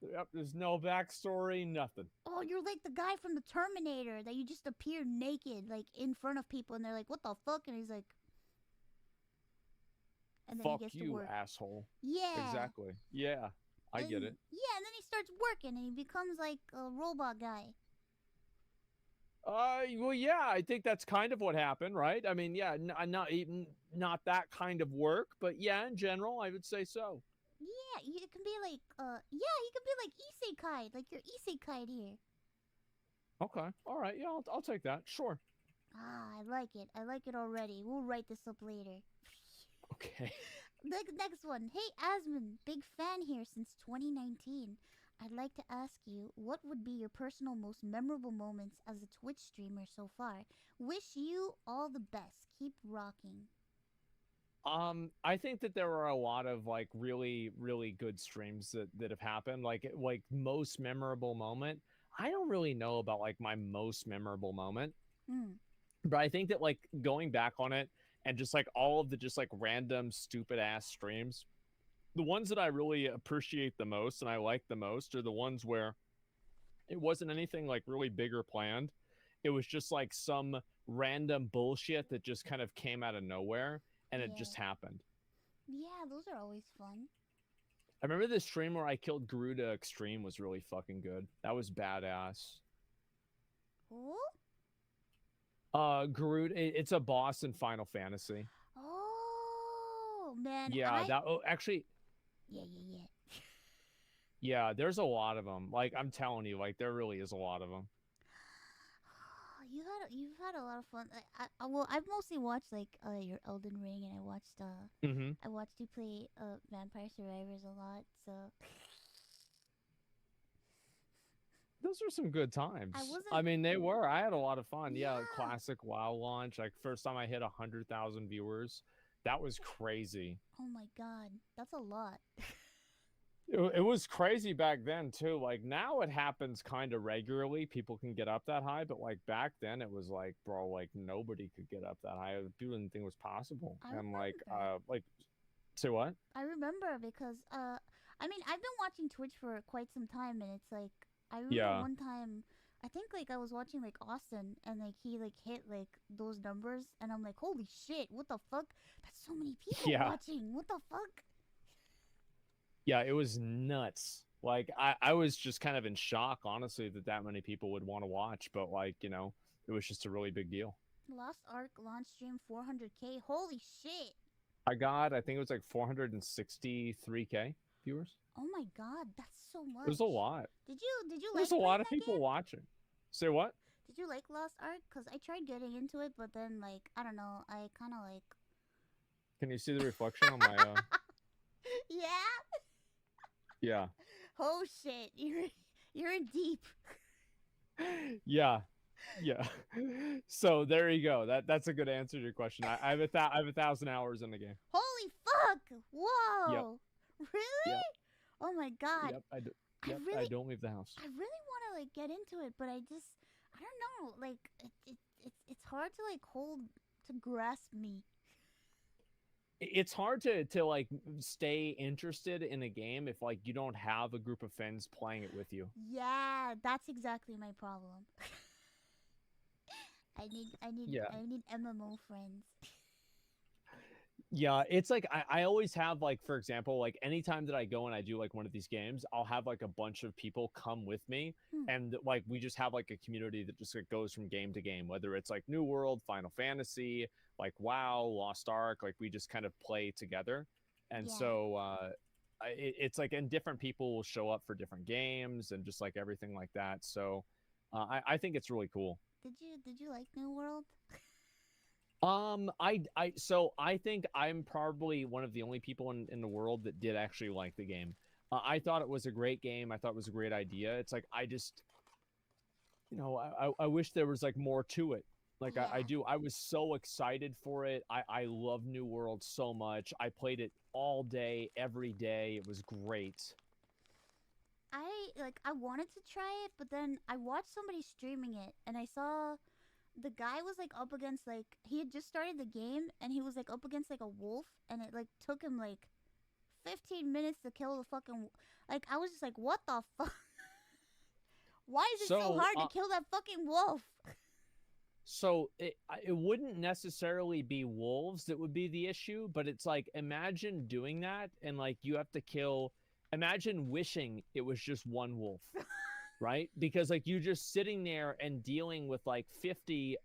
Yep, there's no backstory, nothing. Oh, you're like the guy from the Terminator that you just appear naked, like in front of people, and they're like, "What the fuck?" And he's like, and then he Fuck gets to you, work. asshole. Yeah, Exactly. Yeah, I get and it. yeah, and then he starts working, and he becomes like a robot guy. Well, yeah, I think that's kind of what happened, right? I mean, yeah, not even not that kind of work, but yeah, in general, I would say so. Yeah, it can be like, yeah, he can be like isekai, like your isekai here. Okay, all right, yeah, I'll take that. Sure. Ah, I like it. I like it already. We'll write this up later. Okay. Next one. Hey, Asmon, big fan here since 2019. I'd like to ask you, what would be your personal most memorable moments as a Twitch streamer so far? Wish you all the best. Keep rocking. I think that there are a lot of like really, really good streams that have happened. Like most memorable moment. I don't really know about like my most memorable moment, Hmm. but I think that like going back on it and just like all of the just like random stupid ass streams, the ones that I really appreciate the most and I like the most are the ones where it wasn't anything like really big or planned. It was just like some random bullshit that just kind of came out of nowhere and it Yeah. just happened. Yeah, those are always fun. I remember this stream where I killed Garuda Extreme was really fucking good. That was badass. Who? Garuda, it's a boss in Final Fantasy. Oh, man. Yeah, that. Oh, actually, Yeah, yeah, yeah. yeah. There's a lot of them. Like I'm telling you, like there really is a lot of them. You've had a lot of fun. Well, I've mostly watched like your Elden Ring, and Mm-hmm. I watched you play Vampire Survivors a lot. So Those are some good I times. I wasn't. mean, they were. I had a lot of fun. Yeah, Yeah. classic WoW launch. Like first time I hit 100,000 viewers. That was crazy. Oh my god, that's a lot. It was crazy back then too. Like now it happens kind of regularly. People can get up that high, but like back then it was like, bro, like nobody could get up that high. People didn't think it was possible. I And remember. like, say what? I remember because I mean I've been watching Twitch for quite some time, and it's like I remember Yeah, one time. I think like I was watching like Austin, and like he like hit like those numbers, and I'm like, holy shit, what the fuck? That's so many people yeah, watching. What the fuck? yeah. It was nuts. Like I was just kind of in shock, honestly, that that many people would want to watch. But like, it was just a really big deal. Lost Ark launch stream 400K. Holy shit. I think it was like 463K viewers. Oh my god, that's so It was a much. lot. Did you There's like a playing lot of that people game? watching. Say what? Did you like Lost Ark? Cuz I tried getting into it, but then like I don't know, I kind of like Can you see the reflection on my Yeah. Yeah. Oh shit. You're in deep. Yeah. Yeah. So there you go. That's a good answer to your question. I have 1,000 hours in the game. Holy fuck. Yep. Whoa. Yep. Really? Oh my god. Yep. I Yep. I really don't leave the house. I really want to like get into it, but I don't know. Like it's hard to like hold to grasp me. It's hard to like stay interested in a game if like you don't have a group of friends playing it with you. Yeah, that's exactly my problem. Yeah. I need MMO friends. Yeah, it's like I always have like for example, like anytime that I go and I do like one of these games, I'll have like a bunch of people come with me Hmm. and like we just have like a community that just like, goes from game to game, whether it's like New World, Final Fantasy, like WoW, Lost Ark, like we just kind of play together. And Yeah. so it's like and different people will show up for different games and just like everything like that. So I think it's really cool. Did you like New World? So I think I'm probably one of the only people in the world that did actually like the game. I thought it was a great game. I thought it was a great idea. It's like I just, I wish there was like more to it. Like I Yeah. do. I was so excited for it. I love New World so much. I played it all day, every day. It was great. I wanted to try it, but then I watched somebody streaming it, and I saw the guy was like up against like he had just started the game and he was like up against like a wolf and it like took him like 15 minutes to kill the fucking like I was just like what the fuck. Why is it so hard to kill that fucking wolf? So it wouldn't necessarily be wolves that would be the issue, but it's like imagine doing that and like you have to kill. Imagine wishing it was just one wolf, right? Because like you just sitting there and dealing with like 50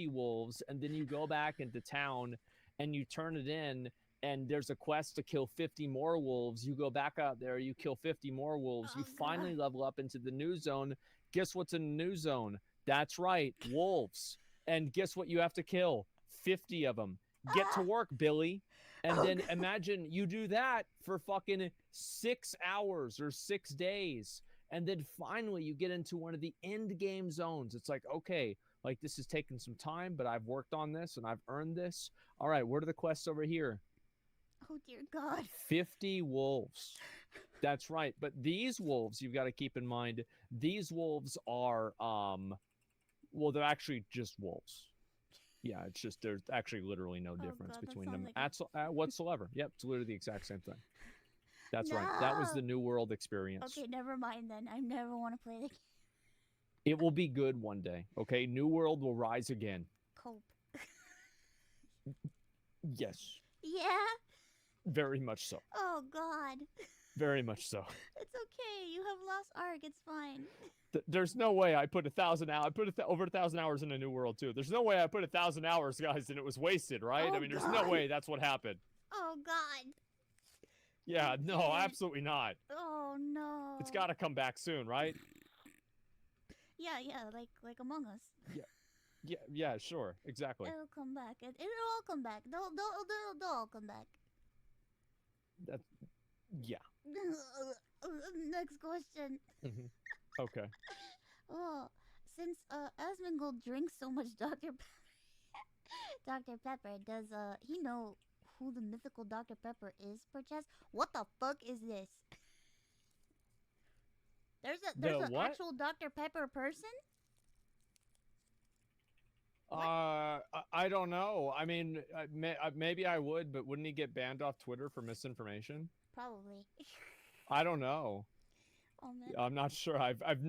wolves, and then you go back into town and you turn it in, and there's a quest to kill 50 more wolves. You go back out there, you kill 50 more wolves. You finally level up into the new zone. Guess what's in the new zone? That's right, wolves. And guess what you have to kill? 50 of them. Get to work, Billy. And then imagine you do that for fucking 6 hours or 6 days. And then finally you get into one of the end game zones. It's like, okay, like this is taking some time, but I've worked on this and I've earned this. All right, what are the quests over here? Oh, dear God. 50 wolves. That's right. But these wolves, you've got to keep in mind, these wolves are, well, they're actually just wolves. Yeah, it's just there's actually literally no difference between them whatsoever. Yep, it's literally the exact same thing. That's right. That was the New World experience. Okay, never mind then. I never want to play the game. It will be good one day. Okay, New World will rise again. Cope. Yes. Yeah. Very much so. Oh God. Very much so. It's okay. You have lost arc. It's fine. There's no way I put 1,000 hours. I put over 1,000 hours in a New World too. There's no way I put 1,000 hours, guys, and it was wasted, right? Oh, I mean, there's no way that's what happened. Oh God. Yeah, no, absolutely not. Oh no. It's got to come back soon, right? Yeah, like Among Us. Yeah, sure, exactly. It'll come back. It'll all come back. They'll all come back. Yeah. Next question. Okay. Oh, since Asmongold drinks so much Dr. Pepper, does he know who the mythical Dr. Pepper is, perchance? What the fuck is this? There's an actual Dr. Pepper person? I don't know. I mean, maybe I would, but wouldn't he get banned off Twitter for misinformation? Probably. I don't know. Oh, man. I'm not sure. I've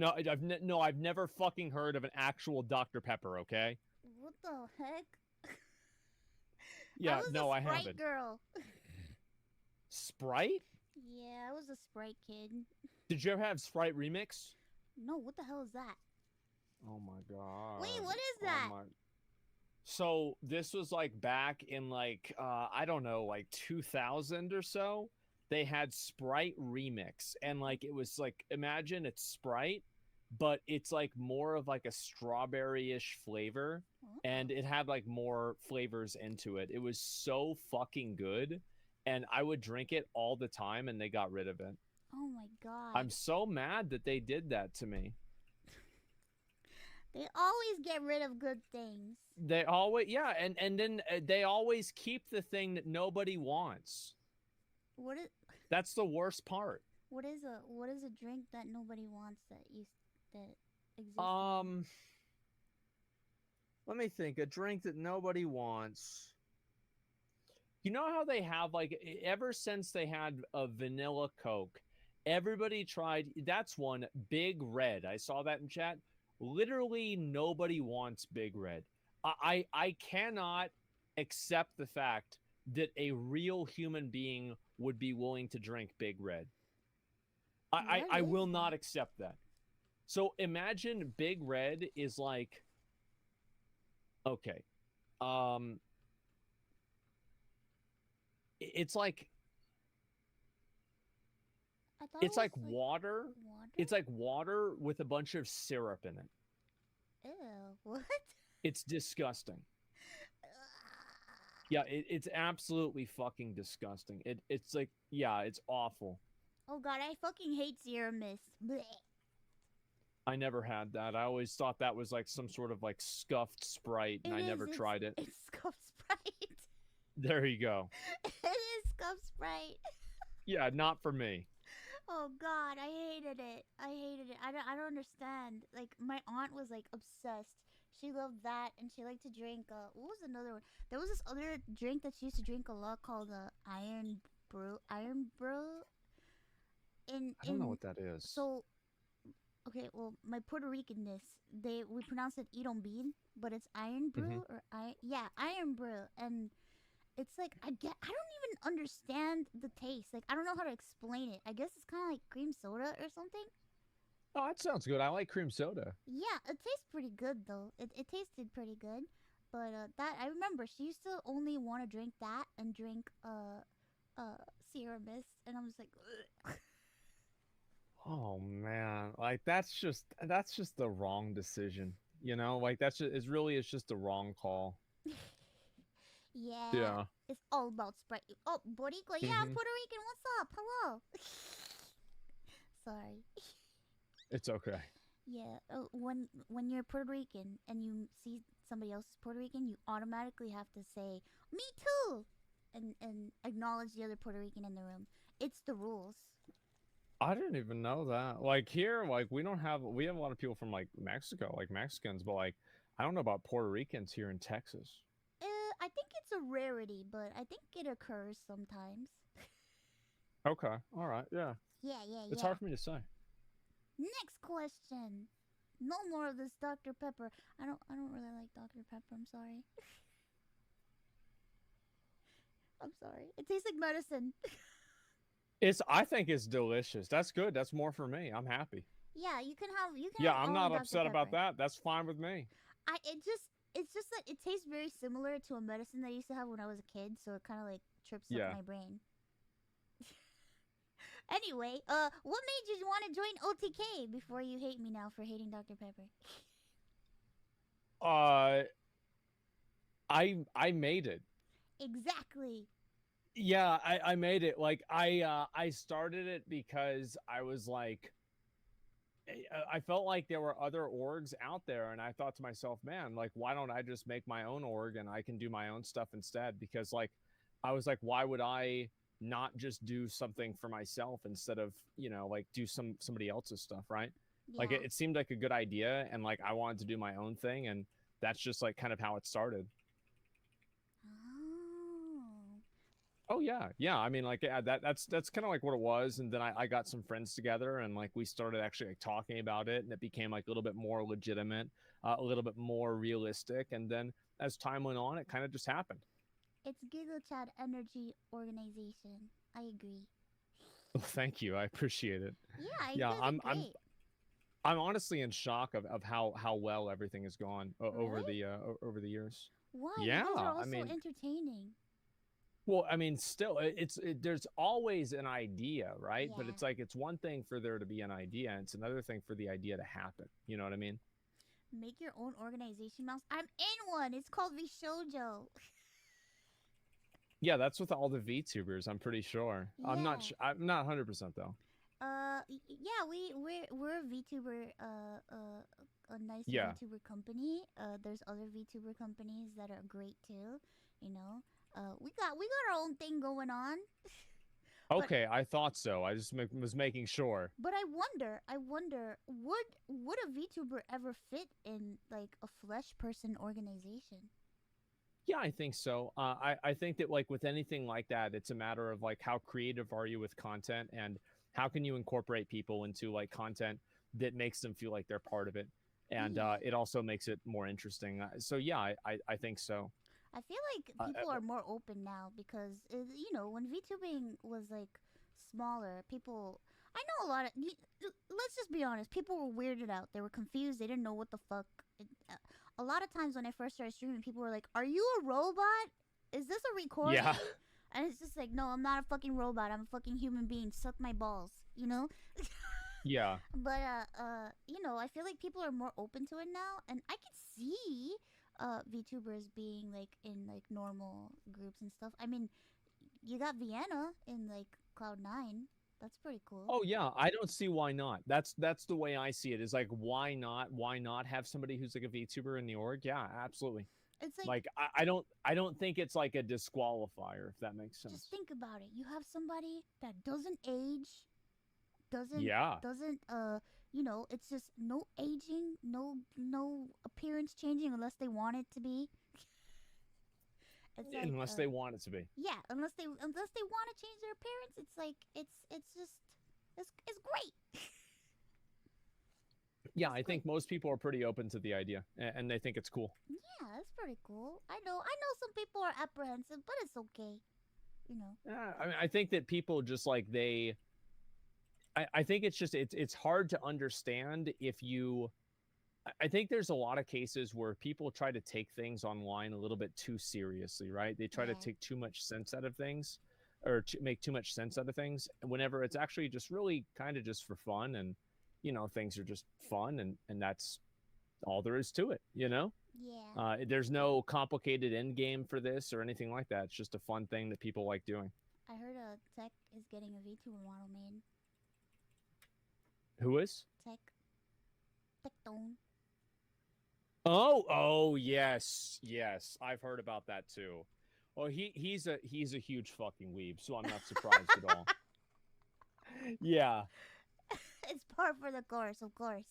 never fucking heard of an actual Dr. Pepper. Okay. What the heck? Yeah, I Sprite haven't. Girl. Sprite? Yeah, I was a Sprite kid. Did you ever have Sprite Remix? No, what the hell is that? Oh my god. Wait, what is that? So this was like back in like I don't know, like 2000 or so. They had Sprite Remix, and like it was like, imagine it's Sprite, but it's like more of like a strawberry-ish flavor, and it had like more flavors into it. It was so fucking good, and I would drink it all the time, and they got rid of it. Oh my god. I'm so mad that they did that to me. They always get rid of good things. They always, yeah, and then they always keep the thing that nobody wants. What is? That's the worst part. What is a drink that nobody wants that exists? Let me think. A drink that nobody wants. You know how they have like ever since they had a vanilla Coke, everybody tried. That's one. Big Red. I saw that in chat. Literally nobody wants Big Red. I cannot accept the fact that a real human being would be willing to drink Big Red. I will not accept that. So imagine Big Red is like, okay, it's like, it's like water. It's like water with a bunch of syrup in it. Ew, what? It's disgusting. Yeah, it's absolutely fucking disgusting. It's like, yeah, it's awful. Oh god, I fucking hate Serum Mist. Blech. I never had that. I always thought that was like some sort of like scuffed Sprite, and I never tried it. It's scuffed Sprite. There you go. It is scuffed Sprite. Yeah, not for me. Oh god, I hated it. I don't understand. Like my aunt was like obsessed. She loved that, and she liked to drink. What was another one? There was this other drink that she used to drink a lot called Iron Brew. Iron Brew. I don't know In what that is. so okay. Well, my Puerto Ricanness, we pronounce it Idon Bean, but it's Iron Hmm. Brew or Iron Brew, and it's like I don't even understand the taste. Like I don't know how to explain it. I guess it's kind of like cream soda or something. Oh, that sounds good. I like cream soda. Yeah, it tastes pretty good though. It tasted pretty good. But that I remember she used to only want to drink that and drink Sierra Mist, and I was like, ugh. Oh man, like that's just the wrong decision. You know, like that's just it's really it's just the wrong call. Yeah, Yeah. it's all about Sprite. Oh, Boricua, yeah, I'm Hmm. Puerto Rican. What's up? Hello. Sorry. It's okay. Yeah, when you're Puerto Rican and you see somebody else is Puerto Rican, you automatically have to say "me too," and acknowledge the other Puerto Rican in the room. It's the rules. I didn't even know that. Like here, like we have a lot of people from like Mexico, like Mexicans, but like I don't know about Puerto Ricans here in Texas. I think it's a rarity, but I think it occurs sometimes. Okay, all right, yeah. Yeah, yeah, It's yeah. hard for me to say. Next question. No more of this Dr. Pepper. I don't really like Dr. Pepper. I'm sorry. I'm sorry. It tastes like medicine. It's I think it's delicious. That's good. That's more for me. I'm happy. Yeah, you can Yeah, have I'm all the not Dr. upset about Pepper. that. That's fine with me. It's just that it tastes very similar to a medicine that I used to have when I was a kid, so it kind of like trips up Yeah. my brain. Anyway, what made you want to join OTK before you hate me now for hating Dr. Pepper? Uh, I made it. Exactly. Yeah, I made it. Like I started it because I was like I felt like there were other orgs out there, and I thought to myself, man, like why don't I just make my own org and I can do my own stuff instead? Because like I was like, why would I not just do something for myself instead of like do somebody else's stuff, right? Like Yeah. it seemed like a good idea, and like I wanted to do my own thing, and that's just like kind of how it started. Oh. Oh yeah, yeah. I mean, like, yeah, that's kind of like what it was. And then I got some friends together, and like we started actually like talking about it, and it became like a little bit more legitimate, a little bit more realistic. And then as time went on, it kind of just happened. It's Giggle Chat Energy Organization. I agree. Well, thank you, I appreciate it. Yeah, you Yeah, guys are great. I'm honestly in shock of how well everything has gone over Really? over the years. Why? You Yeah, guys are I also mean, entertaining. well, I mean, still, there's always an idea, right? But Yeah. it's like it's one thing for there to be an idea, and it's another thing for the idea to happen. You know what I mean? Make your own organization, Mouse. I'm in one. It's called Vishojo. Yeah, that's with all the VTubers. I'm pretty sure. Yeah. I'm not 100% though. Yeah, we're a VTuber, a nice Yeah. VTuber company. There's other VTuber companies that are great too. You know, we got our own thing going on. But Okay, I thought so. I just was making sure. but I wonder, would a VTuber ever fit in like a flesh person organization? Yeah, I think so. I think that like with anything like that, it's a matter of like how creative are you with content, and how can you incorporate people into like content that makes them feel like they're part of it, and Yeah. it also makes it more interesting. So yeah, I think so. I feel like Uh, people uh, are more open now because when VTubing was like smaller, people. I know a lot of. Let's just be honest. People were weirded out. They were confused. They didn't know what the fuck. A lot of times when I first started streaming, people were like, "Are you a robot? Is this a recording?" yeah, And it's just like, no, I'm not a fucking robot. I'm a fucking human being. Suck my balls, you know. yeah. But I feel like people are more open to it now, and I can see VTubers being like in like normal groups and stuff. I mean, you got Vienna in like Cloud9. That's pretty cool. Oh yeah, I don't see why not. That's the way I see it. Is like why not? Why not have somebody who's like a VTuber in the org? Yeah, absolutely. It's like, Like I don't think it's like a disqualifier if that makes just sense. think about it. You have somebody that doesn't age, doesn't Yeah. doesn't it's just no aging, no appearance changing unless they want it to be. It's like Unless they want it to be. yeah, unless they want to change their appearance, it's like it's just it's great. Yeah, It's I great. think most people are pretty open to the idea, and they think it's cool. Yeah, that's pretty cool. I know some people are apprehensive, but it's okay. You know. I mean, I think that people just like I think it's just it's hard to understand if you. I think there's a lot of cases where people try to take things online a little bit too seriously, right? They try to Yeah. take too much sense out of things, or to make too much sense out of things, whenever it's actually just really kind of just for fun, and things are just fun, and that's all there is to it. Yeah. There's no complicated end game for this or anything like that. It's just a fun thing that people like doing. I heard Tech is getting a VTuber model made. Who is? Tech. Tectone. Oh, yes, I've heard about that too. Well, he's a huge fucking weeb, so I'm not surprised at all. Yeah, It's par for the course, of course.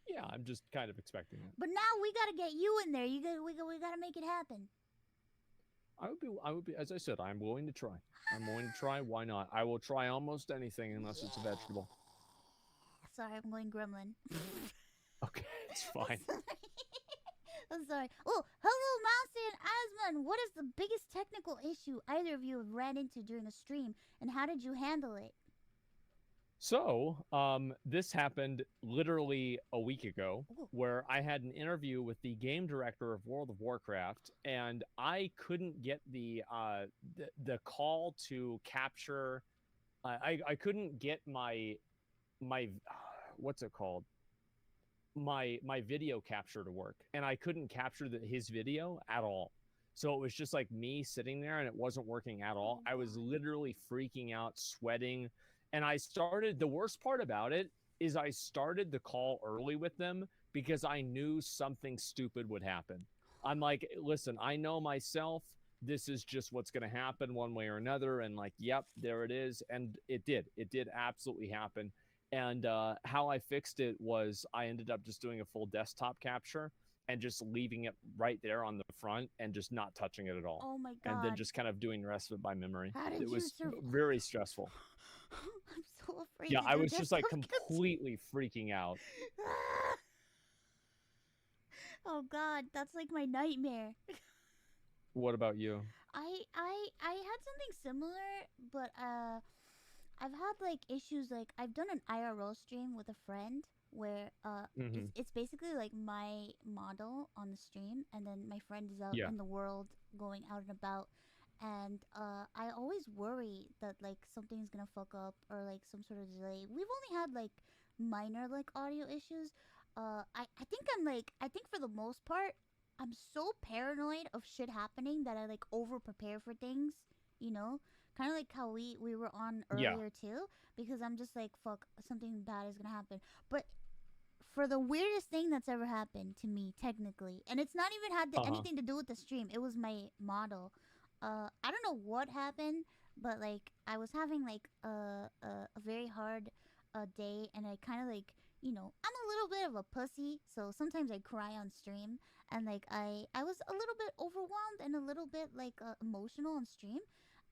yeah, I'm just kind of expecting it. But now we gotta get you in there. We gotta make it happen. I would be, as I said, I'm willing to try. I'm willing to try. Why not? I will try almost anything unless it's a vegetable. Sorry, I'm going gremlin. Okay, it's fine. I'm sorry. Oh, hello, Mousy and Asmon. What is the biggest technical issue either of you have ran into during a stream, and how did you handle it? So, this happened literally a week ago, Ooh. where I had an interview with the game director of World of Warcraft, and I couldn't get the call to capture. I couldn't get my what's it called? My video capture to work, and I couldn't capture his video at all. So it was just like me sitting there, and it wasn't working at all. I was literally freaking out, sweating. And the worst part about it is I started the call early with them because I knew something stupid would happen. I'm like, listen, I know myself, this is just what's going to happen one way or another. And like, yep, there it is. And it did absolutely happen. And how I fixed it was I ended up just doing a full desktop capture and just leaving it right there on the front and just not touching it at all. Oh my god. And then just kind of doing the rest of it by memory. How did it was you very stressful. I'm so afraid. Yeah, I was just like desktop completely freaking out. Oh god, that's like my nightmare. What about you? I had something similar, but I've had like issues. Like I've done an IRL stream with a friend where it's basically like my model on the stream, and then my friend is out in the world going out and about. And I always worry that like something's gonna fuck up or like some sort of delay. We've only had like minor like audio issues. I think for the most part I'm so paranoid of shit happening that I like over prepare for things, kind of like how we were on earlier too, because I'm just like, fuck, something bad is gonna happen. But for the weirdest thing that's ever happened to me technically, and it's not even had anything to do with the stream, it was my model. I don't know what happened, but like I was having like a very hard day, and I kind of like, I'm a little bit of a pussy, so sometimes I cry on stream, and like I was a little bit overwhelmed and a little bit like emotional on stream,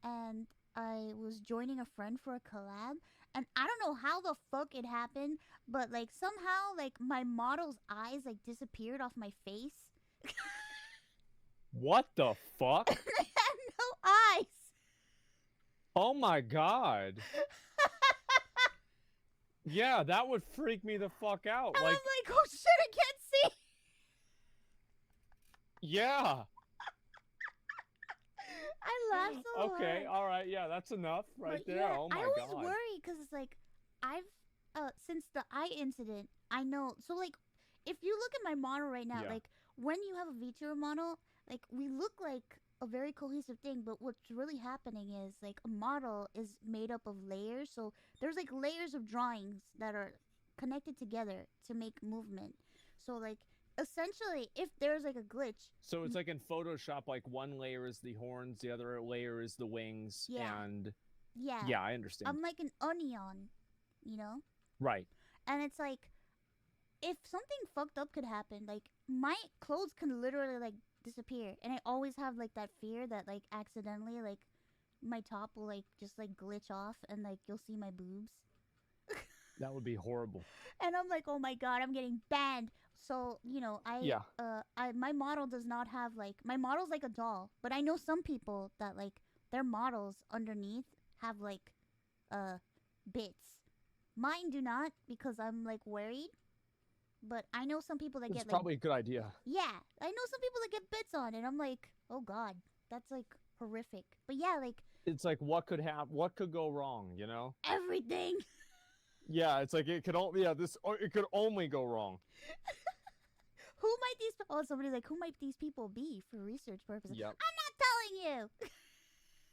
and I was joining a friend for a collab, and I don't know how the fuck it happened, but like somehow like my model's eyes like disappeared off my face. What the fuck? I had no eyes. Oh my god. Yeah, that would freak me the fuck out. And like, I'm like, oh shit, I can't see. Yeah. I laughed so hard. Okay, all right, yeah, that's enough right there. Yeah, oh my I god. always worry because it's like I've since the eye incident, I know. So like, if you look at my model right now, like when you have a VTuber model, like we look like a very cohesive thing, but what's really happening is like a model is made up of layers. So there's like layers of drawings that are connected together to make movement. So like essentially, if there's like a glitch, so it's like in Photoshop, like one layer is the horns, the other layer is the wings, and yeah, I understand. I'm like an onion, you know? Right. And it's like, if something fucked up could happen, like my clothes can literally like disappear, and I always have like that fear that like accidentally like my top will like just like glitch off and like you'll see my boobs. That would be horrible. And I'm like, oh my god, I'm getting banned. So you know, Yeah. I my model does not have like my model's like a doll, but I know some people that like their models underneath have like uh bits. Mine do not because I'm like worried. But I know some people that It's get like, probably a good idea. yeah, I know some people that get bits on, and I'm like, oh god, that's like horrific. But yeah, like It's like what could happen? What could go wrong? You know? everything. Yeah. It's like it could only it could only go wrong. Who might these? Oh, somebody's like, who might these people be for research purposes? Yep. I'm not telling you.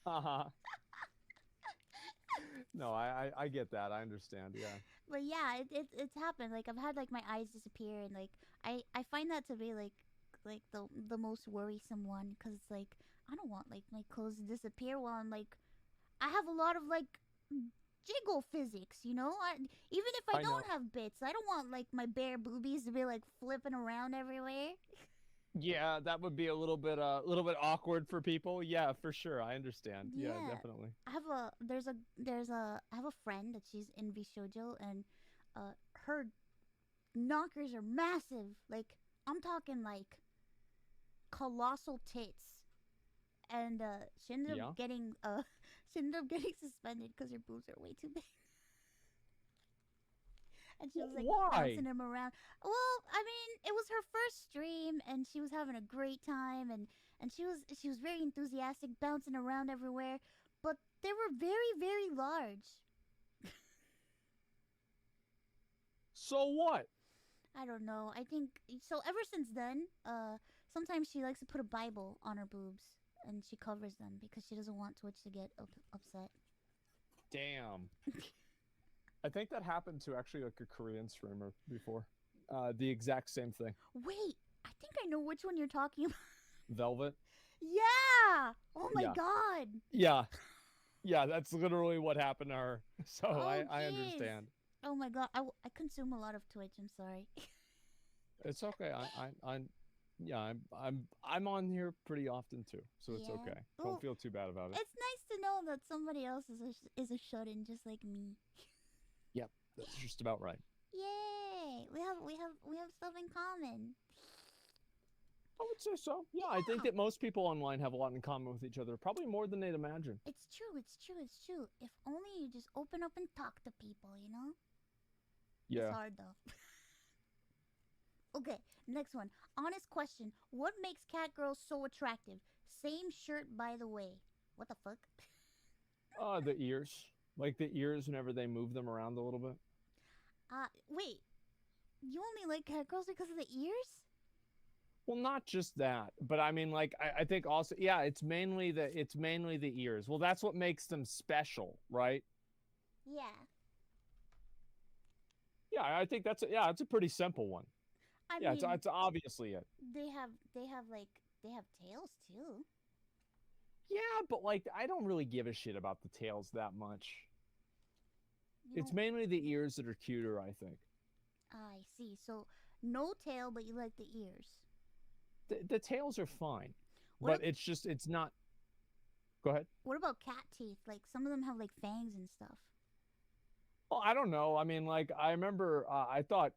Uh-huh. No, I get that. I understand. Yeah. But yeah, it's happened. Like I've had like my eyes disappear, and like I find that to be like the most worrisome one, because it's like I don't want like my clothes to disappear while I'm like I have a lot of like jiggle physics, you know. Even if I I don't know. have bits, I don't want like my bare boobies to be like flipping around everywhere. Yeah, that would be a little bit awkward for people. Yeah, for sure. I understand. Yeah, definitely. I have I have a friend that she's in Vishojo, and her knockers are massive. Like I'm talking like colossal tits. And she ended Yeah. up getting she ended up getting suspended because her boobs are way too big. And she was like Why? bouncing him around. Well, I mean, it was her first stream, and she was having a great time, and she was very enthusiastic, bouncing around everywhere. But they were very very large. So what? I don't know. I think so. Ever since then, sometimes she likes to put a Bible on her boobs, and she covers them because she doesn't want Twitch to get upset. Damn. I think that happened to actually like a Korean streamer before. The exact same thing. Wait, I think I know which one you're talking about. Velvet. Yeah. Oh my Yeah. god. Yeah. Yeah, that's literally what happened to her. So Oh, I jeez. understand. Oh my god. I consume a lot of Twitch. I'm sorry. It's okay. Yeah, I'm on here pretty often too, so it's Yeah. okay. Well, Don't feel too bad about it. it's nice to know that somebody else is a shut-in just like me. Yep, that's just about right. Yay! We have stuff in common. I would say so. Yeah, I think Yeah. that most people online have a lot in common with each other, probably more than they'd imagine. It's true. It's true. It's true. If only you just open up and talk to people, you know? Yeah. It's hard though. Okay, next one. Honest question. What makes cat girls so attractive? Same shirt, by the way. What the fuck? The ears. Like the ears whenever they move them around a little bit. Wait. You only like cat girls because of the ears? Well, not just that, but I mean, like, I think also, yeah, it's mainly the ears. Well, that's what makes them special, right? Yeah. Yeah, I think it's a pretty simple one. I Yeah, mean, it's obviously it. they have tails too. Yeah, but like, I don't really give a shit about the tails that much. You It's don't- mainly the ears that are cuter, I think. I see. So no tail, but you like the ears. The tails are fine, What but it's not. Go ahead. What about cat teeth? Like some of them have like fangs and stuff. Well, I don't know. I mean, like, I remember I thought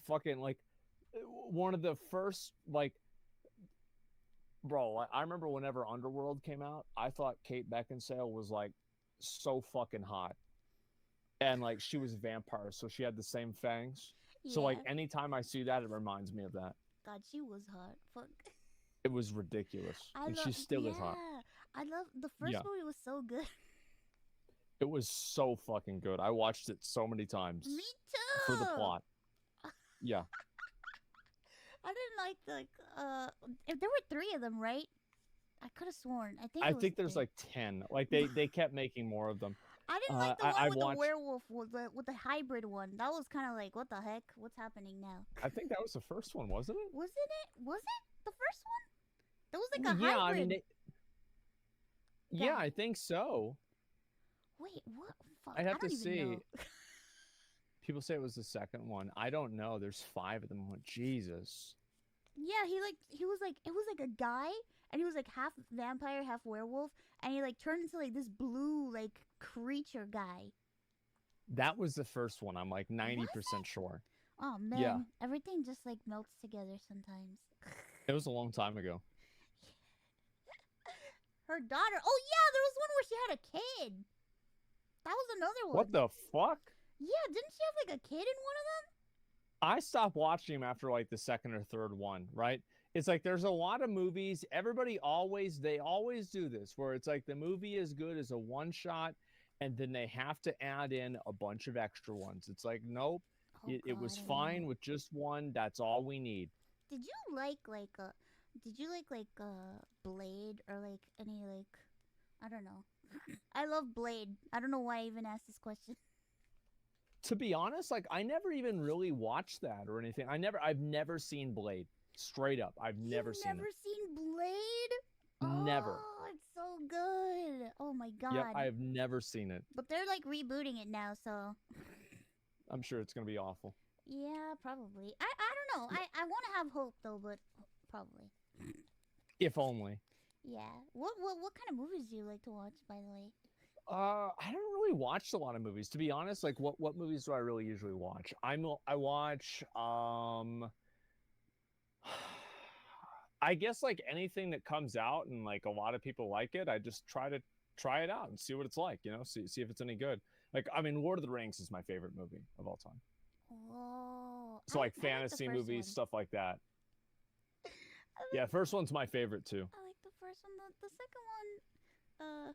fucking like one of the first like, bro. I remember whenever Underworld came out, I thought Kate Beckinsale was like so fucking hot, and like she was a vampire, so she had the same fangs. So like Yeah. anytime I see that, it reminds me of that. God, she was hot. Fuck. It was ridiculous, and she still is hot. I love the first Yeah. movie was so good. It was so fucking good. I watched it so many times Me too. for the plot. Yeah. I didn't like if there were 3 of them, right? I could have sworn. I it was think there's 3. like 10. Like they kept making more of them. I didn't like the one I with the watched. werewolf with the hybrid one. That was kind of like, what the heck? What's happening now? I think that was the first one, wasn't it? Wasn't it? Was it the first one? That was like a Yeah, hybrid. I mean, yeah, Yeah. I think so. Wait, what? Fuck, I'd have I don't to even see. know. People say it was the second one. I don't know. There's 5 of them. Jesus. Yeah, he was like it was like a guy and he was like half vampire, half werewolf, and he like turned into like this blue like creature guy. That was the first one. I'm like Was 90% it? sure. Oh Yeah, man, everything just like melts together sometimes. it was a long time ago. Her daughter. Oh yeah, there was one where she had a kid. That was another What one. the fuck? Yeah, didn't she have like a kid in one of them? I stopped watching them after like the second or third one, right? It's like there's a lot of movies. They always do this where it's like the movie is good as a one shot and then they have to add in a bunch of extra ones. It's like, nope, Oh it was god, I fine know. with just one. That's all we need. Did you like did you like Blade or like any like I don't know. I love Blade. I don't know why I even asked this question. To be honest, like I never even really watched that or anything. I've never seen Blade. Straight up, I've never You've seen never it. seen Blade? Never. Oh, it's so good. Oh my Yep, god. I have never seen it. But they're like rebooting it now, so I'm sure it's gonna be awful. yeah, probably. I don't know. I want to have hope though, but probably. If only. Yeah. What kind of movies do you like to watch, by the way? I don't really watch a lot of movies, to be honest. Like, what movies do I really usually watch? I watch I guess like anything that comes out and like a lot of people like it, I just try it out and see what it's like, you know, see if it's any good. Like, I mean, Lord of the Rings is my favorite movie of all time. Oh, So like I like the fantasy first movies, one. stuff like that. I Yeah, like first one's my favorite too. I like the first one. The second one,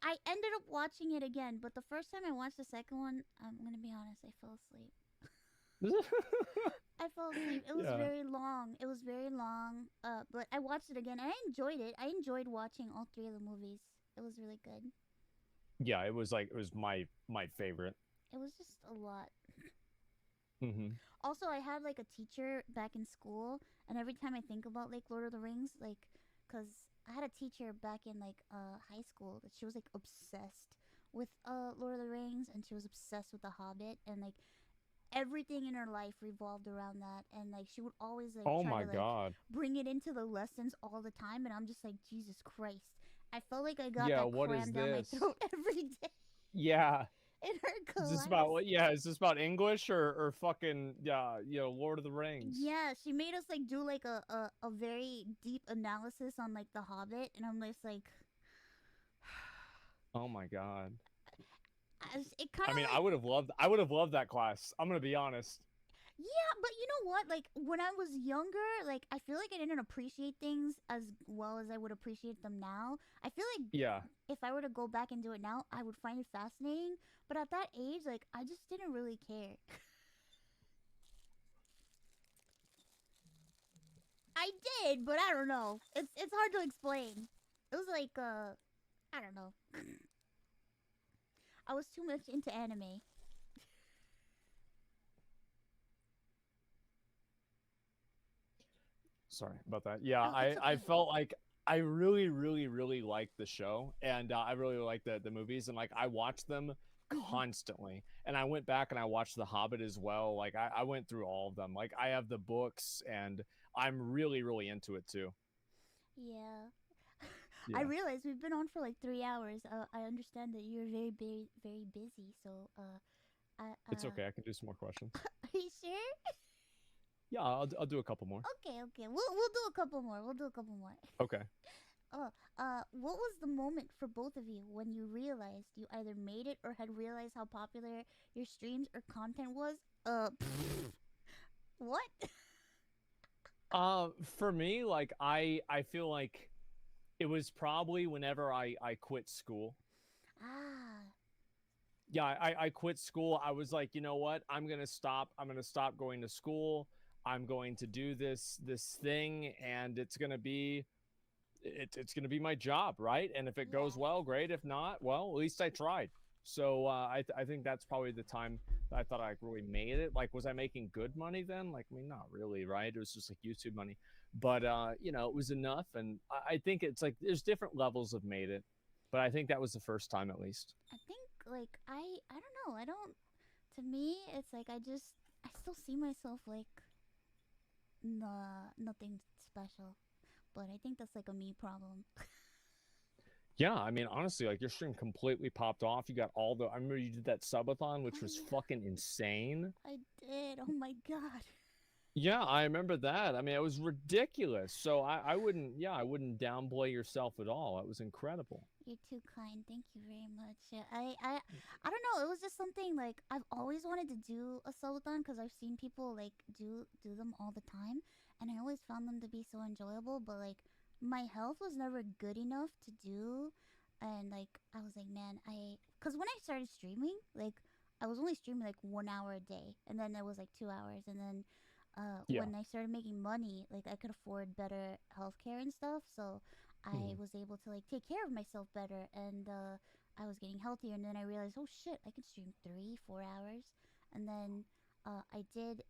I ended up watching it again, but the first time I watched the second one, I'm gonna be honest, I fell asleep. I fell asleep. It was Yeah. very long. It was very long. But I watched it again and I enjoyed it. I enjoyed watching all three of the movies. It was really good. Yeah, it was my favorite. It was just a lot. Hmm. Also, I had like a teacher back in school, and every time I think about like Lord of the Rings, like, cause I had a teacher back in like high school that she was like obsessed with Lord of the Rings, and she was obsessed with The Hobbit, and like everything in her life revolved around that, and like she would always like Oh try my to like god. bring it into the lessons all the time, and I'm just like Jesus Christ. I felt like I got Yeah, that what is crammed down my this? throat every day Yeah. in her Is this class. about what? Yeah, is this about English or fucking yeah, Lord of the Rings? Yeah, she made us like do like a very deep analysis on like The Hobbit, and I'm just like, Oh my god. it kind I of mean, like I would have loved that class. I'm gonna be honest. yeah, but you know what? Like when I was younger, like I feel like I didn't appreciate things as well as I would appreciate them now. I feel like Yeah. if I were to go back and do it now, I would find it fascinating. But at that age, like I just didn't really care. I did, but I don't know. It's hard to explain. It was like I don't know. I was too much into anime. Sorry about that. Yeah, Oh, it's I okay. felt like I really liked the show, and I really liked the movies, and like I watched them Mhm. constantly. And I went back and I watched The Hobbit as well. Like I went through all of them. Like I have the books, and I'm really into it too. Yeah. I Yeah, realize we've been on for like 3 hours. I understand that you're very busy. So, it's okay. I can do some more questions. are you sure? Yeah, I'll do a couple more. Okay. We'll do a couple more. We'll do a couple more. Okay. Oh, what was the moment for both of you when you realized you either made it or had realized how popular your streams or content was? What? For me, like I feel like it was probably whenever I quit school. Ah, Yeah, I quit school. I was like, you know what? I'm gonna stop going to school. I'm going to do this thing, and it's gonna be my job, right? And if it goes yeah. well, great. If not, well, at least I tried. So I think that's probably the time that I thought I really made it. Like, was I making good money then? Like, I mean, not really, right? It was just like YouTube money, but it was enough. And I think it's like there's different levels of made it, but I think that was the first time at least. I think like I don't know. I don't to me, it's like I still see myself like nothing special. But I think that's like a me problem. Yeah, I mean, honestly, like your stream completely popped off. You got all the. I remember you did that subathon, which Oh was yeah, fucking insane. I did. Oh my god. Yeah, I remember that. I mean, it was ridiculous. So I wouldn't, yeah, I wouldn't downplay yourself at all. It was incredible. You're too kind. Thank you very much. Yeah, I don't know. It was just something like I've always wanted to do a subathon because I've seen people like do them all the time, and I always found them to be so enjoyable. But like my health was never good enough to do, and like I was like, man, because when I started streaming, like I was only streaming like 1 hour a day, and then it was like 2 hours, and then Yeah. when I started making money, like I could afford better healthcare and stuff, so I Mhm. was able to like take care of myself better, and I was getting healthier. And then I realized, oh shit, I could stream 3 4 hours, and then I did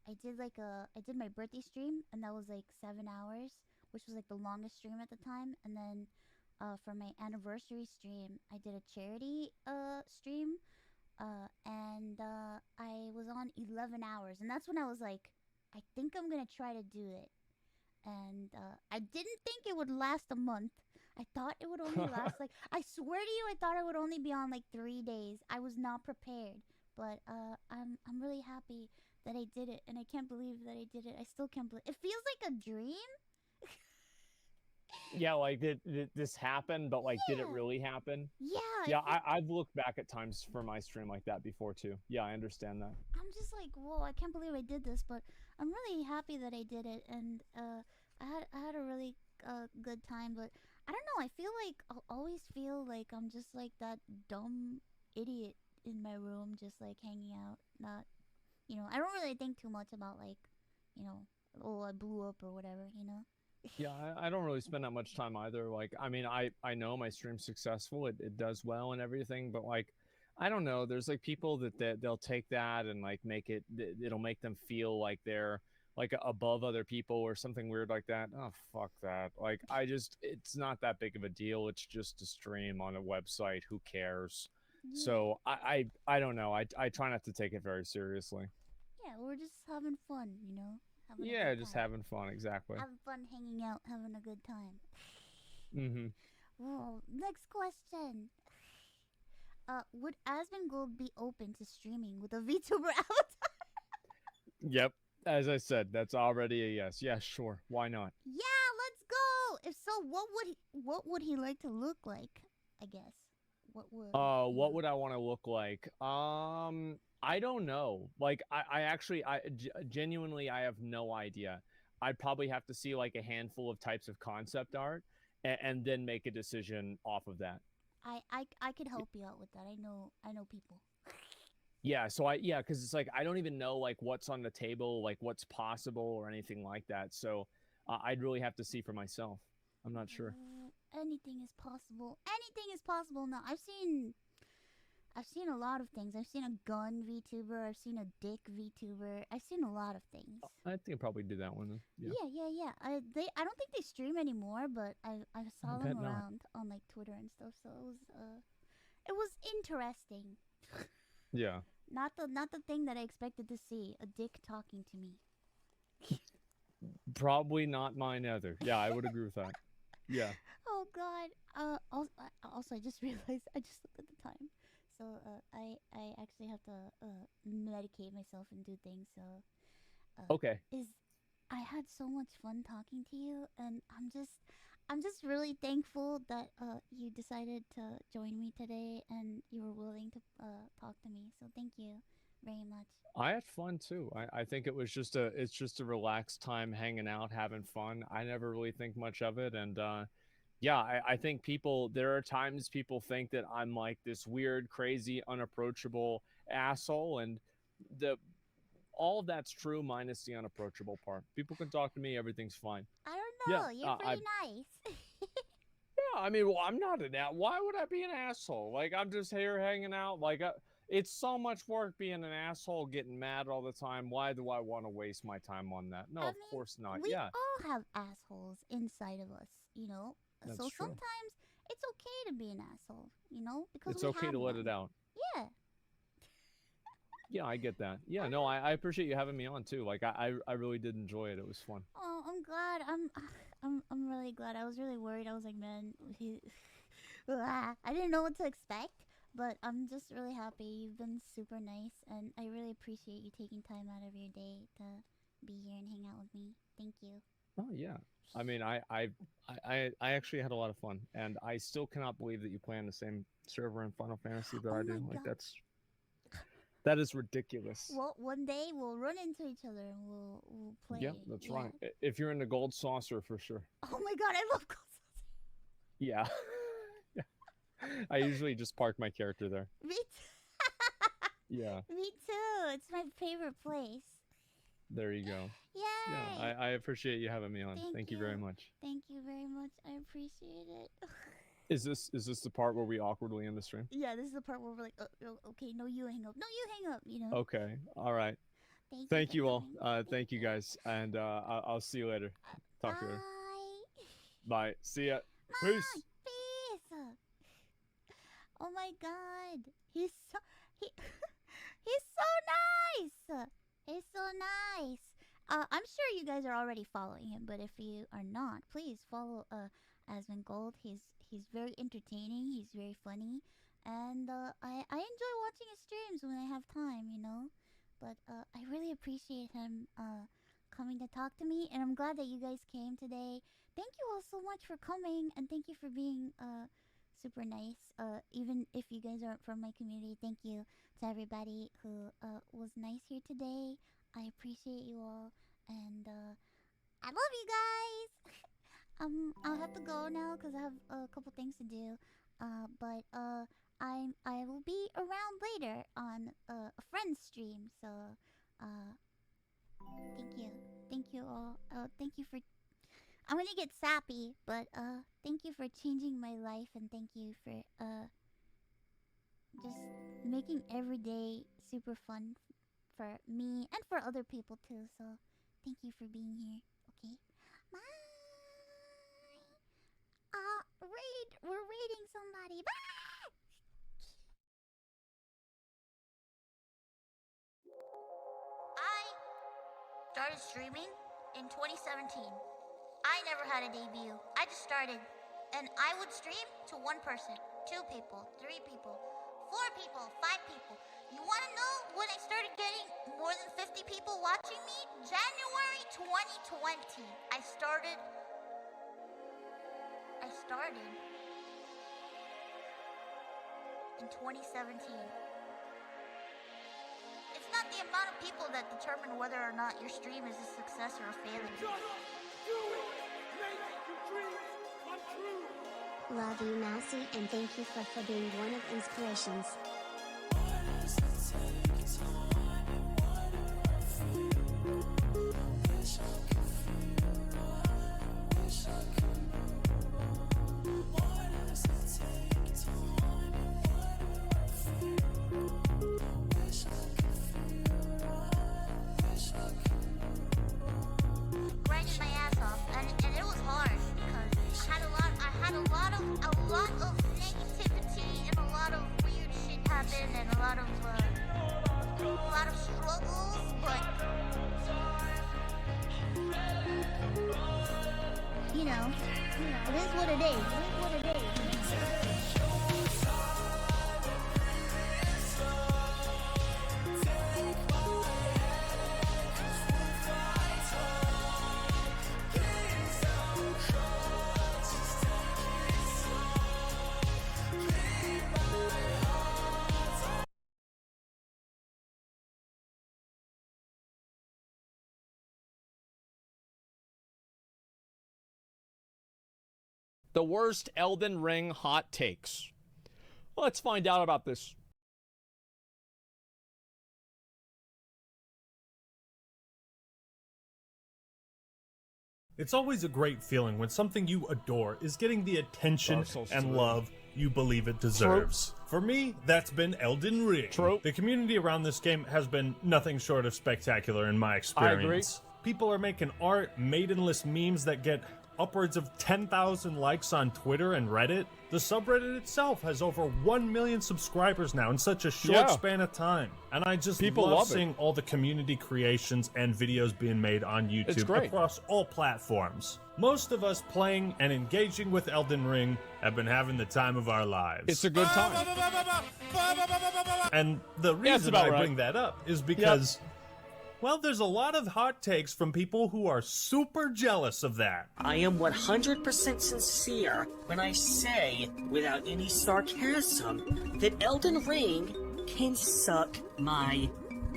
my birthday stream, and that was like 7 hours, which was like the longest stream at the time. And then for my anniversary stream, I did a charity stream, and I was on 11 hours, and that's when I was like, I think I'm gonna try to do it. And I didn't think it would last a month. I thought it would only last like, I swear to you, I thought it would only be on like 3 days. I was not prepared, but I'm really happy that I did it, and I can't believe that I did it. I still can't believe it. Feels like a dream. Yeah, like did this happen, but like, did it Yeah, really happen? yeah. Yeah, I've looked back at times for my stream like that before too. Yeah, I understand that. I'm just like, whoa, I can't believe I did this, but I'm really happy that I did it, and I had a really good time. But I don't know, I feel like I'll always feel like I'm just like that dumb idiot in my room, just like hanging out. Not, I don't really think too much about like, you know, oh, I blew up or whatever. Yeah, I don't really spend that much time either. Like, I mean, I know my stream's successful. It does well and everything, but like, I don't know. There's like people that they'll take that and like it'll make them feel like they're like above other people or something weird like that. Oh, fuck that. Like, it's not that big of a deal. It's just a stream on a website. Who cares? Yeah, So I don't know. I try not to take it very seriously. yeah, we're just having fun, having a good Yeah, just time, having fun. Exactly. having fun, hanging out, having a good time. Mm-hmm. Whoa, next question. Would Asmongold be open to streaming with a VTuber avatar? Yep. As I said, that's already a yes. Yeah, sure. Why not? Yeah, let's go. If so, what would he like to look like? I guess. What would What would I want to look like? I don't know. Like, I actually, genuinely, I have no idea. I'd probably have to see like a handful of types of concept art, and then make a decision off of that. I could help you out with that. I know people. Yeah, so yeah, because it's like I don't even know like what's on the table, like what's possible or anything like that. So I'd really have to see for myself. I'm not sure. Anything is possible. Anything is possible now. I've seen a lot of things. I've seen a gun VTuber. I've seen a dick VTuber. I've seen a lot of things. I think I'd probably do that one. Then. Yeah. Yeah. I don't think they stream anymore, but I I saw them bet not. around on like Twitter and stuff. So it was interesting. Yeah. Not the thing that I expected to see. A dick talking to me. Probably not mine either. Yeah, I would agree with that. Yeah. Oh God. Also, I just realized I just looked at the time. So I actually have to medicate myself and do things. So Okay. is I had so much fun talking to you, and I'm just really thankful that you decided to join me today, and you were willing to talk to me. So thank you very much. I had fun too. I think it's just a relaxed time hanging out, having fun. I never really think much of it. And yeah, I think there are times people think that I'm like this weird, crazy, unapproachable asshole. And the, all of that's true minus the unapproachable part. People can talk to me. Everything's fine. I don't Yeah. know. You're pretty nice. Yeah, I mean, well, I'm not an ass. Why would I be an asshole? Like, I'm just here hanging out. Like, it's so much work being an asshole, getting mad all the time. Why do I want to waste my time on that? No, I of mean, course not. we Yeah, all have assholes inside of us. that's So true. sometimes it's okay to be an asshole, because It's we okay have to let it one. out. Yeah. Yeah, I get that. Yeah, no, I appreciate you having me on too. Like I really did enjoy it. It was fun. Oh, I'm glad. I'm really glad. I was really worried. I was like, man, I didn't know what to expect, but I'm just really happy. You've been super nice, and I really appreciate you taking time out of your day to be here and hang out with me. Thank you. Oh yeah. I mean, I actually had a lot of fun, and I still cannot believe that you play on the same server in Final Fantasy that Oh I my do. Like god. that is ridiculous. Well, one day we'll run into each other and we'll play. Yeah, that's yeah. right. If you're in the gold saucer, for sure. Oh my god, I love Gold Yeah. Yeah. I usually just park my character there. Saucer. Me too. Yeah. Me too. It's my favorite place. There you go. Yay! Yeah, I appreciate you having me on. Thank you very much. Thank you very much. I appreciate it. Is this the part where we awkwardly end the stream? Yeah, this is the part where we're like, okay, no, you hang up. No, you hang up. You know. Okay. All right. Thank you all. Thank you guys, and I'll see you later. Talk to you later. Bye. See ya. Peace. Peace. Oh my god, he's so he's so nice. He's so nice. I'm sure you guys are already following him, but if you are not, please follow Asmon Gold. He's very entertaining. He's very funny, and I enjoy watching his streams when I have time, you know. But I really appreciate him coming to talk to me, and I'm glad that you guys came today. Thank you all so much for coming, and thank you for being super nice. Even if you guys aren't from my community, thank you to everybody who was nice here today. I appreciate you all, and I love you guys. I'll have to go now because I have a couple things to do. But I will be around later on a friend's stream. So thank you all. Thank you for. I'm gonna get sappy, but thank you for changing my life, and thank you for just making every day super fun for me and for other people too. So thank you for being here. Okay, bye. We're raiding somebody. Bye. I started streaming in 2017. I never had a debut. I just started, and I would stream to one person, 2 people, 3 people, 4 people, 5 people. You want to know when I started getting more than 50 people watching me? January 2020. I started in 2017. It's not the amount of people that determine whether or not your stream is a success or a failure. Love you, Mousy, and thank you for being one of inspirations. Grinding my ass off, and it was hard because I had a lot of negativity and a lot of weird shit happen and a lot of struggles, but you know, it is what it is. The worst Elden Ring hot takes. Let's find out about this. It's always a great feeling when something you adore is getting the attention and love you believe it deserves. For me, that's been Elden Ring. The community around this game has been nothing short of spectacular in my experience. People are making art, maidenless memes that get upwards of 10,000 likes on Twitter and Reddit. The subreddit itself has over 1 million subscribers now in such a short span of time. And I just love seeing all the community creations and videos being made on YouTube across all platforms. Most of us playing and engaging with Elden Ring have been having the time of our lives. It's a good time. And the reason I bring that up is because... well, there's a lot of hot takes from people who are super jealous of that. I am 100% sincere when I say, without any sarcasm, that Elden Ring can suck my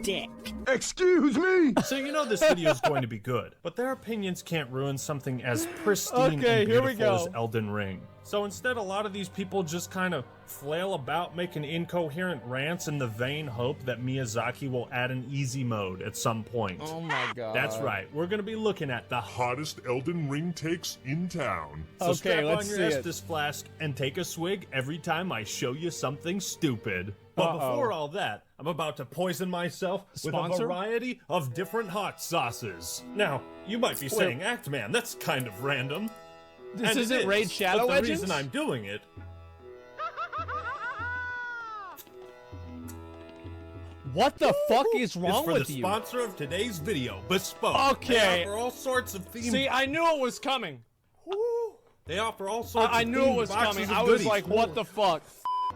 dick. Excuse me! So you know this video is going to be good, but their opinions can't ruin something as pristine and beautiful as Elden Ring. So instead, a lot of these people just kind of flail about making incoherent rants in the vain hope that Miyazaki will add an easy mode at some point. Oh my god. That's right. We're going to be looking at the hottest Elden Ring takes in town. So strap on your Estus flask and take a swig every time I show you something stupid. But before all that, I'm about to poison myself with a variety of different hot sauces. Now, you might be saying, Actman, that's kind of random. This isn't Raid Shadow Legends? Legends? The reason I'm doing it... what the fuck is wrong with you? For the sponsor of today's video, Bespoke. Okay. They offer all sorts of themed... See, I knew it was coming. They offer all sorts of I knew it was coming. I was like, what the fuck?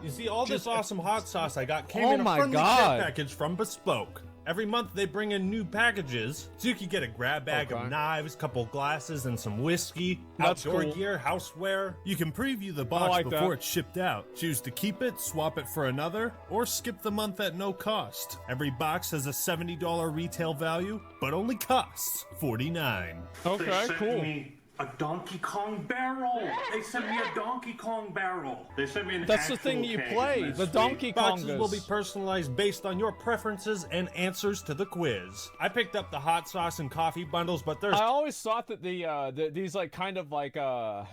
You see, all this awesome hot sauce I got came in a friendly care package from Bespoke. Every month they bring in new packages, so you can get a grab bag of knives, couple glasses, and some whiskey, outdoor gear, houseware. You can preview the box before it's shipped out. Choose to keep it, swap it for another, or skip the month at no cost. Every box has a $70 retail value, but only costs $49. Okay, cool. A Donkey Kong barrel! They sent me a Donkey Kong barrel! They sent me an That's the thing you play, the Donkey Kong. Boxes will be personalized based on your preferences and answers to the quiz. I picked up the hot sauce and coffee bundles, but there's... I always thought that these like kind of like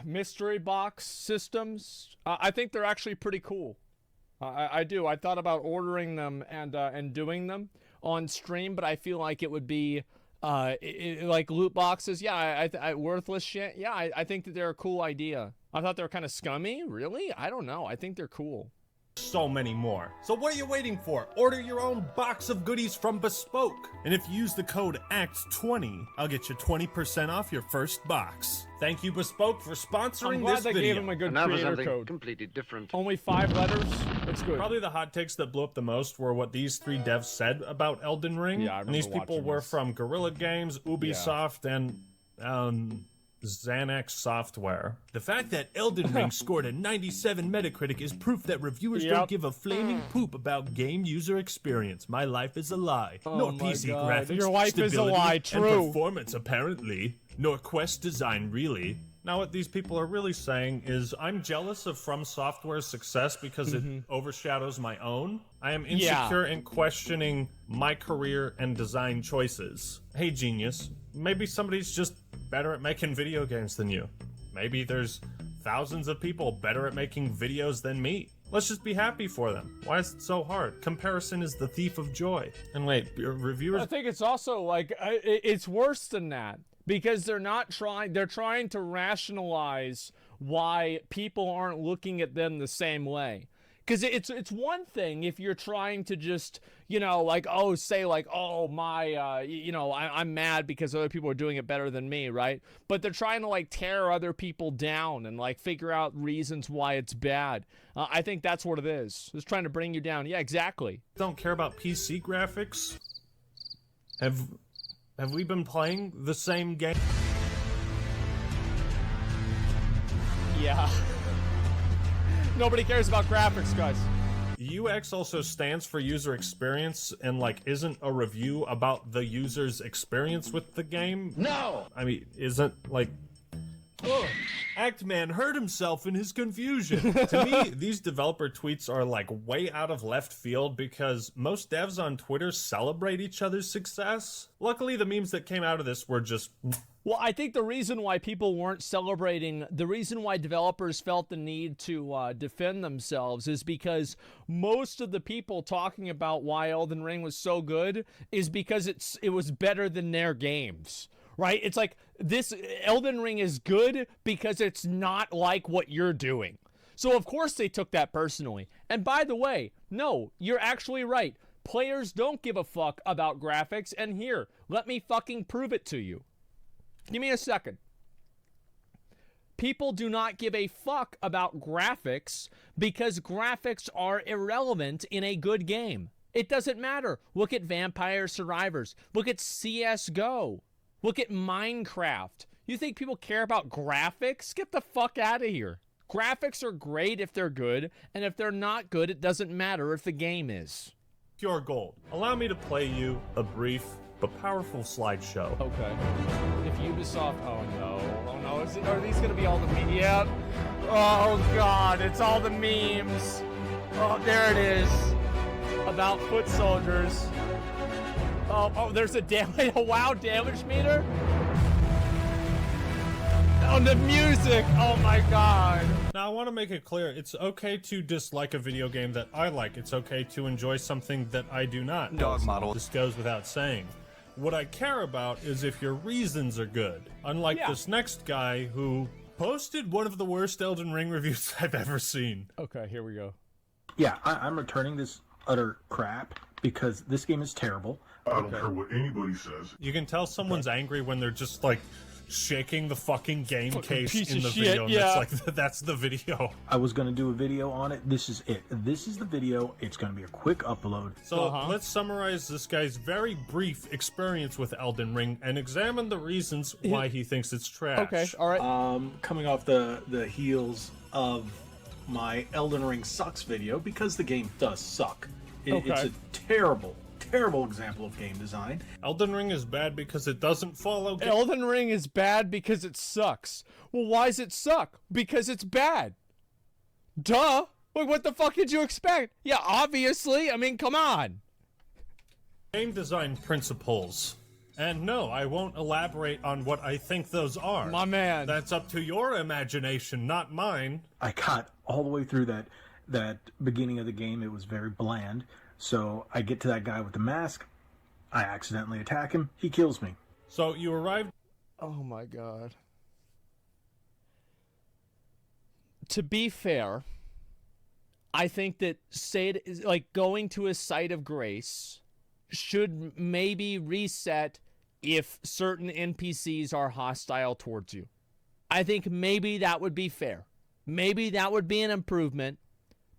mystery box systems, I think they're actually pretty cool. I do. I thought about ordering them and doing them on stream, but I feel like it would be... like loot boxes, I worthless shit. Yeah, I think that they're a cool idea. I thought they were kind of scummy. Really? I don't know. I think they're cool. So many more. So what are you waiting for? Order your own box of goodies from Bespoke. And if you use the code ACT20, I'll get you 20% off your first box. Thank you, Bespoke, for sponsoring this video. Gave him a good creator code. Completely different. Only 5 letters. It's good. Probably the hot takes that blew up the most were what these 3 devs said about Elden Ring. Yeah, I remember and these people were from Guerrilla Games, Ubisoft, and Xanax Software. The fact that Elden Ring scored a 97 Metacritic is proof that reviewers don't give a flaming poop about game user experience. My life is a lie. Nor PC graphics, your life is a lie. True. And performance, apparently. Nor quest design, really. Now, what these people are really saying is, I'm jealous of From Software's success because it overshadows my own. I am insecure and questioning my career and design choices. Hey, genius, maybe somebody's just better at making video games than you. Maybe there's thousands of people better at making videos than me. Let's just be happy for them. Why is it so hard? Comparison is the thief of joy. And wait, reviewers... I think it's also like, it's worse than that. Because they're trying to rationalize why people aren't looking at them the same way. Because it's one thing if you're trying to just, like, say like, I'm mad because other people are doing it better than me, right? But they're trying to like tear other people down and like figure out reasons why it's bad. I think that's what it is. It's trying to bring you down. Yeah, exactly. Don't care about PC graphics? Have we been playing the same game? Yeah. Nobody cares about graphics, guys. UX also stands for user experience and, like, isn't a review about the user's experience with the game? No! I mean, isn't, like... Oh, Actman hurt himself in his confusion. To me, these developer tweets are like way out of left field because most devs on Twitter celebrate each other's success. Luckily, the memes that came out of this were just... Well, I think the reason why people weren't celebrating, the reason why developers felt the need to defend themselves is because most of the people talking about why Elden Ring was so good is because it was better than their games. right? It's like this Elden Ring is good because it's not like what you're doing. So of course they took that personally. And by the way, no, you're actually right. Players don't give a fuck about graphics, and here, let me fucking prove it to you. Give me a second. People do not give a fuck about graphics because graphics are irrelevant in a good game. It doesn't matter. Look at Vampire Survivors. Look at CSGO. Look at Minecraft. You think people care about graphics? Get the fuck out of here. Graphics are great if they're good, and if they're not good, it doesn't matter if the game is. Pure gold. Allow me to play you a brief but powerful slideshow. Okay. If Ubisoft... Oh no. Are these gonna be all the memes? Yep. Oh god, it's all the memes. Oh, there it is. About foot soldiers. Oh, there's a damage. A WoW damage meter? On the music. Oh my god. Now, I want to make it clear, it's okay to dislike a video game that I like. It's okay to enjoy something that I do not. Dog model. This goes without saying. What I care about is if your reasons are good. Unlike this next guy who posted one of the worst Elden Ring reviews I've ever seen. Okay, here we go. Yeah, I'm returning this utter crap because this game is terrible. I don't care what anybody says. You can tell someone's angry when they're just like shaking the fucking game case piece in of the shit, video. And yeah. it's like, that's the video. I was going to do a video on it. This is it. This is the video. It's going to be a quick upload. So let's summarize this guy's very brief experience with Elden Ring and examine the reasons why he thinks it's trash. Okay, all right. Coming off the heels of my Elden Ring sucks video, because the game does suck. It's a terrible example of game design. Elden Ring is bad because it doesn't follow... Elden Ring is bad because it sucks. Well, why does it suck? Because it's bad. Duh. Like, what the fuck did you expect? Yeah, obviously. I mean, come on. Game design principles. And no, I won't elaborate on what I think those are. My man. That's up to your imagination, not mine. I got all the way through that beginning of the game. It was very bland. So I get to that guy with the mask. I accidentally attack him. He kills me. So you arrived... Oh my god. To be fair, I think that going to a site of grace should maybe reset if certain NPCs are hostile towards you. I think maybe that would be fair. Maybe that would be an improvement.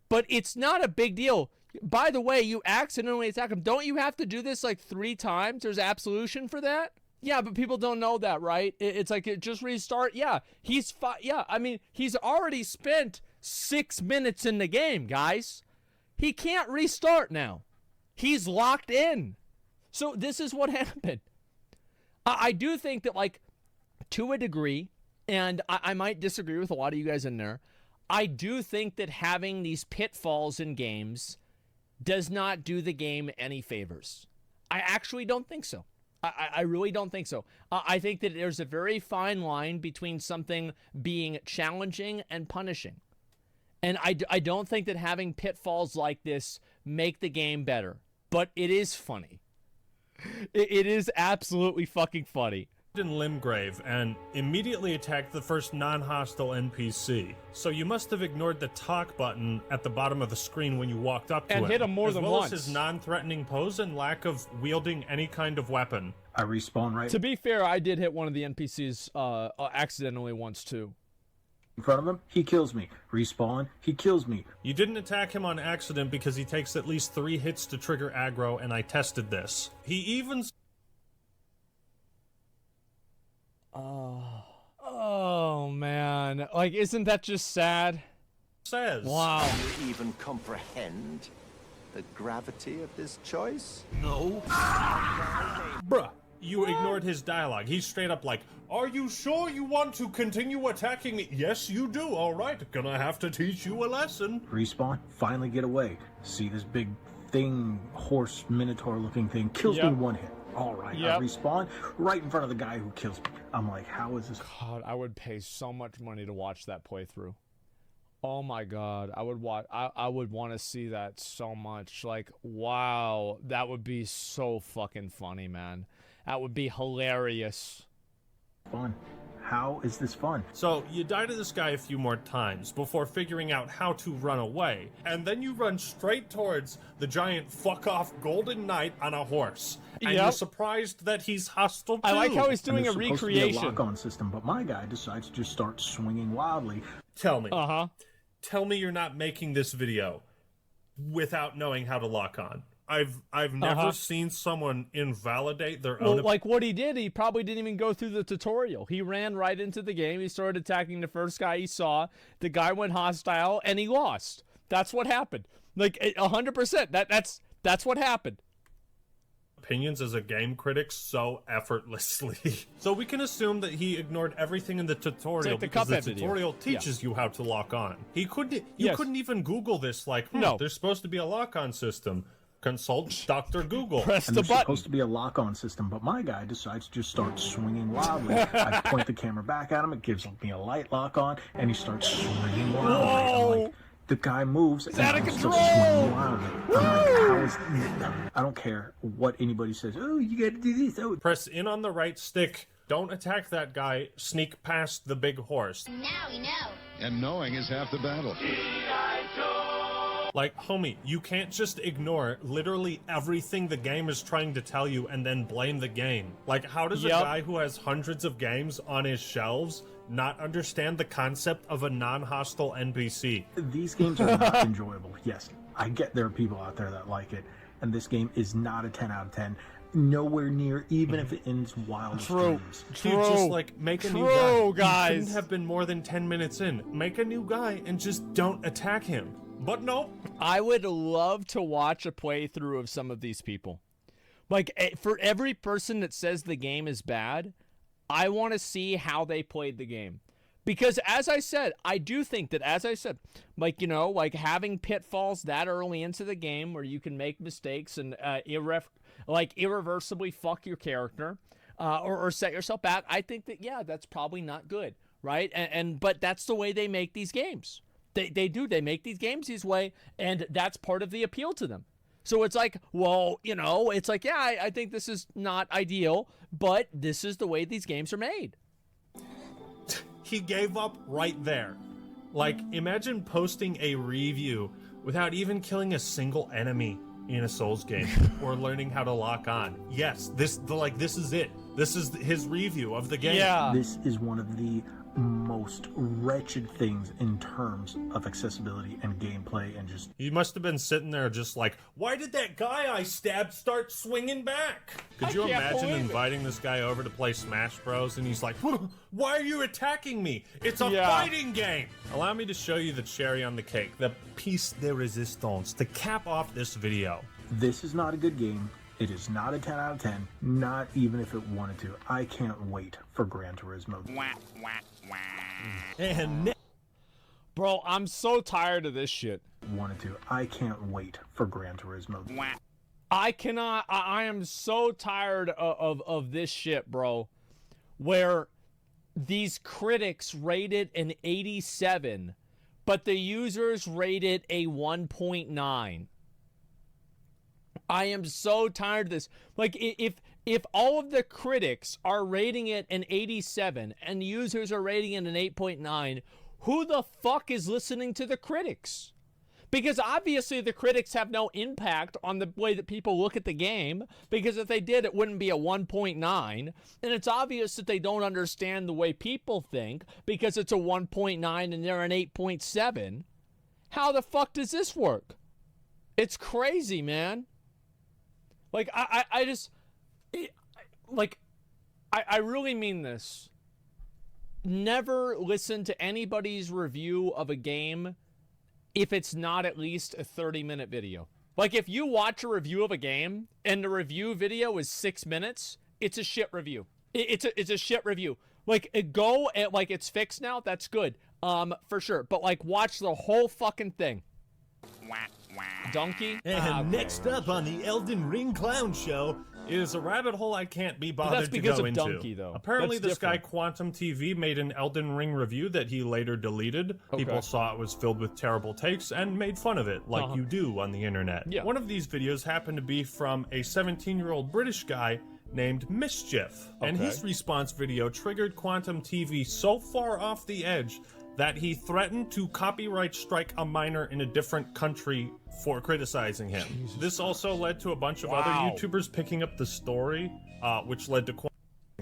But it's not a big deal. By the way, you accidentally attack him. Don't you have to do this like 3 times? There's absolution for that? Yeah, but people don't know that, right? It's like, it just restart. Yeah, I mean, he's already spent 6 minutes in the game, guys. He can't restart now. He's locked in. So this is what happened. I do think that, like, to a degree, and I might disagree with a lot of you guys in there, I do think that having these pitfalls in games does not do the game any favors. I actually don't think so. I really don't think so. I think that there's a very fine line between something being challenging and punishing. And I don't think that having pitfalls like this make the game better. But it is funny. It is absolutely fucking funny. In Limgrave and immediately attacked the first non-hostile NPC. So you must have ignored the talk button at the bottom of the screen when you walked up to him. And hit him more than once. As well as his non-threatening pose and lack of wielding any kind of weapon. I respawn right To be fair, I did hit one of the NPCs accidentally once too. in front of him. He kills me. Respawn. He kills me. You didn't attack him on accident because he takes at least 3 hits to trigger aggro, and I tested this. He even... Oh man, like, isn't that just sad? Says. Wow. Do you even comprehend the gravity of this choice? No. Bruh, you ignored his dialogue. He's straight up like, "Are you sure you want to continue attacking me?" "Yes, you do. All right, gonna have to teach you a lesson." Respawn. Finally get away. See this big thing, horse minotaur looking thing, kills me in 1 hit. All right, I respawn right in front of the guy who kills me. I'm like, how is this? God, I would pay so much money to watch that playthrough. Oh my God, I would watch. I would want to see that so much. Like, wow, that would be so fucking funny, man. That would be hilarious. Fun. How is this fun? So, you die to this guy a few more times before figuring out how to run away, and then you run straight towards the giant fuck-off golden knight on a horse. And you're surprised that he's hostile too. I like how he's doing a recreation. recreation. Supposed to be a lock-on system, but my guy decides to just start swinging wildly. Tell me. Tell me you're not making this video without knowing how to lock on. I've never seen someone invalidate their own. Like what he did, he probably didn't even go through the tutorial. He ran right into the game. He started attacking the first guy he saw. The guy went hostile, and he lost. That's what happened. Like 100%. That's what happened. Opinions as a game critic so effortlessly. So we can assume that he ignored everything in the tutorial because the tutorial teaches you how to lock on. He couldn't. You couldn't even Google this. Like, no, there's supposed to be a lock-on system. Consult Dr. Google. Press and the there's button. Supposed to be a lock-on system, but my guy decides to just start swinging wildly. I point the camera back at him. It gives me a light lock-on, and he starts swinging wildly. I'm like, the guy moves and out of control. Swinging wildly. I'm like, I don't care what anybody says. Oh, you got to do this. Oh. Press in on the right stick. Don't attack that guy. Sneak past the big horse. Now we know. And knowing is half the battle. Like, homie, you can't just ignore literally everything the game is trying to tell you and then blame the game. Like, how does a guy who has hundreds of games on his shelves not understand the concept of a non-hostile NPC? These games are not enjoyable. Yes, I get there are people out there that like it, and this game is not a 10 out of 10. Nowhere near, even if it ends wild. True. Dude, just like make a new guy. Guys. You shouldn't have been more than 10 minutes in. Make a new guy and just don't attack him. But no. I would love to watch a playthrough of some of these people. Like, for every person that says the game is bad, I want to see how they played the game. Because as I said, I do think that, as I said, like, you know, like having pitfalls that early into the game where you can make mistakes and irreversibly fuck your character or set yourself back, I think that, yeah, that's probably not good, right? But that's the way they make these games. They make these games this way, and that's part of the appeal to them. So it's like, well, you know, it's like, yeah, I think this is not ideal, but this is the way these games are made. He gave up right there. Like, imagine posting a review without even killing a single enemy in a Souls game or learning how to lock on. Yes, this is it. This is his review of the game. Yeah. This is one of the most wretched things in terms of accessibility and gameplay and just... You must have been sitting there just like, why did that guy I stabbed start swinging back? Could you imagine inviting this guy over to play Smash Bros. And he's like, why are you attacking me? It's a fighting game. Allow me to show you the cherry on the cake, the piece de resistance, to cap off this video. This is not a good game. It is not a 10 out of 10, not even if it wanted to. I can't wait for Gran Turismo. And bro, I'm so tired of this shit. Wanted to. I can't wait for Gran Turismo. I cannot. I am so tired of this shit, bro. Where these critics rate it an 87, but the users rate it a 1.9. I am so tired of this. Like, if all of the critics are rating it an 87 and users are rating it an 8.9, who the fuck is listening to the critics? Because obviously the critics have no impact on the way that people look at the game, because if they did, it wouldn't be a 1.9. And it's obvious that they don't understand the way people think, because it's a 1.9 and they're an 8.7. How the fuck does this work? It's crazy, man. Like, I really mean this. Never listen to anybody's review of a game if it's not at least a 30-minute video. Like, if you watch a review of a game and the review video is 6 minutes, it's a shit review. It's a shit review. Like, go at, like, it's fixed now, that's good. For sure. But, like, watch the whole fucking thing. Donkey? And next up on the Elden Ring Clown Show is a rabbit hole I can't be bothered to go into. Donkey, though. Apparently this guy Quantum TV made an Elden Ring review that he later deleted. People saw it was filled with terrible takes and made fun of it, like you do on the internet. One of these videos happened to be from a 17-year-old British guy named Mischief, and his response video triggered Quantum TV so far off the edge that he threatened to copyright strike a minor in a different country for criticizing him. This also led to a bunch of other YouTubers picking up the story, which led to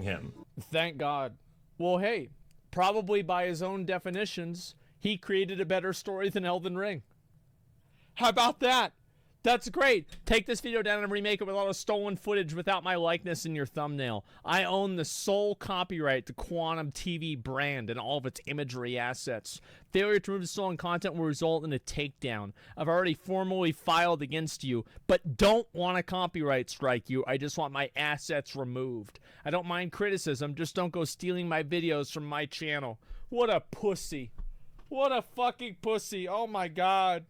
him. Thank God. Well, hey, probably by his own definitions, he created a better story than Elden Ring. How about that? That's great. Take this video down and remake it with a lot of stolen footage without my likeness in your thumbnail. I own the sole copyright to Quantum TV brand and all of its imagery assets. Failure to remove stolen content will result in a takedown. I've already formally filed against you, but don't want to copyright strike you. I just want my assets removed. I don't mind criticism, just don't go stealing my videos from my channel. What a pussy. What a fucking pussy. Oh my God.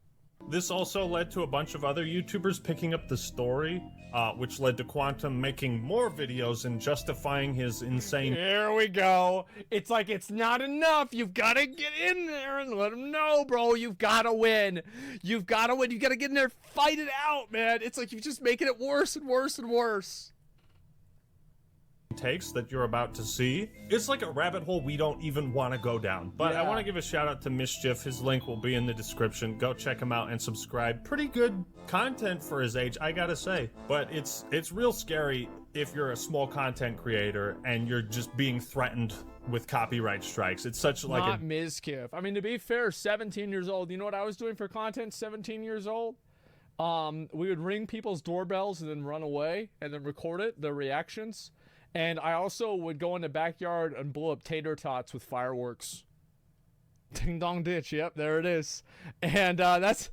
This also led to a bunch of other YouTubers picking up the story, which led to Quantum making more videos and justifying his insane... Here we go. It's like it's not enough. You've got to get in there and let them know, bro. You've got to win. You've got to win. You've got to get in there, fight it out, man. It's like you're just making it worse and worse and worse. Takes that you're about to see. It's like a rabbit hole we don't even want to go down. But I want to give a shout out to Mischief. His link will be in the description. Go check him out and subscribe. Pretty good content for his age, I gotta say. But it's real scary if you're a small content creator and you're just being threatened with copyright strikes. It's such like not Mizkif. I mean, to be fair, 17 years old. You know what I was doing for content 17 years old? We would ring people's doorbells and then run away and then record it, the reactions. And I also would go in the backyard and blow up tater tots with fireworks. Ding dong ditch, yep, there it is. And that's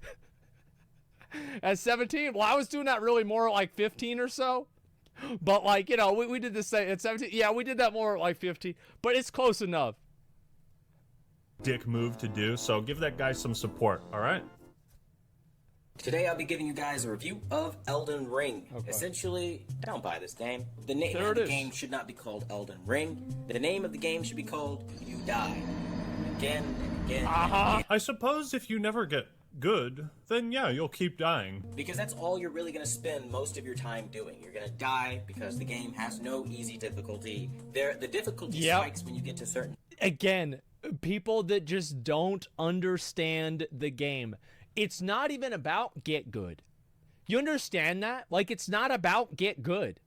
at 17. Well, I was doing that really more like 15 or so. But like, you know, we did the same at 17. Yeah, we did that more like 15. But it's close enough. Dick move to do, so give that guy some support, all right? Today I'll be giving you guys a review of Elden Ring. Essentially, I don't buy this game. The name of the game should not be called Elden Ring. The name of the game should be called You Die. Again and again and again. I suppose if you never get good, then yeah, you'll keep dying. Because that's all you're really going to spend most of your time doing. You're going to die because the game has no easy difficulty. The difficulty spikes when you get to certain... Again, people that just don't understand the game. It's not even about get good. You understand that? Like, it's not about get good.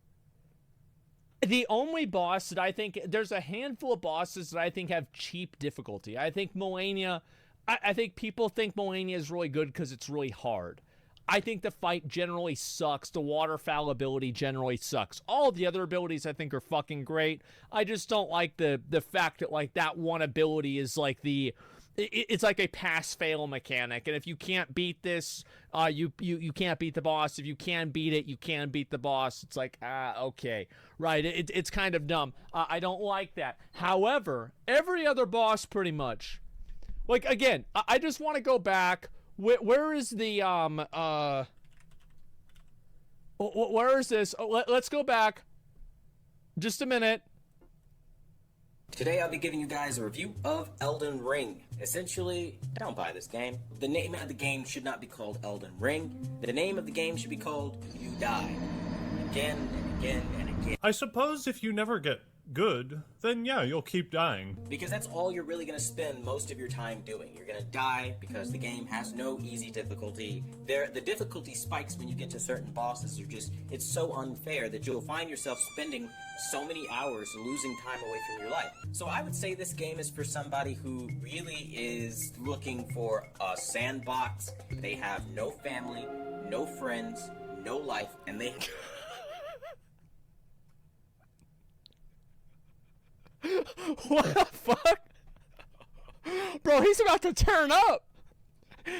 The only boss that I think... There's a handful of bosses that I think have cheap difficulty. I think Melania... I think people think Melania is really good because it's really hard. I think the fight generally sucks. The waterfowl ability generally sucks. All the other abilities I think are fucking great. I just don't like the fact that, like, that one ability is like the... It's like a pass-fail mechanic, and if you can't beat this, you can't beat the boss. If you can beat it, you can beat the boss. It's like, okay, right, it's kind of dumb. I don't like that. However, every other boss pretty much, like, again, I just want to go back. Where is the, where is this? Let's go back just a minute. Today I'll be giving you guys a review of Elden Ring. Essentially, I don't buy this game. The name of the game should not be called Elden Ring. The name of the game should be called You Die. Again and again and again. I suppose if you never get good, then yeah, you'll keep dying. Because that's all you're really going to spend most of your time doing. You're going to die because the game has no easy difficulty. The difficulty spikes when you get to certain bosses. It's so unfair that you'll find yourself spending so many hours losing time away from your life. So I would say this game is for somebody who really is looking for a sandbox. They have no family, no friends, no life, and they... What the fuck? Bro, he's about to turn up.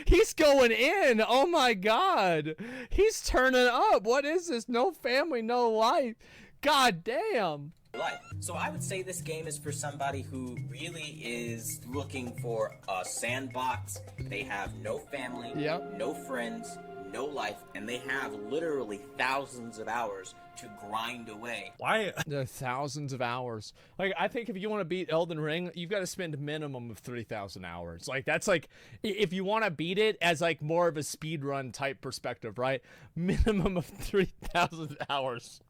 He's going in. Oh my god. He's turning up. What is this? No family, no life. God damn. Life. So I would say this game is for somebody who really is looking for a sandbox. They have no family, no friends, no life, and they have literally thousands of hours to grind away. Why? The thousands of hours. Like, I think if you want to beat Elden Ring, you've got to spend a minimum of 3,000 hours. Like, that's like, if you want to beat it as like more of a speed run type perspective, right? Minimum of 3,000 hours.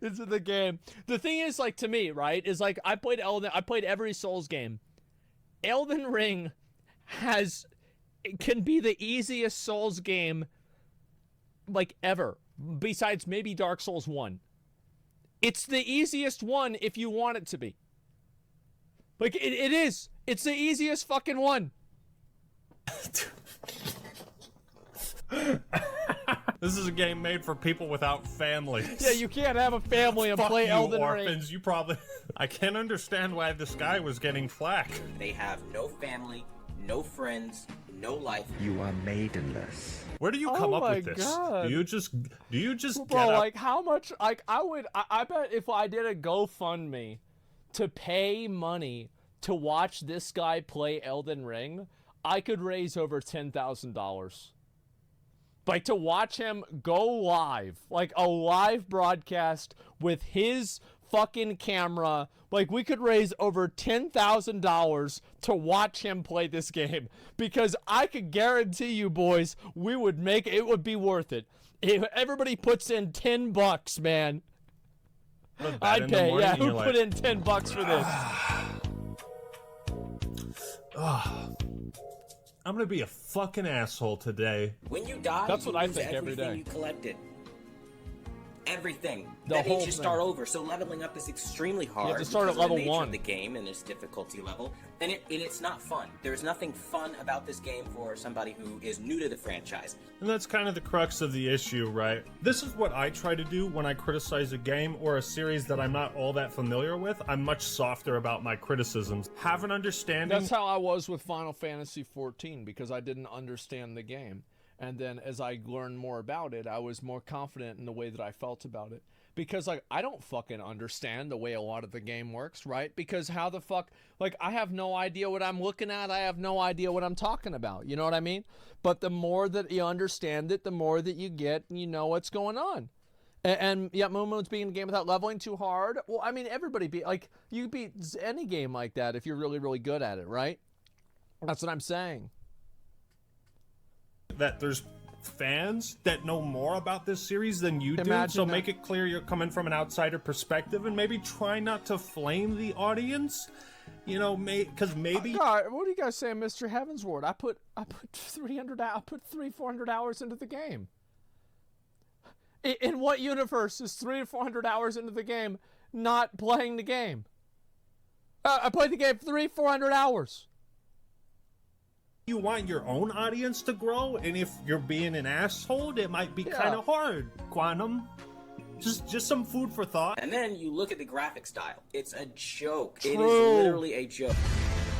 into the game. The thing is, like, to me, right, is like I played every Souls game. Elden Ring can be the easiest Souls game like ever, besides maybe Dark Souls 1. It's the easiest one if you want it to be. Like, it is. It's the easiest fucking one. This is a game made for people without families. Yeah, you can't have a family and play Elden Ring. Orphans, you probably... I can't understand why this guy was getting flack. They have no family, no friends, no life. You are maidenless. Where do you come up with this? God. Do you just Bro, get up? like, how much... Like, I bet if I did a GoFundMe to pay money to watch this guy play Elden Ring, I could raise over $10,000. Like, to watch him go live, like a live broadcast with his fucking camera, like, we could raise over $10,000 to watch him play this game, because I could guarantee you, boys, we would make it would be worth it. If everybody puts in $10, man, I'd pay. Yeah, who put in $10 for this? I'm gonna be a fucking asshole today. When you die, that's what you I lose think every everything day. you collected. Everything. The that whole means you thing. start over. So leveling up is extremely hard. You have to start at because of the level nature 1. of the game and its difficulty level, and it's not fun. There's nothing fun about this game for somebody who is new to the franchise. And that's kind of the crux of the issue, right? This is what I try to do when I criticize a game or a series that I'm not all that familiar with. I'm much softer about my criticisms. Have an understanding. That's how I was with Final Fantasy XIV, because I didn't understand the game. And then as I learned more about it, I was more confident in the way that I felt about it. Because, like, I don't fucking understand the way a lot of the game works, right? Because how the fuck... Like, I have no idea what I'm looking at. I have no idea what I'm talking about. You know what I mean? But the more that you understand it, the more that you get, and you know what's going on. And yeah, Moon Moon's beating a game without leveling too hard. Well, I mean, everybody beat... Like, you beat any game like that if you're really, really good at it, right? That's what I'm saying. That there's fans that know more about this series than you do, so make it clear you're coming from an outsider perspective, and maybe try not to flame the audience. You know, because maybe. God, what do you guys say, Mr. Heavensward? I put 400 hours into the game. In what universe is 300 to 400 hours into the game not playing the game? I played the game 400 hours. You want your own audience to grow, and if you're being an asshole, it might be kind of hard. Quantum, just some food for thought. And then you look at the graphic style. It's a joke. True. It is literally a joke.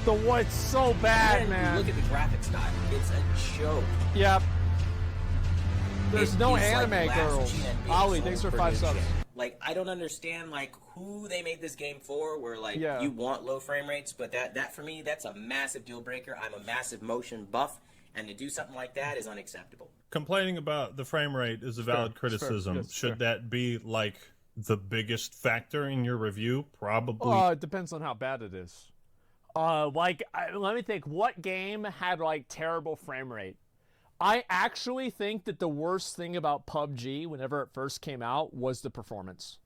The what's so bad, and man. You look at the graphic style. It's a joke. Yep. There's no It's anime like girls. Ollie, thanks for 5 subs. Like, I don't understand, like, who they made this game for, where, like, you want low frame rates, but that for me, that's a massive deal breaker. I'm a massive motion buff, and to do something like that is unacceptable. Complaining about the frame rate is a valid criticism. Should that be, like, the biggest factor in your review? Probably. It depends on how bad it is. Let me think. What game had, like, terrible frame rate? I actually think that the worst thing about PUBG, whenever it first came out, was the performance.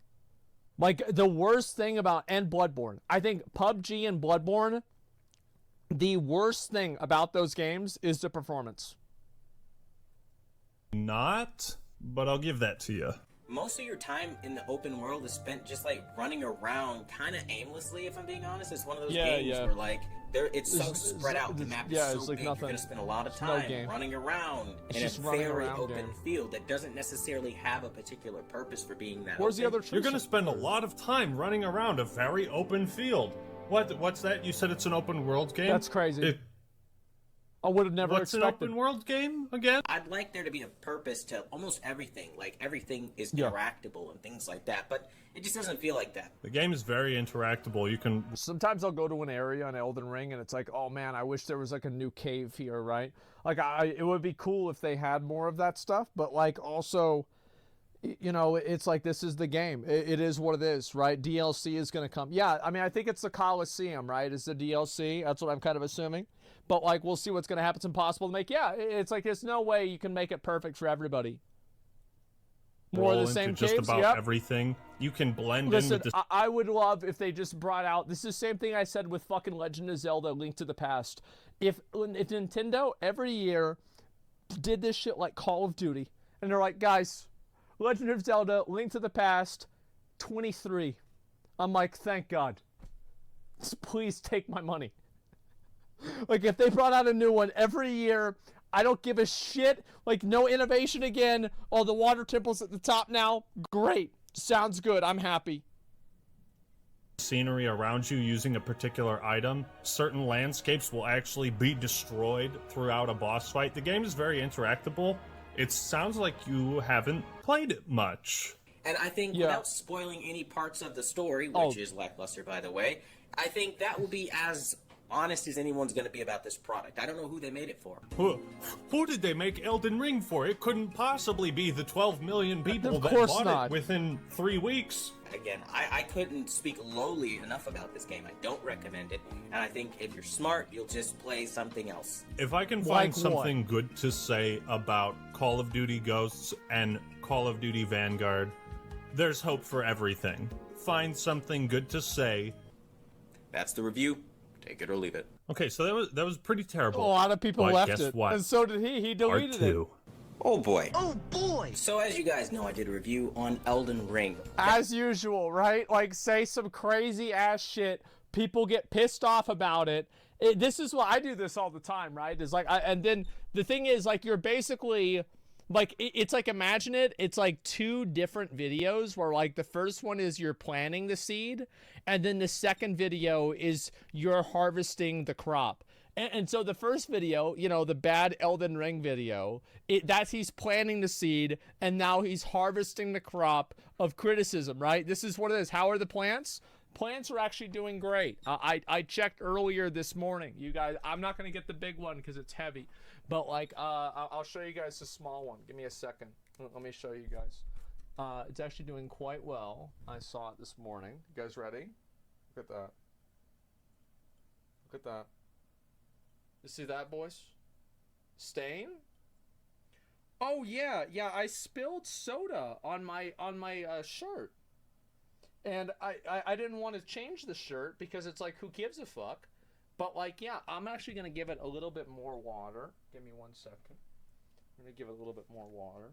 Like, the worst thing about... And Bloodborne. I think PUBG and Bloodborne, the worst thing about those games is the performance. Not, but I'll give that to you. Most of your time in the open world is spent just, like, running around kind of aimlessly, if I'm being honest. It's one of those games where, like, it's so spread out. The map is so it's like big. nothing. You're going to spend a lot of time running around in a very open field that doesn't necessarily have a particular purpose for being that Where's open. the other You're going to spend a lot of time running around a very open field. What's that? You said it's an open world game? That's crazy. I would have never expected. What's an open world game again? I'd like there to be a purpose to almost everything. Like, everything is interactable and things like that, but it just doesn't feel like that. The game is very interactable. You can... Sometimes I'll go to an area on Elden Ring, and it's like, oh man, I wish there was, like, a new cave here, right? Like, it would be cool if they had more of that stuff, but, like, also... You know, it's like, this is the game. It is what it is, right? DLC is going to come. Yeah, I mean, I think it's the Coliseum, right? Is the DLC. That's what I'm kind of assuming. But, like, we'll see what's going to happen. It's impossible to make. Yeah, it's like, there's no way you can make it perfect for everybody. More of roll the same into just caves, about yep. everything. You can blend in Listen, with this. I would love if they just brought out. This is the same thing I said with fucking Legend of Zelda: Link to the Past. If Nintendo every year did this shit like Call of Duty, and they're like, guys, Legend of Zelda: Link to the Past 23. I'm like, thank God. Please take my money. Like, if they brought out a new one every year, I don't give a shit. Like, no innovation again. Oh, the water temple's at the top now. Great. Sounds good. I'm happy. Scenery around you using a particular item. Certain landscapes will actually be destroyed throughout a boss fight. The game is very interactable. It sounds like you haven't played it much. And I think without spoiling any parts of the story, which is lackluster, by the way, I think that will be as honest as anyone's going to be about this product. I don't know who they made it for. Who did they make Elden Ring for? It couldn't possibly be the 12 million people that bought it within 3 weeks. Again, I couldn't speak lowly enough about this game. I don't recommend it. And I think if you're smart, you'll just play something else. If I can find something good to say about Call of Duty Ghosts and Call of Duty Vanguard, there's hope for everything. Find something good to say. That's the review. Take it or leave it. Okay, so that was pretty terrible. A lot of people but left guess it. What? And so did he. He deleted it. Oh boy. Oh boy. So as you guys know, I did a review on Elden Ring. As usual, right? Like, say some crazy ass shit. People get pissed off about it. This is why I do this all the time, right? Is like, and then the thing is, like, you're basically, like, it's like, imagine it. It's like 2 different videos where, like, the first one is you're planting the seed, and then the second video is you're harvesting the crop. And so the first video, you know, the bad Elden Ring video, that's he's planting the seed, and now he's harvesting the crop of criticism, right? This is what it is. How are the plants? Plants are actually doing great. I checked earlier this morning. You guys, I'm not going to get the big one because it's heavy. But, like, I'll show you guys the small one. Give me a second. Let me show you guys. It's actually doing quite well. I saw it this morning. You guys ready? Look at that. Look at that. You see that, boys? Stain? Oh yeah, I spilled soda on my shirt, and I didn't want to change the shirt because it's like, who gives a fuck? But, like, yeah, I'm actually gonna give it a little bit more water. Give me 1 second. I'm gonna give it a little bit more water.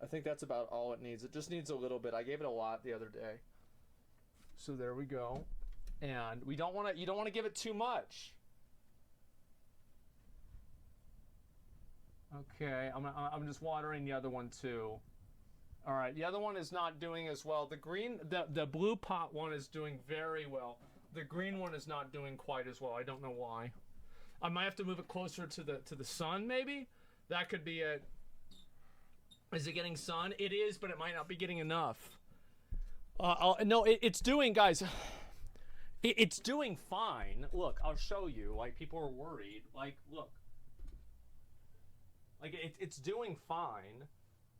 I think that's about all it needs. It just needs a little bit. I gave it a lot the other day. So there we go. And you don't want to give it too much. Okay, I'm just watering the other one too. All right, the other one is not doing as well. The blue pot one is doing very well. The green one is not doing quite as well. I don't know why. I might have to move it closer to the sun, maybe. That could be it. Is it getting sun? It is, but it might not be getting enough. No, it's doing, guys. It's doing fine. Look, I'll show you. Like, people are worried. Like, look. Like, it's doing fine.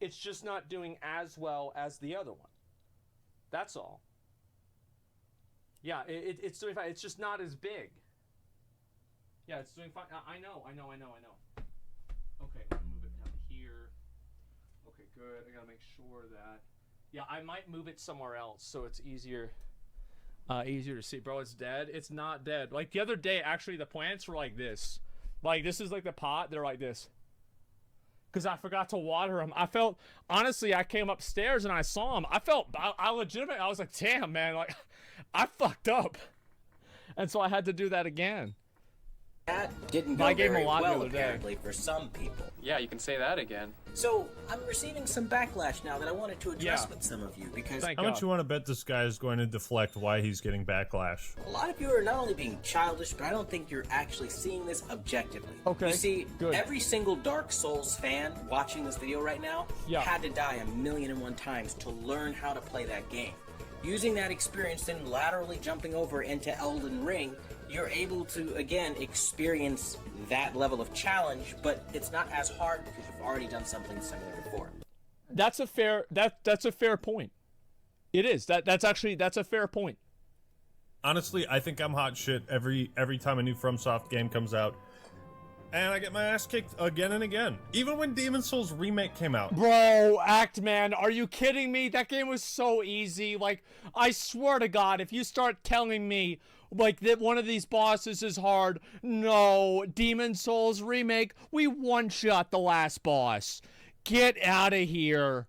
It's just not doing as well as the other one. That's all. Yeah, it's doing fine. It's just not as big. Yeah, it's doing fine. I know. Okay, I'm gonna move it down here. Okay, good. I gotta make sure that... Yeah, I might move it somewhere else so it's easier to see. Bro, it's dead. It's not dead. Like, the other day, actually, the plants were like this. Like, this is like the pot. They're like this. Because I forgot to water them. I felt, honestly, I came upstairs and I saw them. I legitimately, I was like, damn, man. Like, I fucked up. And so I had to do that again. That didn't go very well, apparently, for some people. Yeah, you can say that again. So, I'm receiving some backlash now that I wanted to address with some of you, because... How much you want to bet this guy is going to deflect why he's getting backlash? A lot of you are not only being childish, but I don't think you're actually seeing this objectively. Okay, you see, good. Every single Dark Souls fan watching this video right now had to die 1,000,001 times to learn how to play that game. Using that experience and laterally jumping over into Elden Ring, you're able to, again, experience that level of challenge, but it's not as hard because you've already done something similar before. That's a fair point. It is. That's a fair point. Honestly, I think I'm hot shit every time a new FromSoft game comes out. and I get my ass kicked again and again. Even when Demon's Souls Remake came out. Bro, Actman, are you kidding me? That game was so easy. Like, I swear to God, if you start telling me, like, that one of these bosses is hard, no, Demon's Souls Remake, we one-shot the last boss. Get out of here.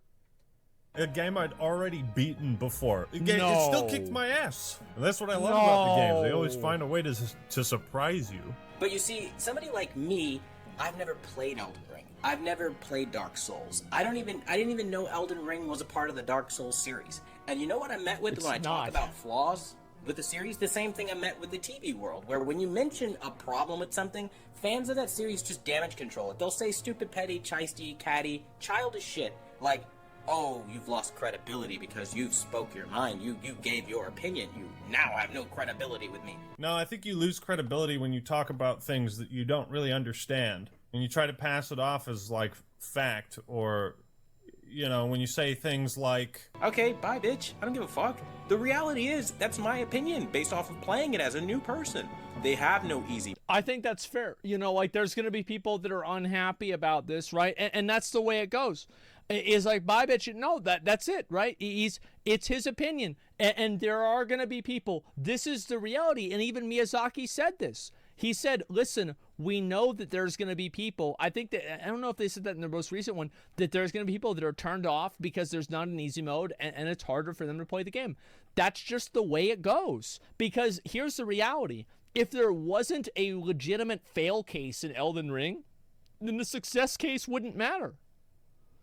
A game I'd already beaten before. It still kicked my ass. And that's what I love No. about the games. They always find a way to surprise you. But you see, somebody like me, I've never played Elden Ring. I've never played Dark Souls. I didn't even know Elden Ring was a part of the Dark Souls series. And you know what I met with when I talk about flaws with the series? The same thing I met with the TV world, where when you mention a problem with something, fans of that series just damage control it. They'll say stupid, petty, chisty, catty, childish shit, like, oh, you've lost credibility because you spoke your mind. You gave your opinion. You now have no credibility with me. No, I think you lose credibility when you talk about things that you don't really understand. And you try to pass it off as, like, fact, or, you know, when you say things like... Okay, bye, bitch. I don't give a fuck. The reality is, that's my opinion, based off of playing it as a new person. They have no easy... I think that's fair. You know, like, there's going to be people that are unhappy about this, right? And that's the way it goes. Is like, bye, bitch. No, that's it, right? It's his opinion. And there are going to be people. This is the reality. And even Miyazaki said this. He said, listen, we know that there's going to be people. I think that, I don't know if they said that in their most recent one, that there's going to be people that are turned off because there's not an easy mode and it's harder for them to play the game. That's just the way it goes. Because here's the reality. If there wasn't a legitimate fail case in Elden Ring, then the success case wouldn't matter.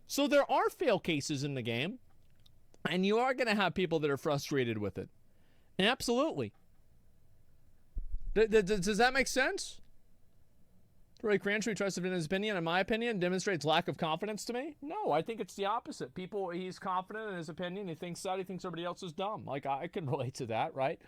So there are fail cases in the game, and you are going to have people that are frustrated with it. Absolutely. Does that make sense? Roy Crantree trusted in his opinion. In my opinion, demonstrates lack of confidence to me. No, I think it's the opposite. He's confident in his opinion. He thinks everybody else is dumb. Like, I can relate to that, right?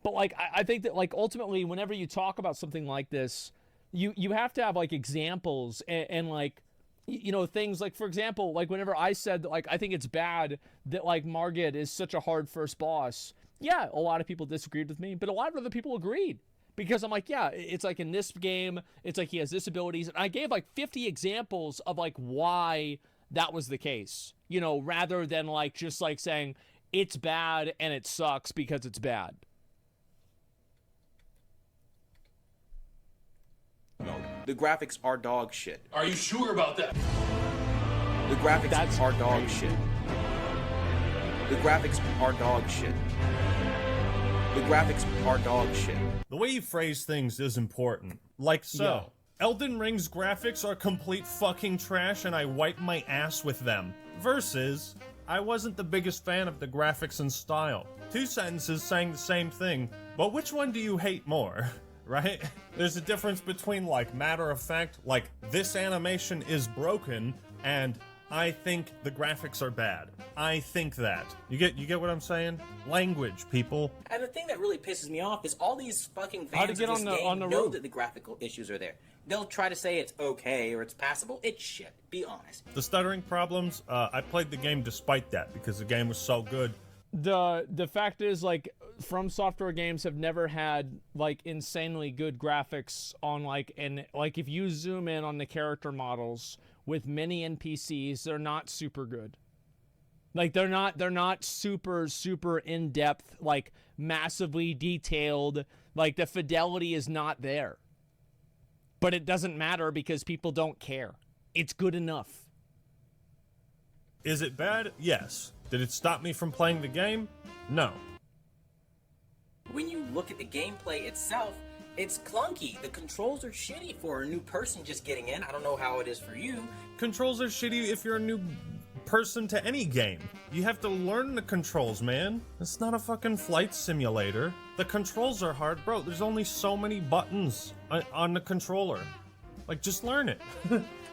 But, like, I think that, like, ultimately, whenever you talk about something like this, you have to have, like, examples and like, you know, things like, for example, like whenever I said that, like, I think it's bad that, like, Margit is such a hard first boss. Yeah, a lot of people disagreed with me, but a lot of other people agreed. Because I'm like, yeah, it's like in this game, it's like he has this abilities. And I gave like 50 examples of like why that was the case, you know, rather than like just like saying it's bad and it sucks because it's bad. The graphics are dog shit. Are you sure about that? The graphics are dog shit. The graphics are dog shit. The graphics are dog shit. The way you phrase things is important. Like so. Yeah. Elden Ring's graphics are complete fucking trash and I wipe my ass with them. Versus, I wasn't the biggest fan of the graphics and style. Two sentences saying the same thing, but which one do you hate more? Right? There's a difference between, like, matter of fact, like, this animation is broken, and I think the graphics are bad. I think that. You get what I'm saying? Language, people. And the thing that really pisses me off is all these fucking fans of this game know that the graphical issues are there. They'll try to say it's okay or it's passable. It's shit. Be honest. The stuttering problems, I played the game despite that, because the game was so good. The fact is, like, From Software games have never had like insanely good graphics on like, and like if you zoom in on the character models with many NPCs, they're not super good. Like they're not super in depth, like massively detailed. Like the fidelity is not there. But it doesn't matter because people don't care. It's good enough. Is it bad? Yes. Did it stop me from playing the game? No. When you look at the gameplay itself, it's clunky. The controls are shitty for a new person just getting in. I don't know how it is for you. Controls are shitty if you're a new person to any game. You have to learn the controls, man. It's not a fucking flight simulator. The controls are hard, bro. There's only so many buttons on the controller. Like, just learn it.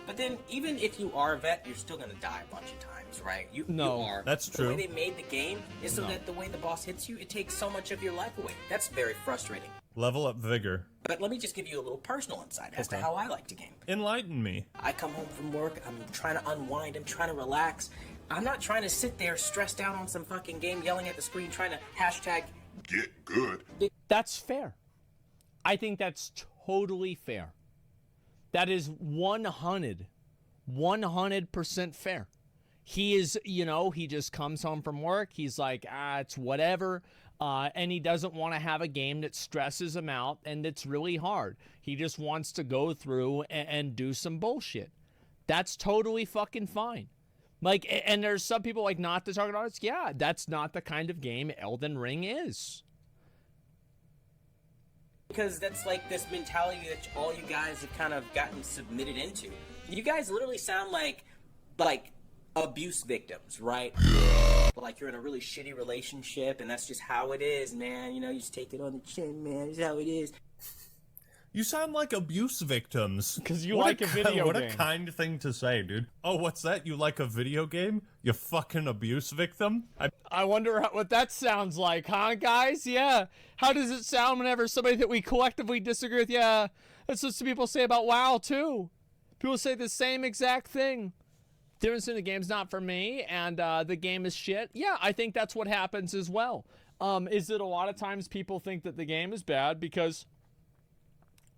But then, even if you are a vet, you're still gonna die a bunch of times, right? You are. That's true. The way they made the game is so that the way the boss hits you, it takes so much of your life away. That's very frustrating. Level up vigor. But let me just give you a little personal insight as to how I like to game. Enlighten me. I come home from work, I'm trying to unwind, I'm trying to relax. I'm not trying to sit there stressed out on some fucking game, yelling at the screen, trying to hashtag get good. That's fair. I think that's totally fair. That is 100% fair. He is, he just comes home from work. He's like, it's whatever. And he doesn't want to have a game that stresses him out and it's really hard. He just wants to go through and do some bullshit. That's totally fucking fine. Like, and there's some people like not the target audience. Yeah, that's not the kind of game Elden Ring is. Because that's like this mentality that all you guys have kind of gotten submitted into. You guys literally sound like abuse victims, right? Like you're in a really shitty relationship and that's just how it is, man. You just take it on the chin, man. It's how it is. You sound like abuse victims. Because you like a video game. What a kind thing to say, dude. Oh, what's that? You like a video game? You fucking abuse victim? I wonder what that sounds like, huh, guys? Yeah. How does it sound whenever somebody that we collectively disagree with? Yeah, that's what some people say about WoW, too. People say the same exact thing. Difference in the game's not for me, and the game is shit. Yeah, I think that's what happens as well. Is that a lot of times people think that the game is bad because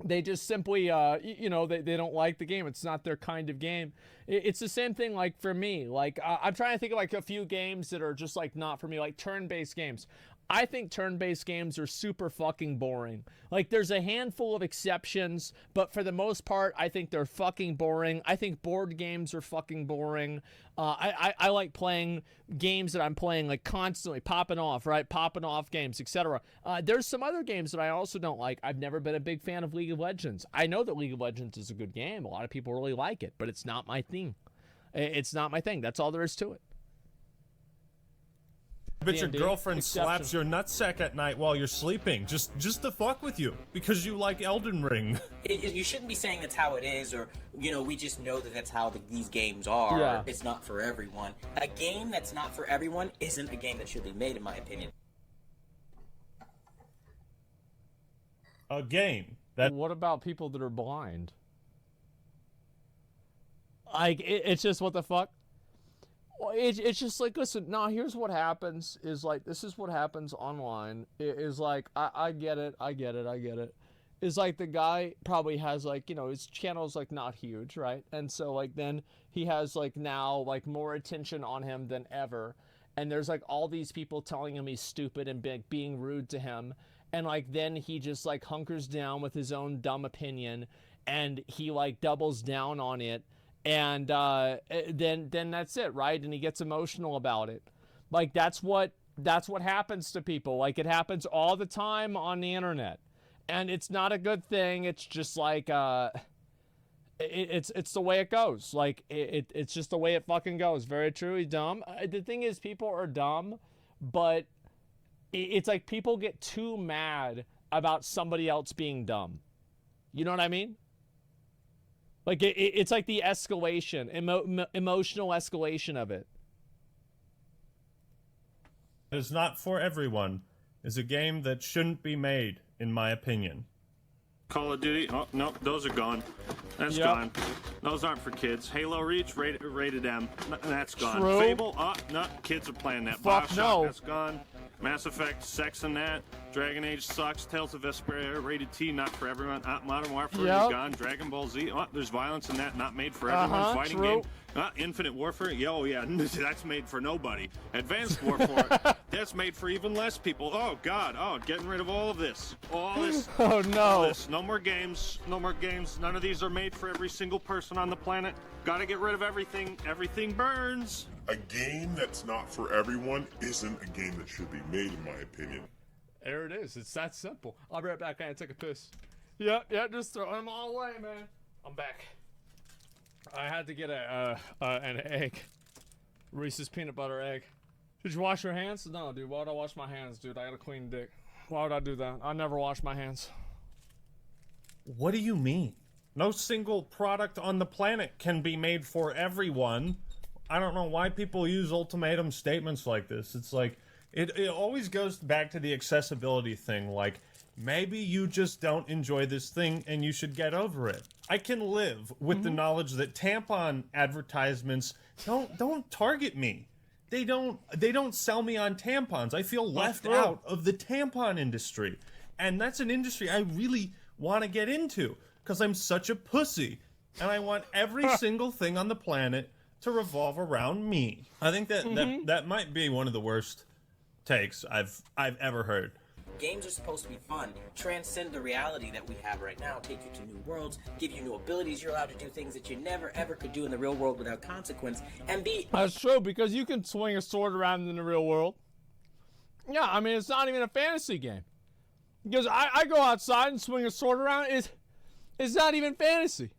they just simply, they don't like the game. It's not their kind of game. It's the same thing, like, for me. Like, I'm trying to think of, like, a few games that are just, like, not for me. Like, turn-based games. I think turn-based games are super fucking boring. Like, there's a handful of exceptions, but for the most part, I think they're fucking boring. I think board games are fucking boring. I like playing games that I'm playing, like, constantly, popping off, right? Popping off games, etc. There's some other games that I also don't like. I've never been a big fan of League of Legends. I know that League of Legends is a good game. A lot of people really like it, but it's not my thing. It's not my thing. That's all there is to it. But your girlfriend slaps your nutsack at night while you're sleeping, just to fuck with you, because you like Elden Ring. You shouldn't be saying that's how it is, or, we just know that that's how these games are. Yeah. It's not for everyone. A game that's not for everyone isn't a game that should be made, in my opinion. A game that... What about people that are blind? Like, it's just, what the fuck? It's just like, listen, no, here's what happens is like, this is what happens online. It is like, I get it. It's like the guy probably has like, his channel's like not huge, right? And so like then he has like now like more attention on him than ever. And there's like all these people telling him he's stupid and being rude to him. And like then he just like hunkers down with his own dumb opinion and he like doubles down on it. And then that's it, right? And he gets emotional about it. Like that's what happens to people. Like it happens all the time on the internet, and it's not a good thing. It's just like it's the way it goes. Like it's just the way it fucking goes. Very truly dumb. The thing is, people are dumb, but it's like people get too mad about somebody else being dumb. You know what I mean? Like, it's like the escalation, emotional escalation of it. It's not for everyone. It's a game that shouldn't be made, in my opinion. Call of Duty? Oh, no, those are gone. That's gone. Those aren't for kids. Halo Reach, rated M. That's gone. True. Fable? Oh, no, kids are playing that. Fuck BioShock, no. That's gone. Mass Effect, sex and that. Dragon Age sucks. Tales of Vesperia, rated T, not for everyone. Modern Warfare is gone. Dragon Ball Z, oh, there's violence in that, not made for everyone. Fighting game. Infinite Warfare, yeah, that's made for nobody. Advanced Warfare, that's made for even less people. Oh, God, getting rid of all of this. All this. Oh, no. All this. No more games. None of these are made for every single person on the planet. Gotta get rid of everything. Everything burns. A game that's not for everyone isn't a game that should be made, in my opinion. There it is. It's that simple. I'll be right back. I gotta take a piss. Yep, just throw them all away, man. I'm back. I had to get an egg. Reese's peanut butter egg. Did you wash your hands? No, dude. Why would I wash my hands, dude? I got a clean dick. Why would I do that? I never wash my hands. What do you mean? No single product on the planet can be made for everyone. I don't know why people use ultimatum statements like this. It's like, it always goes back to the accessibility thing. Like, maybe you just don't enjoy this thing and you should get over it. I can live with the knowledge that tampon advertisements don't target me. They don't sell me on tampons. I feel left out of the tampon industry. And that's an industry I really want to get into because I'm such a pussy and I want every single thing on the planet to revolve around me. I think that might be one of the worst takes I've ever heard. Games are supposed to be fun, transcend the reality that we have right now, take you to new worlds, give you new abilities. You're allowed to do things that you never ever could do in the real world without consequence, and be... That's true, because you can swing a sword around in the real world. Yeah, I mean, it's not even a fantasy game. Because I go outside and swing a sword around, it's not even fantasy.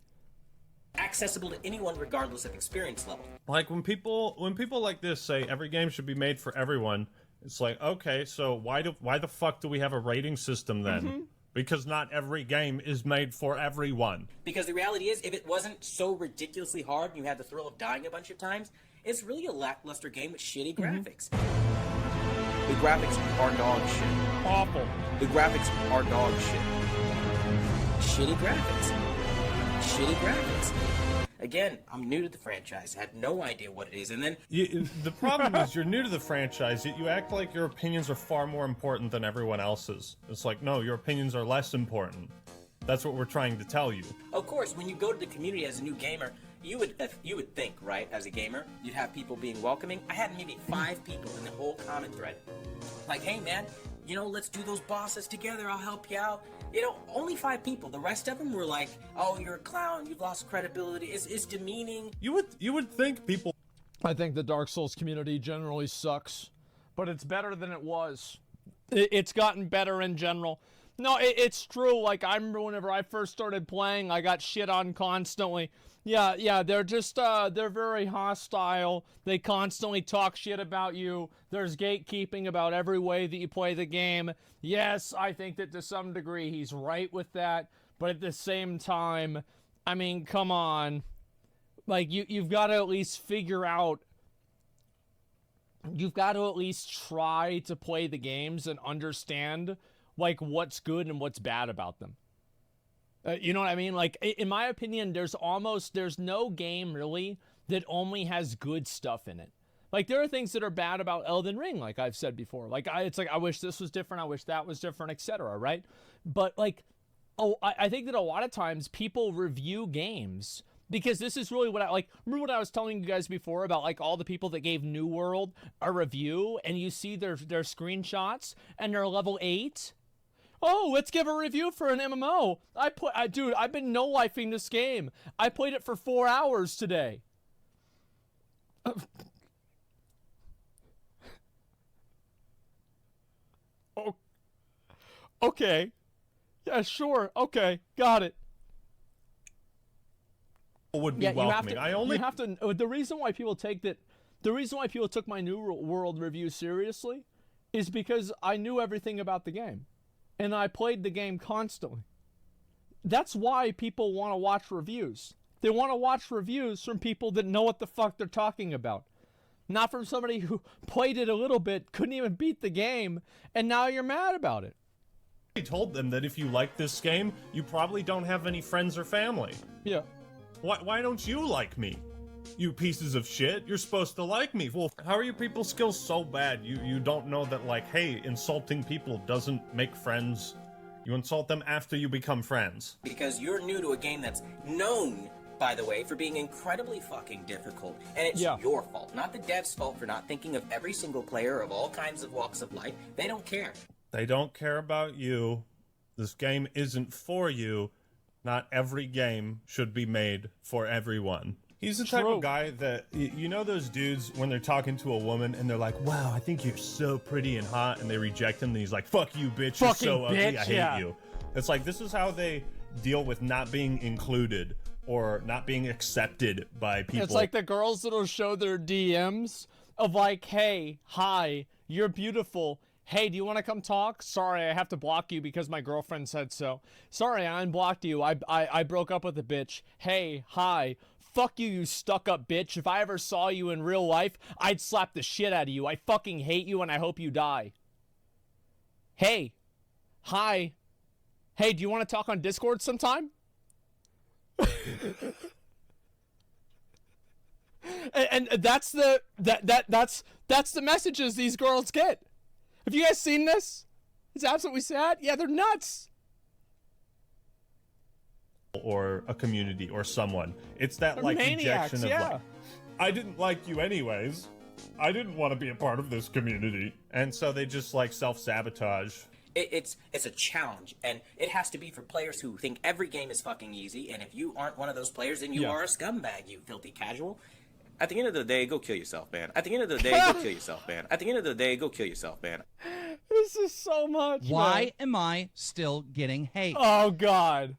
Accessible to anyone regardless of experience level. Like, when people like this say every game should be made for everyone, it's like, okay, so why the fuck do we have a rating system then? Because not every game is made for everyone. Because the reality is, if it wasn't so ridiculously hard and you had the thrill of dying a bunch of times, it's really a lackluster game with shitty graphics. The graphics are dog shit. Awful. The graphics are dog shit. Shitty graphics. Shitty graphics. Again, I'm new to the franchise. I had no idea what it is, and then... the problem is you're new to the franchise, yet you act like your opinions are far more important than everyone else's. It's like, no, your opinions are less important. That's what we're trying to tell you. Of course, when you go to the community as a new gamer, you would think, right, as a gamer, you'd have people being welcoming. I had maybe 5 people in the whole comment thread. Like, hey, man, let's do those bosses together. I'll help you out. Only 5 people. The rest of them were like, oh, you're a clown. You've lost credibility. It's demeaning. You would think people... I think the Dark Souls community generally sucks, but it's better than it was. It's gotten better in general. No, it's true. Like, I remember whenever I first started playing, I got shit on constantly. Yeah, they're just, they're very hostile. They constantly talk shit about you. There's gatekeeping about every way that you play the game. Yes, I think that to some degree he's right with that, but at the same time, I mean, come on. Like, you've got to at least figure out, you've got to at least try to play the games and understand, like, what's good and what's bad about them. You know what I mean? Like, in my opinion, there's no game, really, that only has good stuff in it. Like, there are things that are bad about Elden Ring, like I've said before. Like, it's like, I wish this was different, I wish that was different, etc., right? But, like, I think that a lot of times people review games because this is really what remember what I was telling you guys before about, like, all the people that gave New World a review, and you see their screenshots, and they're level 8? Oh, let's give a review for an MMO. Dude, I've been no-lifing this game. I played it for 4 hours today. Oh, okay. Yeah, sure. Okay, got it. Would be welcoming. The reason why people took my New World review seriously is because I knew everything about the game. And I played the game constantly. That's why people want to watch reviews. They want to watch reviews from people that know what the fuck they're talking about. Not from somebody who played it a little bit, couldn't even beat the game, and now you're mad about it. I told them that if you like this game, you probably don't have any friends or family. Yeah. Why don't you like me? You pieces of shit, you're supposed to like me. Well, how are your people's skills so bad? You don't know that, like, hey, insulting people doesn't make friends. You insult them after you become friends. Because you're new to a game that's known, by the way, for being incredibly fucking difficult. And it's your fault, not the dev's fault for not thinking of every single player of all kinds of walks of life. They don't care. They don't care about you. This game isn't for you. Not every game should be made for everyone. He's the type of guy that, you know those dudes when they're talking to a woman and they're like, wow, I think you're so pretty and hot, and they reject him and he's like, fuck you, bitch, you're so ugly, I hate you. It's like, this is how they deal with not being included or not being accepted by people. It's like the girls that'll show their DMs of like, hey, hi, you're beautiful. Hey, do you want to come talk? Sorry, I have to block you because my girlfriend said so. Sorry, I unblocked you. I broke up with a bitch. Hey, hi. Fuck you, you stuck-up bitch. If I ever saw you in real life, I'd slap the shit out of you. I fucking hate you and I hope you die. Hey. Hi. Hey, do you want to talk on Discord sometime? and that's the that's the messages these girls get. Have you guys seen this? It's absolutely sad. Yeah, they're nuts. or a community or someone. It's that like maniacs, rejection of like, I didn't like you anyways. I didn't want to be a part of this community. And so they just like self-sabotage. It's a challenge, and it has to be for players who think every game is fucking easy, and if you aren't one of those players, then you are a scumbag, you filthy casual. At the end of the day, go kill yourself, man. At the end of the day, go kill yourself, man. At the end of the day, go kill yourself, man. This is so much. Why am I still getting hate? Oh, God.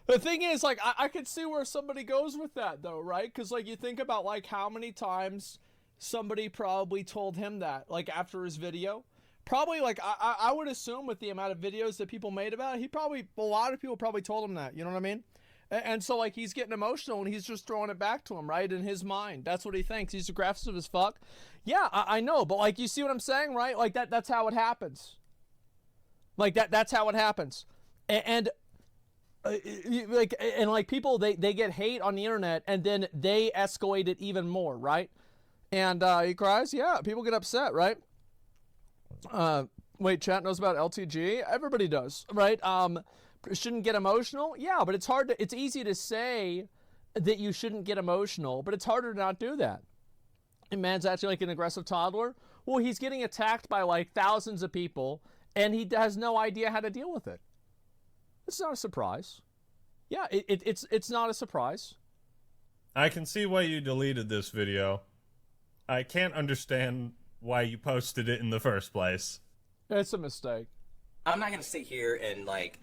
The thing is, like, I could see where somebody goes with that, though, right? Because, like, you think about, like, how many times somebody probably told him that, like, after his video. Probably, like, I would assume with the amount of videos that people made about it, a lot of people probably told him that, you know what I mean? And so, like, he's getting emotional, and he's just throwing it back to him, right, in his mind. That's what he thinks. He's aggressive as fuck. Yeah, I know, but, like, you see what I'm saying, right? Like, that's how it happens. Like, that's how it happens. And people, they get hate on the internet, and then they escalate it even more, right? And he cries, yeah, people get upset, right? Wait, chat knows about LTG? Everybody does, right? Shouldn't get emotional? Yeah, but it's easy to say that you shouldn't get emotional, but it's harder to not do that. And man's actually like an aggressive toddler. Well, he's getting attacked by like thousands of people, and he has no idea how to deal with it. It's not a surprise. Yeah, it's not a surprise. I can see why you deleted this video. I can't understand why you posted it in the first place. It's a mistake. I'm not going to sit here and, like,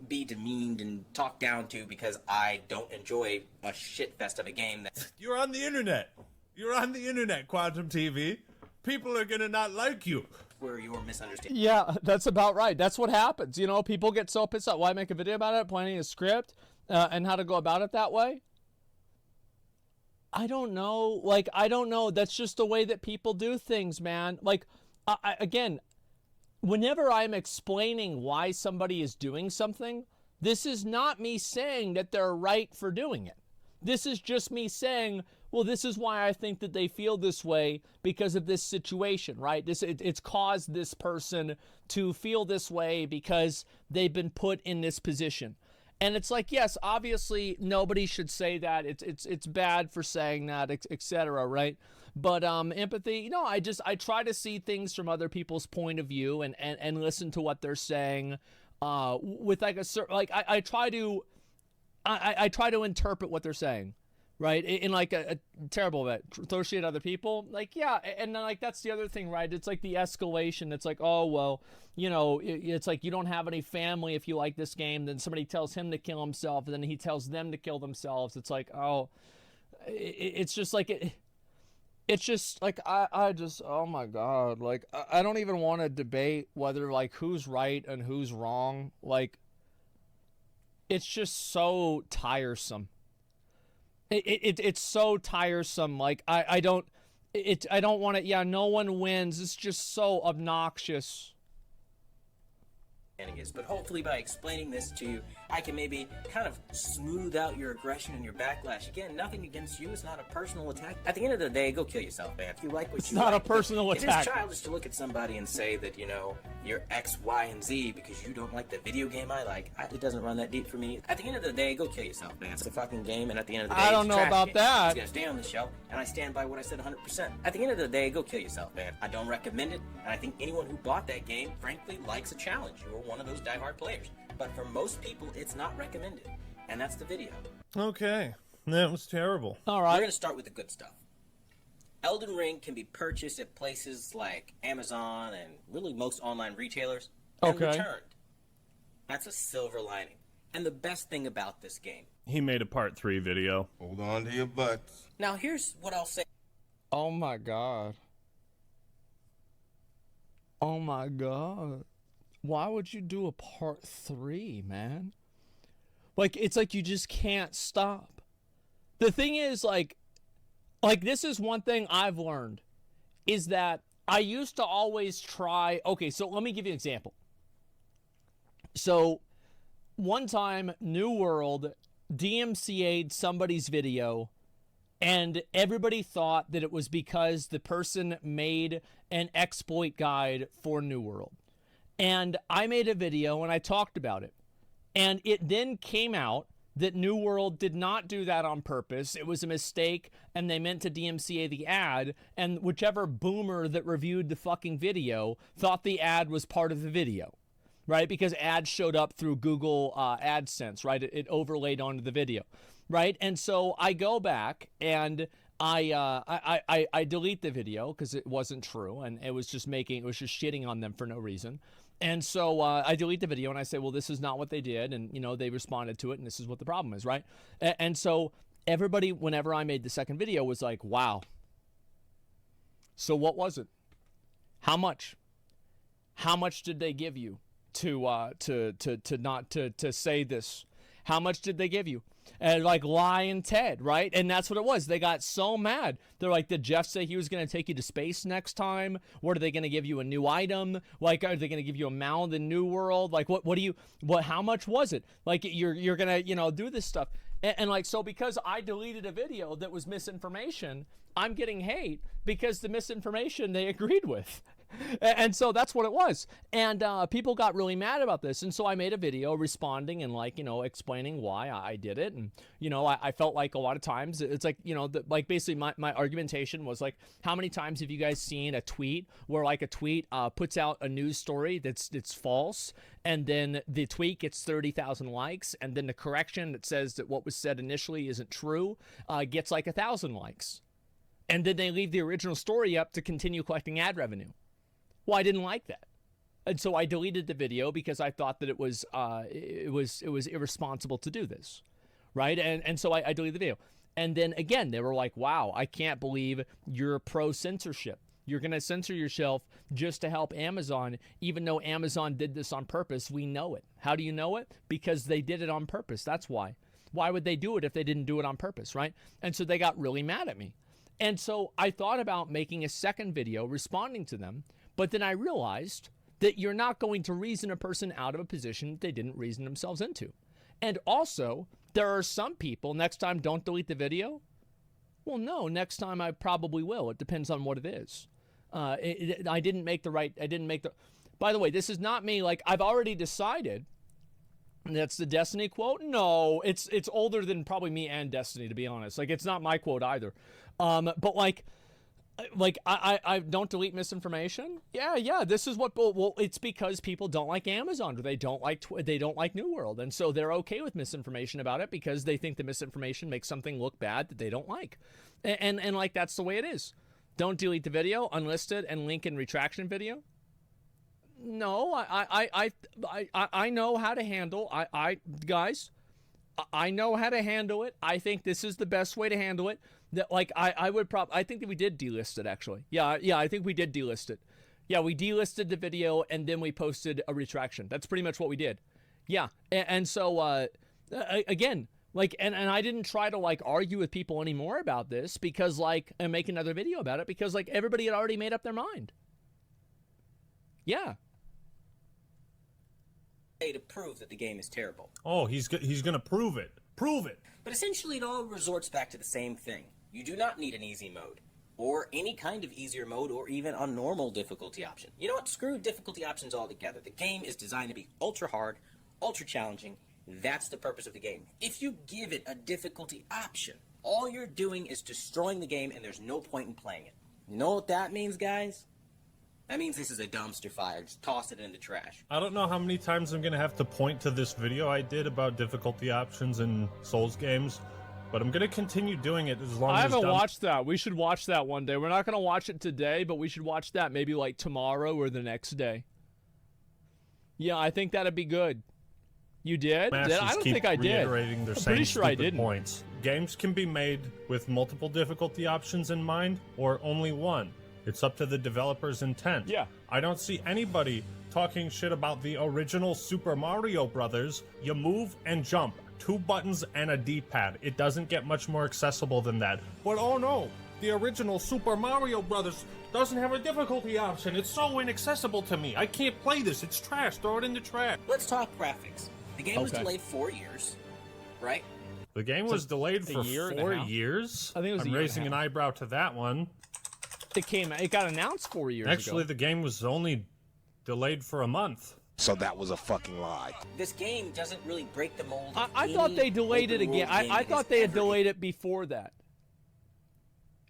be demeaned and talked down to because I don't enjoy a shitfest of a game that... You're on the internet. You're on the internet, Quantum TV. People are going to not like you. Where you're misunderstanding. Yeah, that's about right. That's what happens. You know, people get so pissed off. Why make a video about it, planning a script, and how to go about it that way? I don't know. Like, I don't know. That's just the way that people do things, man. Like, again, whenever I'm explaining why somebody is doing something, this is not me saying that they're right for doing it. This is just me saying, well, this is why I think that they feel this way because of this situation, right? It's caused this person to feel this way because they've been put in this position. And it's like, yes, obviously nobody should say that. It's bad for saying that, etc., right? But empathy, you know, I try to see things from other people's point of view and listen to what they're saying with like a certain, like I try to interpret what they're saying, right? In like a terrible way, throw shit at other people. Like, yeah, and then like that's the other thing, right? It's like the escalation. It's like, oh, well, you know, it's like you don't have any family if you like this game. Then somebody tells him to kill himself, and then he tells them to kill themselves. It's like, oh, it's just like it. It's just like I just, oh my God, like I don't even want to debate whether like who's right and who's wrong. Like, it's just so tiresome. It's so tiresome. Like I don't want it. Yeah, no one wins. It's just so obnoxious. But hopefully by explaining this to you, I can maybe kind of smooth out your aggression and your backlash. Again, nothing against you. It's not a personal attack. At the end of the day, go kill yourself, man. If you like what it's not a personal attack. It is childish to look at somebody and say that, you know, you're X, Y, and Z because you don't like the video game I like. It doesn't run that deep for me. At the end of the day, go kill yourself, man. It's a fucking game, and at the end of the day, I don't know about that. It's gonna stay on the shelf, and I stand by what I said 100%. At the end of the day, go kill yourself, man. I don't recommend it, and I think anyone who bought that game, frankly, likes a challenge. You're one of those diehard players. But for most people, it's not recommended. And that's the video. Okay. That was terrible. All right. We're going to start with the good stuff. Elden Ring can be purchased at places like Amazon and really most online retailers and returned. That's a silver lining. And the best thing about this game. He made a part 3 video. Hold on to your butts. Now, here's what I'll say. Oh, my God. Oh, my God. Why would you do a part 3, man? Like, it's like you just can't stop. The thing is, like this is one thing I've learned, is that I used to always try... Okay, so let me give you an example. So, one time, New World DMCA'd somebody's video, and everybody thought that it was because the person made an exploit guide for New World. And I made a video and I talked about it. And it then came out that New World did not do that on purpose. It was a mistake, and they meant to DMCA the ad, and whichever boomer that reviewed the fucking video thought the ad was part of the video, right? Because ads showed up through Google AdSense, right? It overlaid onto the video, right? And so I go back and I delete the video because it wasn't true, and it was just shitting on them for no reason. And so I delete the video and I say, well, this is not what they did. And, you know, they responded to it and this is what the problem is, right? And so everybody, whenever I made the second video, was like, wow. So what was it? How much? How much did they give you to say this? How much did they give you? And like Lie and Ted, right? And that's what it was. They got so mad. They're like, did Jeff say he was going to take you to space next time? What are they going to give you a new item? Like, are they going to give you a mound in New World? Like, how much was it? Like, you're going to, you know, do this stuff. And like, so because I deleted a video that was misinformation, I'm getting hate because the misinformation they agreed with. And so that's what it was. And people got really mad about this. And so I made a video responding and, like, you know, explaining why I did it. And, you know, I felt like a lot of times it's like, you know, like basically my argumentation was like, how many times have you guys seen a tweet where like a tweet puts out a news story that's false, and then the tweet gets 30,000 likes, and then the correction that says that what was said initially isn't true gets like 1,000 likes. And then they leave the original story up to continue collecting ad revenue. Well, I didn't like that. And so I deleted the video because I thought that it was irresponsible to do this, right? And so I deleted the video. And then again, they were like, wow, I can't believe you're pro-censorship. You're going to censor yourself just to help Amazon, even though Amazon did this on purpose. We know it. How do you know it? Because they did it on purpose. That's why. Why would they do it if they didn't do it on purpose, right? And so they got really mad at me. And so I thought about making a second video responding to them. But then I realized that you're not going to reason a person out of a position they didn't reason themselves into. And also, there are some people, next time don't delete the video. Well, no, next time I probably will. It depends on what it is. I didn't make the... By the way, this is not me. Like, I've already decided. That's the Destiny quote? No, it's older than probably me and Destiny, to be honest. Like, it's not my quote either. But like I don't delete misinformation. Yeah. This is what. Well, it's because people don't like Amazon, or they don't like New World, and so they're okay with misinformation about it because they think the misinformation makes something look bad that they don't like, and like that's the way it is. Don't delete the video, unlisted, and link in retraction video. No, I know how to handle. Guys, I know how to handle it. I think this is the best way to handle it. That, like, I think that we did delist it, actually. Yeah, I think we did delist it. Yeah, we delisted the video and then we posted a retraction. That's pretty much what we did. Yeah, and so again, like, and I didn't try to like argue with people anymore about this because like, and make another video about it because like everybody had already made up their mind. Yeah. To prove that the game is terrible. Oh, he's gonna prove it. Prove it. But essentially, it all resorts back to the same thing. You do not need an easy mode, or any kind of easier mode, or even a normal difficulty option. You know what? Screw difficulty options altogether. The game is designed to be ultra hard, ultra challenging. That's the purpose of the game. If you give it a difficulty option, all you're doing is destroying the game, and there's no point in playing it. You know what that means, guys? That means this is a dumpster fire. Just toss it in the trash. I don't know how many times I'm going to have to point to this video I did about difficulty options in Souls games, but I'm going to continue doing it as long as... I haven't watched that. We should watch that one day. We're not going to watch it today, but we should watch that maybe like tomorrow or the next day. Yeah, I think that'd be good. You did? I don't think I did. I'm pretty sure I didn't. Points. Games can be made with multiple difficulty options in mind, or only one. It's up to the developer's intent. Yeah. I don't see anybody talking shit about the original Super Mario Brothers. You move and jump. 2 buttons and a D-pad. It doesn't get much more accessible than that. But oh no, the original Super Mario Brothers doesn't have a difficulty option. It's so inaccessible to me. I can't play this. It's trash. Throw it in the trash. Let's talk graphics. The game was delayed 4 years, right? The game was delayed for 4 years? I think it was I'm raising an eyebrow to that one. It got announced 4 years ago. Actually, the game was only delayed for a month. So that was a fucking lie. This game doesn't really break the mold. I thought they delayed it again. I thought they had delayed it before that.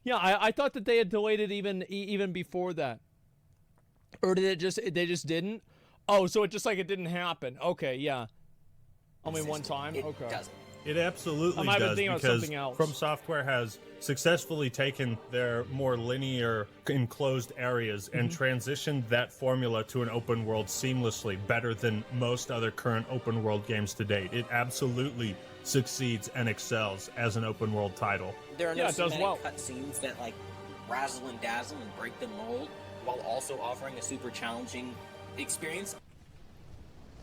Yeah, I thought that they had delayed it even before that. Or did they just didn't? Oh, so it just like it didn't happen. Okay, yeah. Only one time? Okay. It absolutely I does, thinking because something else. From Software has successfully taken their more linear, enclosed areas and transitioned that formula to an open world seamlessly, better than most other current open world games to date. It absolutely succeeds and excels as an open world title. There are no cinematic cutscenes that like razzle and dazzle and break the mold, while also offering a super challenging experience.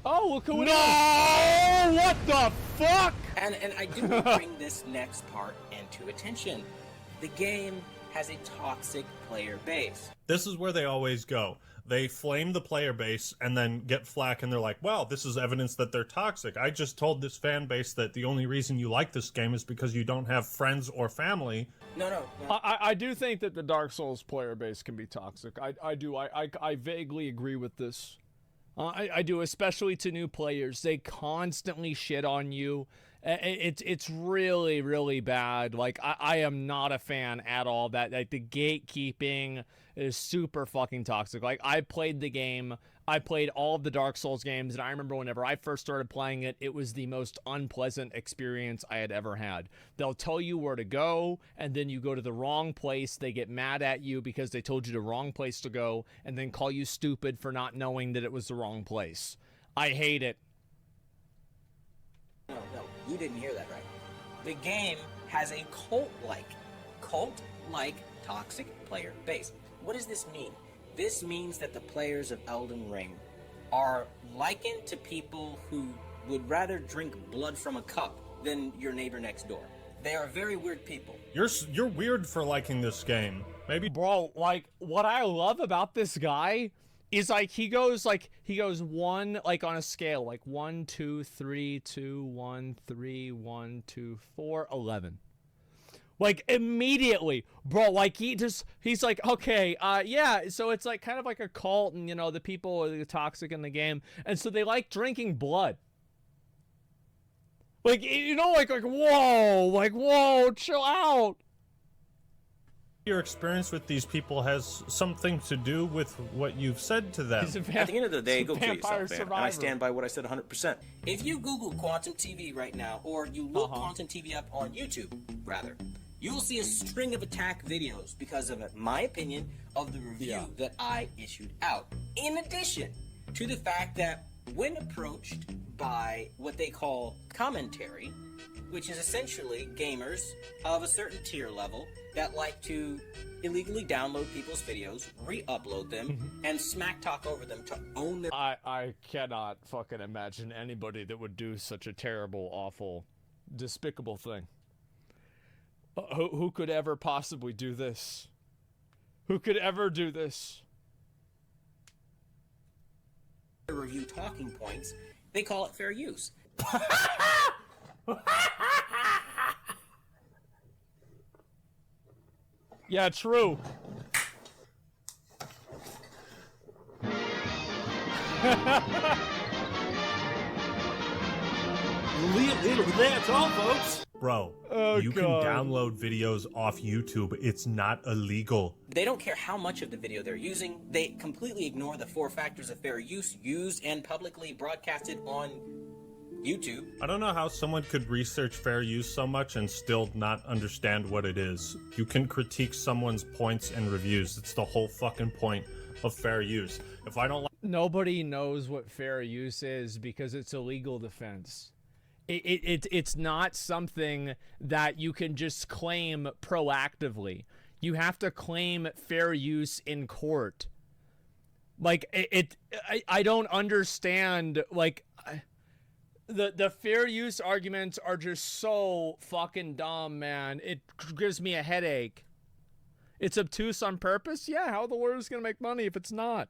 Oh, look who it is! What the fuck? And I do bring this next part into attention. The game has a toxic player base. This is where they always go. They flame the player base and then get flack, and they're like, well, this is evidence that they're toxic. I just told this fan base that the only reason you like this game is because you don't have friends or family. No. I do think that the Dark Souls player base can be toxic. I do. I vaguely agree with this. I do, especially to new players. They constantly shit on you. It's really, really bad. Like, I am not a fan at all. That like the gatekeeping is super fucking toxic. Like, I played the game. I played all of the Dark Souls games, and I remember whenever I first started playing it, it was the most unpleasant experience I had ever had. They'll tell you where to go, and then you go to the wrong place. They get mad at you because they told you the wrong place to go, and then call you stupid for not knowing that it was the wrong place. I hate it. No, you didn't hear that right. The game has a cult-like toxic player base. What does this mean? This means that the players of Elden Ring are likened to people who would rather drink blood from a cup than your neighbor next door. They are very weird people. You're weird for liking this game. Maybe, bro. Like, what I love about this guy is like he goes one, like on a scale, like 1 2 3 2 1 3 1 2 4 11. Like, immediately, bro, like, he's like, okay, yeah, so it's, like, kind of like a cult, and, you know, the people are toxic in the game, and so they like drinking blood. Like, you know, like, whoa, chill out. Your experience with these people has something to do with what you've said to them. At the end of the day, go kill yourself, man. And I stand by what I said 100%. If you Google Quantum TV right now, or you look Quantum TV up on YouTube, rather, you will see a string of attack videos because of my opinion of the review that I issued out. In addition to the fact that when approached by what they call commentary, which is essentially gamers of a certain tier level that like to illegally download people's videos, re-upload them, and smack talk over them to own their... I cannot fucking imagine anybody that would do such a terrible, awful, despicable thing. Who could ever possibly do this? Who could ever do this? Review talking points, they call it fair use. Yeah, true. That's all, folks. Bro, you can God. download videos off YouTube. It's not illegal. They don't care how much of the video they're using. They completely ignore the 4 factors of fair use used and publicly broadcasted on YouTube. I don't know how someone could research fair use so much and still not understand what it is. You can critique someone's points and reviews. It's the whole fucking point of fair use. If I don't like... Nobody knows what fair use is because it's a legal defense. It's not something that you can just claim proactively. You have to claim fair use in court. Like, I don't understand, like... The fair use arguments are just so fucking dumb, man. It gives me a headache. It's obtuse on purpose? Yeah, how the world is gonna make money if it's not?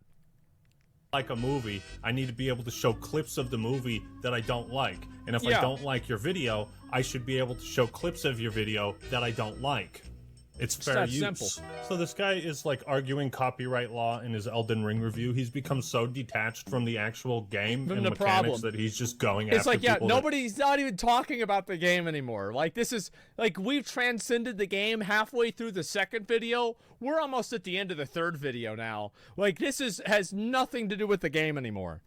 Like a movie, I need to be able to show clips of the movie that I don't like. And if I don't like your video, I should be able to show clips of your video that I don't like. It's fair use. Simple. So this guy is like arguing copyright law in his Elden Ring review. He's become so detached from the actual game and the mechanics that he's just going after people. It's like, nobody's not even talking about the game anymore. Like, this is, like, we've transcended the game halfway through the second video. We're almost at the end of the third video now. Like, this has nothing to do with the game anymore.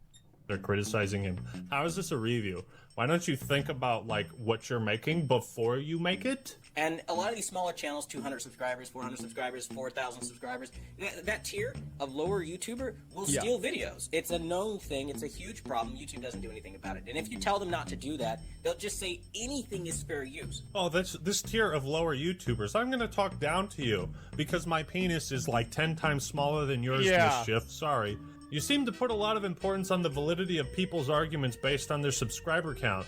They're criticizing him. How is this a review? Why don't you think about, like, what you're making before you make it? And a lot of these smaller channels, 200 subscribers, 400 subscribers, 4,000 subscribers, that tier of lower YouTuber will steal videos. It's a known thing. It's a huge problem. YouTube doesn't do anything about it. And if you tell them not to do that, they'll just say anything is fair use. Oh, this tier of lower YouTubers. I'm going to talk down to you because my penis is like 10 times smaller than yours, Mischief. Sorry. You seem to put a lot of importance on the validity of people's arguments based on their subscriber count.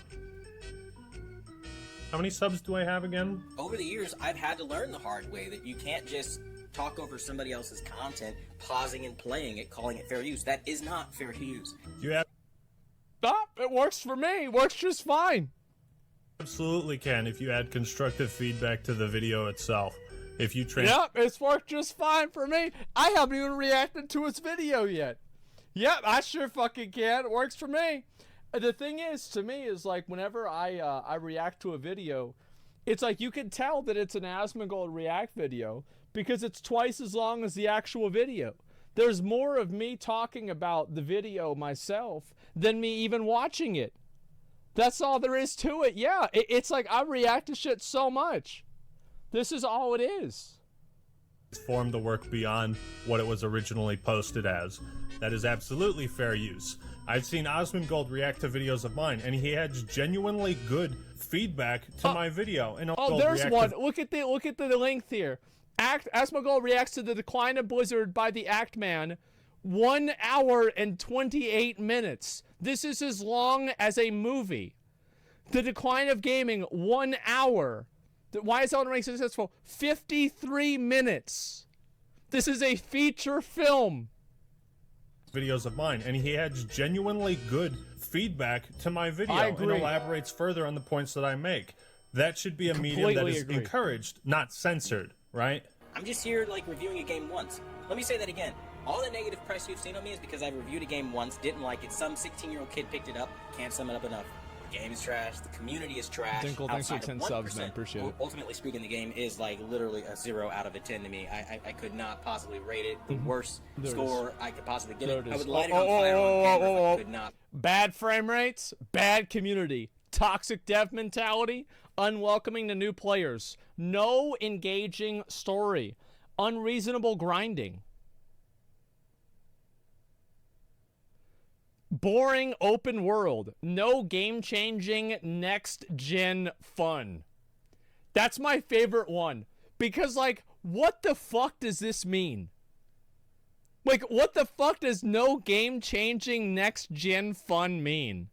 How many subs do I have again? Over the years, I've had to learn the hard way that you can't just talk over somebody else's content, pausing and playing it, calling it fair use. That is not fair use. You have... Stop! It works for me. It works just fine. Absolutely can if you add constructive feedback to the video itself. If you Yep, it's worked just fine for me. I haven't even reacted to its video yet. Yep, I sure fucking can. It works for me. The thing is, to me, is like whenever I react to a video, it's like you can tell that it's an Asmongold React video because it's twice as long as the actual video. There's more of me talking about the video myself than me even watching it. That's all there is to it. Yeah, it's like I react to shit so much. This is all it is. Form the work beyond what it was originally posted as. That is absolutely fair use. I've seen Asmongold react to videos of mine, and he has genuinely good feedback to my video. And there's one. Look at the length here. Asmongold reacts to the decline of Blizzard by the Act Man. 1 hour and 28 minutes. This is as long as a movie. The decline of gaming, 1 hour. Why is Elden Ring successful? 53 minutes. This is a feature film. Videos of mine, and he has genuinely good feedback to my video and elaborates further on the points that I make. That should be a medium that is encouraged, not censored, right? I'm just here, like, reviewing a game once. Let me say that again. All the negative press you've seen on me is because I reviewed a game once, didn't like it, some 16-year-old kid picked it up, can't sum it up enough. The game is trash, the community is trash. Dinkle, thanks for 10 subs, man. Appreciate it. Ultimately speaking, the game is like literally a 0 out of a 10 to me. I could not possibly rate it. The worst score I could possibly give it. I would light it on fire on camera if I could not. Bad frame rates, bad community, toxic dev mentality, unwelcoming to new players, no engaging story, unreasonable grinding. Boring open world. No game-changing next-gen fun. That's my favorite one. Because, like, what the fuck does this mean? Like, what the fuck does no game-changing next-gen fun mean?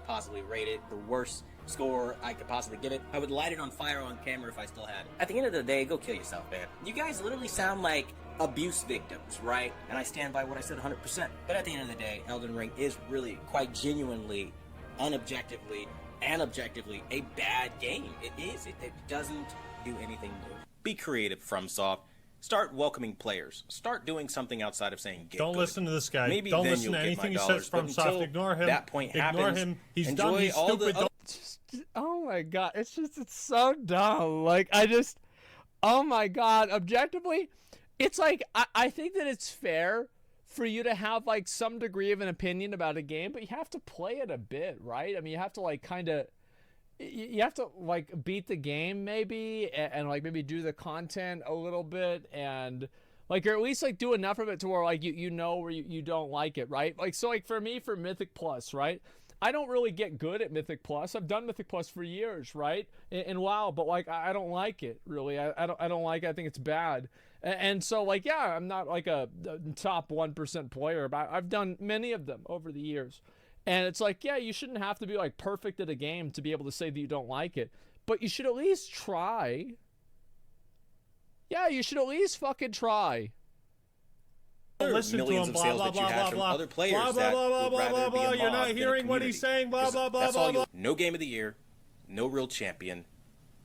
Possibly rate it the worst score I could possibly give it. I would light it on fire on camera if I still had it. At the end of the day, go kill yourself, man. You guys literally sound like abuse victims, right? And I stand by what I said 100%. But at the end of the day, Elden Ring is really quite genuinely, unobjectively, and objectively a bad game. It is. It doesn't do anything new. Be creative, FromSoft. Start welcoming players. Start doing something outside of saying get Don't good. listen to this guy. Maybe don't then listen to anything he says FromSoft. Ignore him. That point Ignore happens. him. He's Enjoy dumb. He's all stupid. Oh my god. It's so dumb. Like, oh my god. Objectively, it's like, I think that it's fair for you to have, like, some degree of an opinion about a game, but you have to play it a bit, right? I mean, you have to, like, kind of... You have to, like, beat the game, maybe, and like, maybe do the content a little bit, and... Like, or at least, like, do enough of it to where, like, you know where you don't like it, right? Like, so, like, for me, for Mythic Plus, right? I don't really get good at Mythic Plus. I've done Mythic Plus for years, right? And WoW, but, like, I don't like it, really. I don't like it. I think it's bad. And so, like, yeah, I'm not, like, a top 1% player, but I've done many of them over the years. And it's like, yeah, you shouldn't have to be, like, perfect at a game to be able to say that you don't like it. But you should at least try. Yeah, you should at least fucking try. Listen to him, blah, blah, blah, blah, other players blah, blah, blah, blah, blah, blah. You're not hearing what he's saying, blah, blah, blah, blah. No game of the year, no real champion,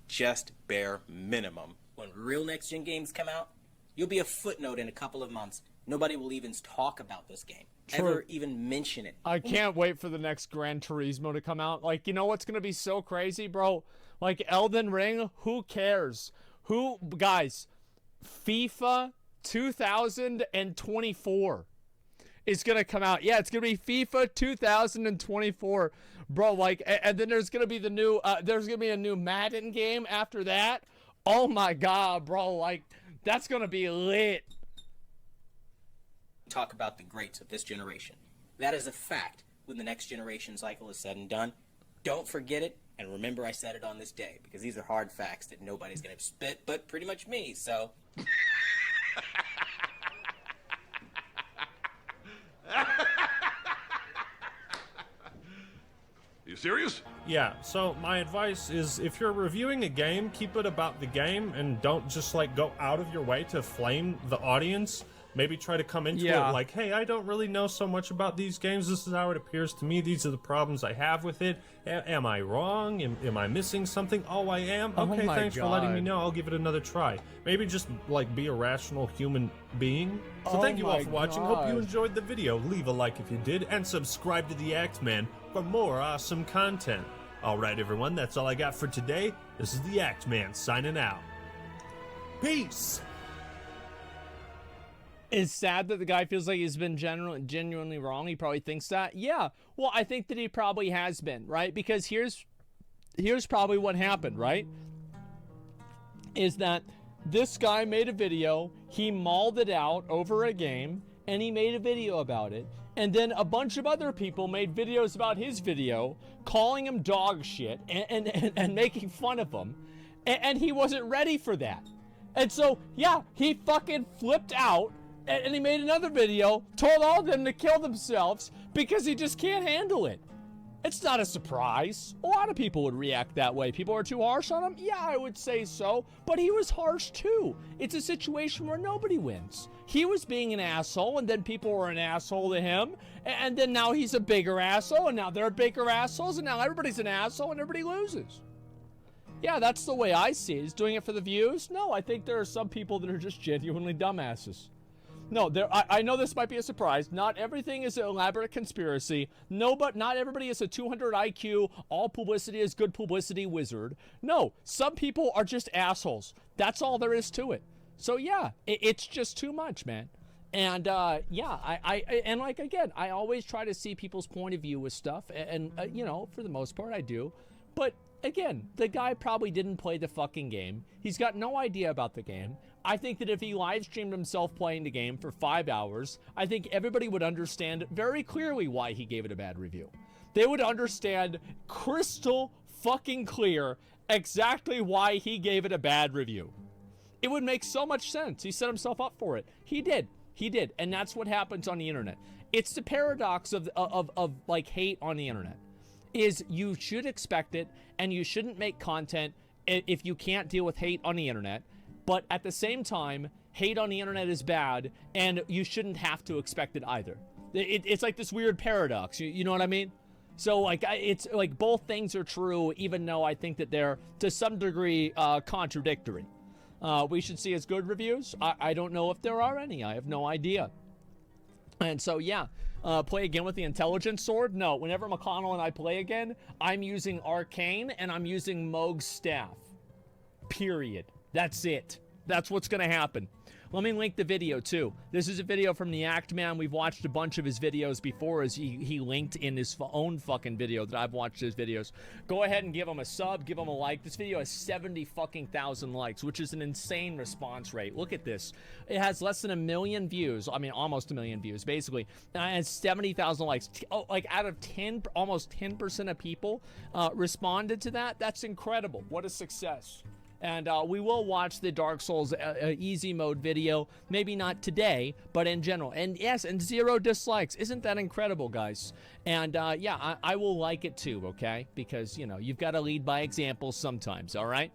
just bare minimum. when real next-gen games come out, you'll be a footnote in a couple of months. Nobody will even talk about this game. True. Ever even mention it. I can't wait for the next Gran Turismo to come out. Like, you know what's going to be so crazy, bro? Like, Elden Ring, who cares? Guys, FIFA 2024 is going to come out. Yeah, it's going to be FIFA 2024. Bro, like, and then there's going to be the new, there's going to be a new Madden game after that. Oh my God, bro. Like, that's going to be lit. Talk about the greats of this generation. That is a fact when the next generation cycle is said and done. Don't forget it, and remember I said it on this day, because these are hard facts that nobody's going to spit, but pretty much me, so... You serious? Yeah, so my advice is if you're reviewing a game, keep it about the game and don't just like go out of your way to flame the audience. Maybe try to come into it like, hey, I don't really know so much about these games. This is how it appears to me. These are the problems I have with it. Am I wrong? Am I missing something? Oh, I am? Okay, thanks for letting me know. I'll give it another try. Maybe just, like, be a rational human being. So thank you all for watching. Hope you enjoyed the video. Leave a like if you did, and subscribe to The Act Man for more awesome content. Alright, everyone, that's all I got for today. This is The Act Man signing out. Peace! It's sad that the guy feels like he's been genuinely wrong. He probably thinks that. Yeah. Well, I think that he probably has been, right? Because here's probably what happened, right? Is that this guy made a video, he mauled it out over a game, and he made a video about it. And then a bunch of other people made videos about his video, calling him dog shit and making fun of him. And he wasn't ready for that. And so, yeah, he fucking flipped out. And he made another video, told all of them to kill themselves because he just can't handle it. It's not a surprise. A lot of people would react that way. People are too harsh on him? Yeah, I would say so. But he was harsh too. It's a situation where nobody wins. He was being an asshole, and then people were an asshole to him. And then now he's a bigger asshole, and now they're bigger assholes, and now everybody's an asshole, and everybody loses. Yeah, that's the way I see it. He's doing it for the views? No, I think there are some people that are just genuinely dumbasses. No, I know this might be a surprise. Not everything is an elaborate conspiracy. No, but not everybody is a 200 IQ, all publicity is good publicity wizard. No, some people are just assholes. That's all there is to it. So yeah, it's just too much, man. And yeah, and like again, I always try to see people's point of view with stuff, and you know, for the most part, I do. But again, the guy probably didn't play the fucking game. He's got no idea about the game. I think that if he live streamed himself playing the game for 5 hours, I think everybody would understand very clearly why he gave it a bad review. They would understand crystal fucking clear exactly why he gave it a bad review. It would make so much sense. He set himself up for it. He did. He did. And that's what happens on the internet. It's the paradox of like hate on the internet. Is you should expect it, and you shouldn't make content if you can't deal with hate on the internet. But at the same time, hate on the internet is bad, and you shouldn't have to expect it either. It's like this weird paradox. You know what I mean? So like it's like both things are true, even though I think that they're to some degree contradictory. We should see as good reviews. I don't know if there are any. I have no idea. And so yeah. Play again with the intelligence sword? No, whenever McConnell and I play again, I'm using Arcane and I'm using Mohg's staff. Period. That's it. That's what's going to happen. Let me link the video too. This is a video from the Act Man. We've watched a bunch of his videos before, as he linked in his own fucking video that I've watched his videos. Go ahead and give him a sub, give him a like. This video has 70,000 likes, which is an insane response rate. Look at this. It has less than 1 million views. I mean, almost 1 million views, basically. And it has 70,000 likes. Oh, like out of 10, almost 10% of people responded to that. That's incredible. What a success. And we will watch the Dark Souls easy mode video. Maybe not today, but in general. And yes, and 0 dislikes. Isn't that incredible, guys? And yeah, I will like it too, okay? Because, you know, you've got to lead by example sometimes, all right?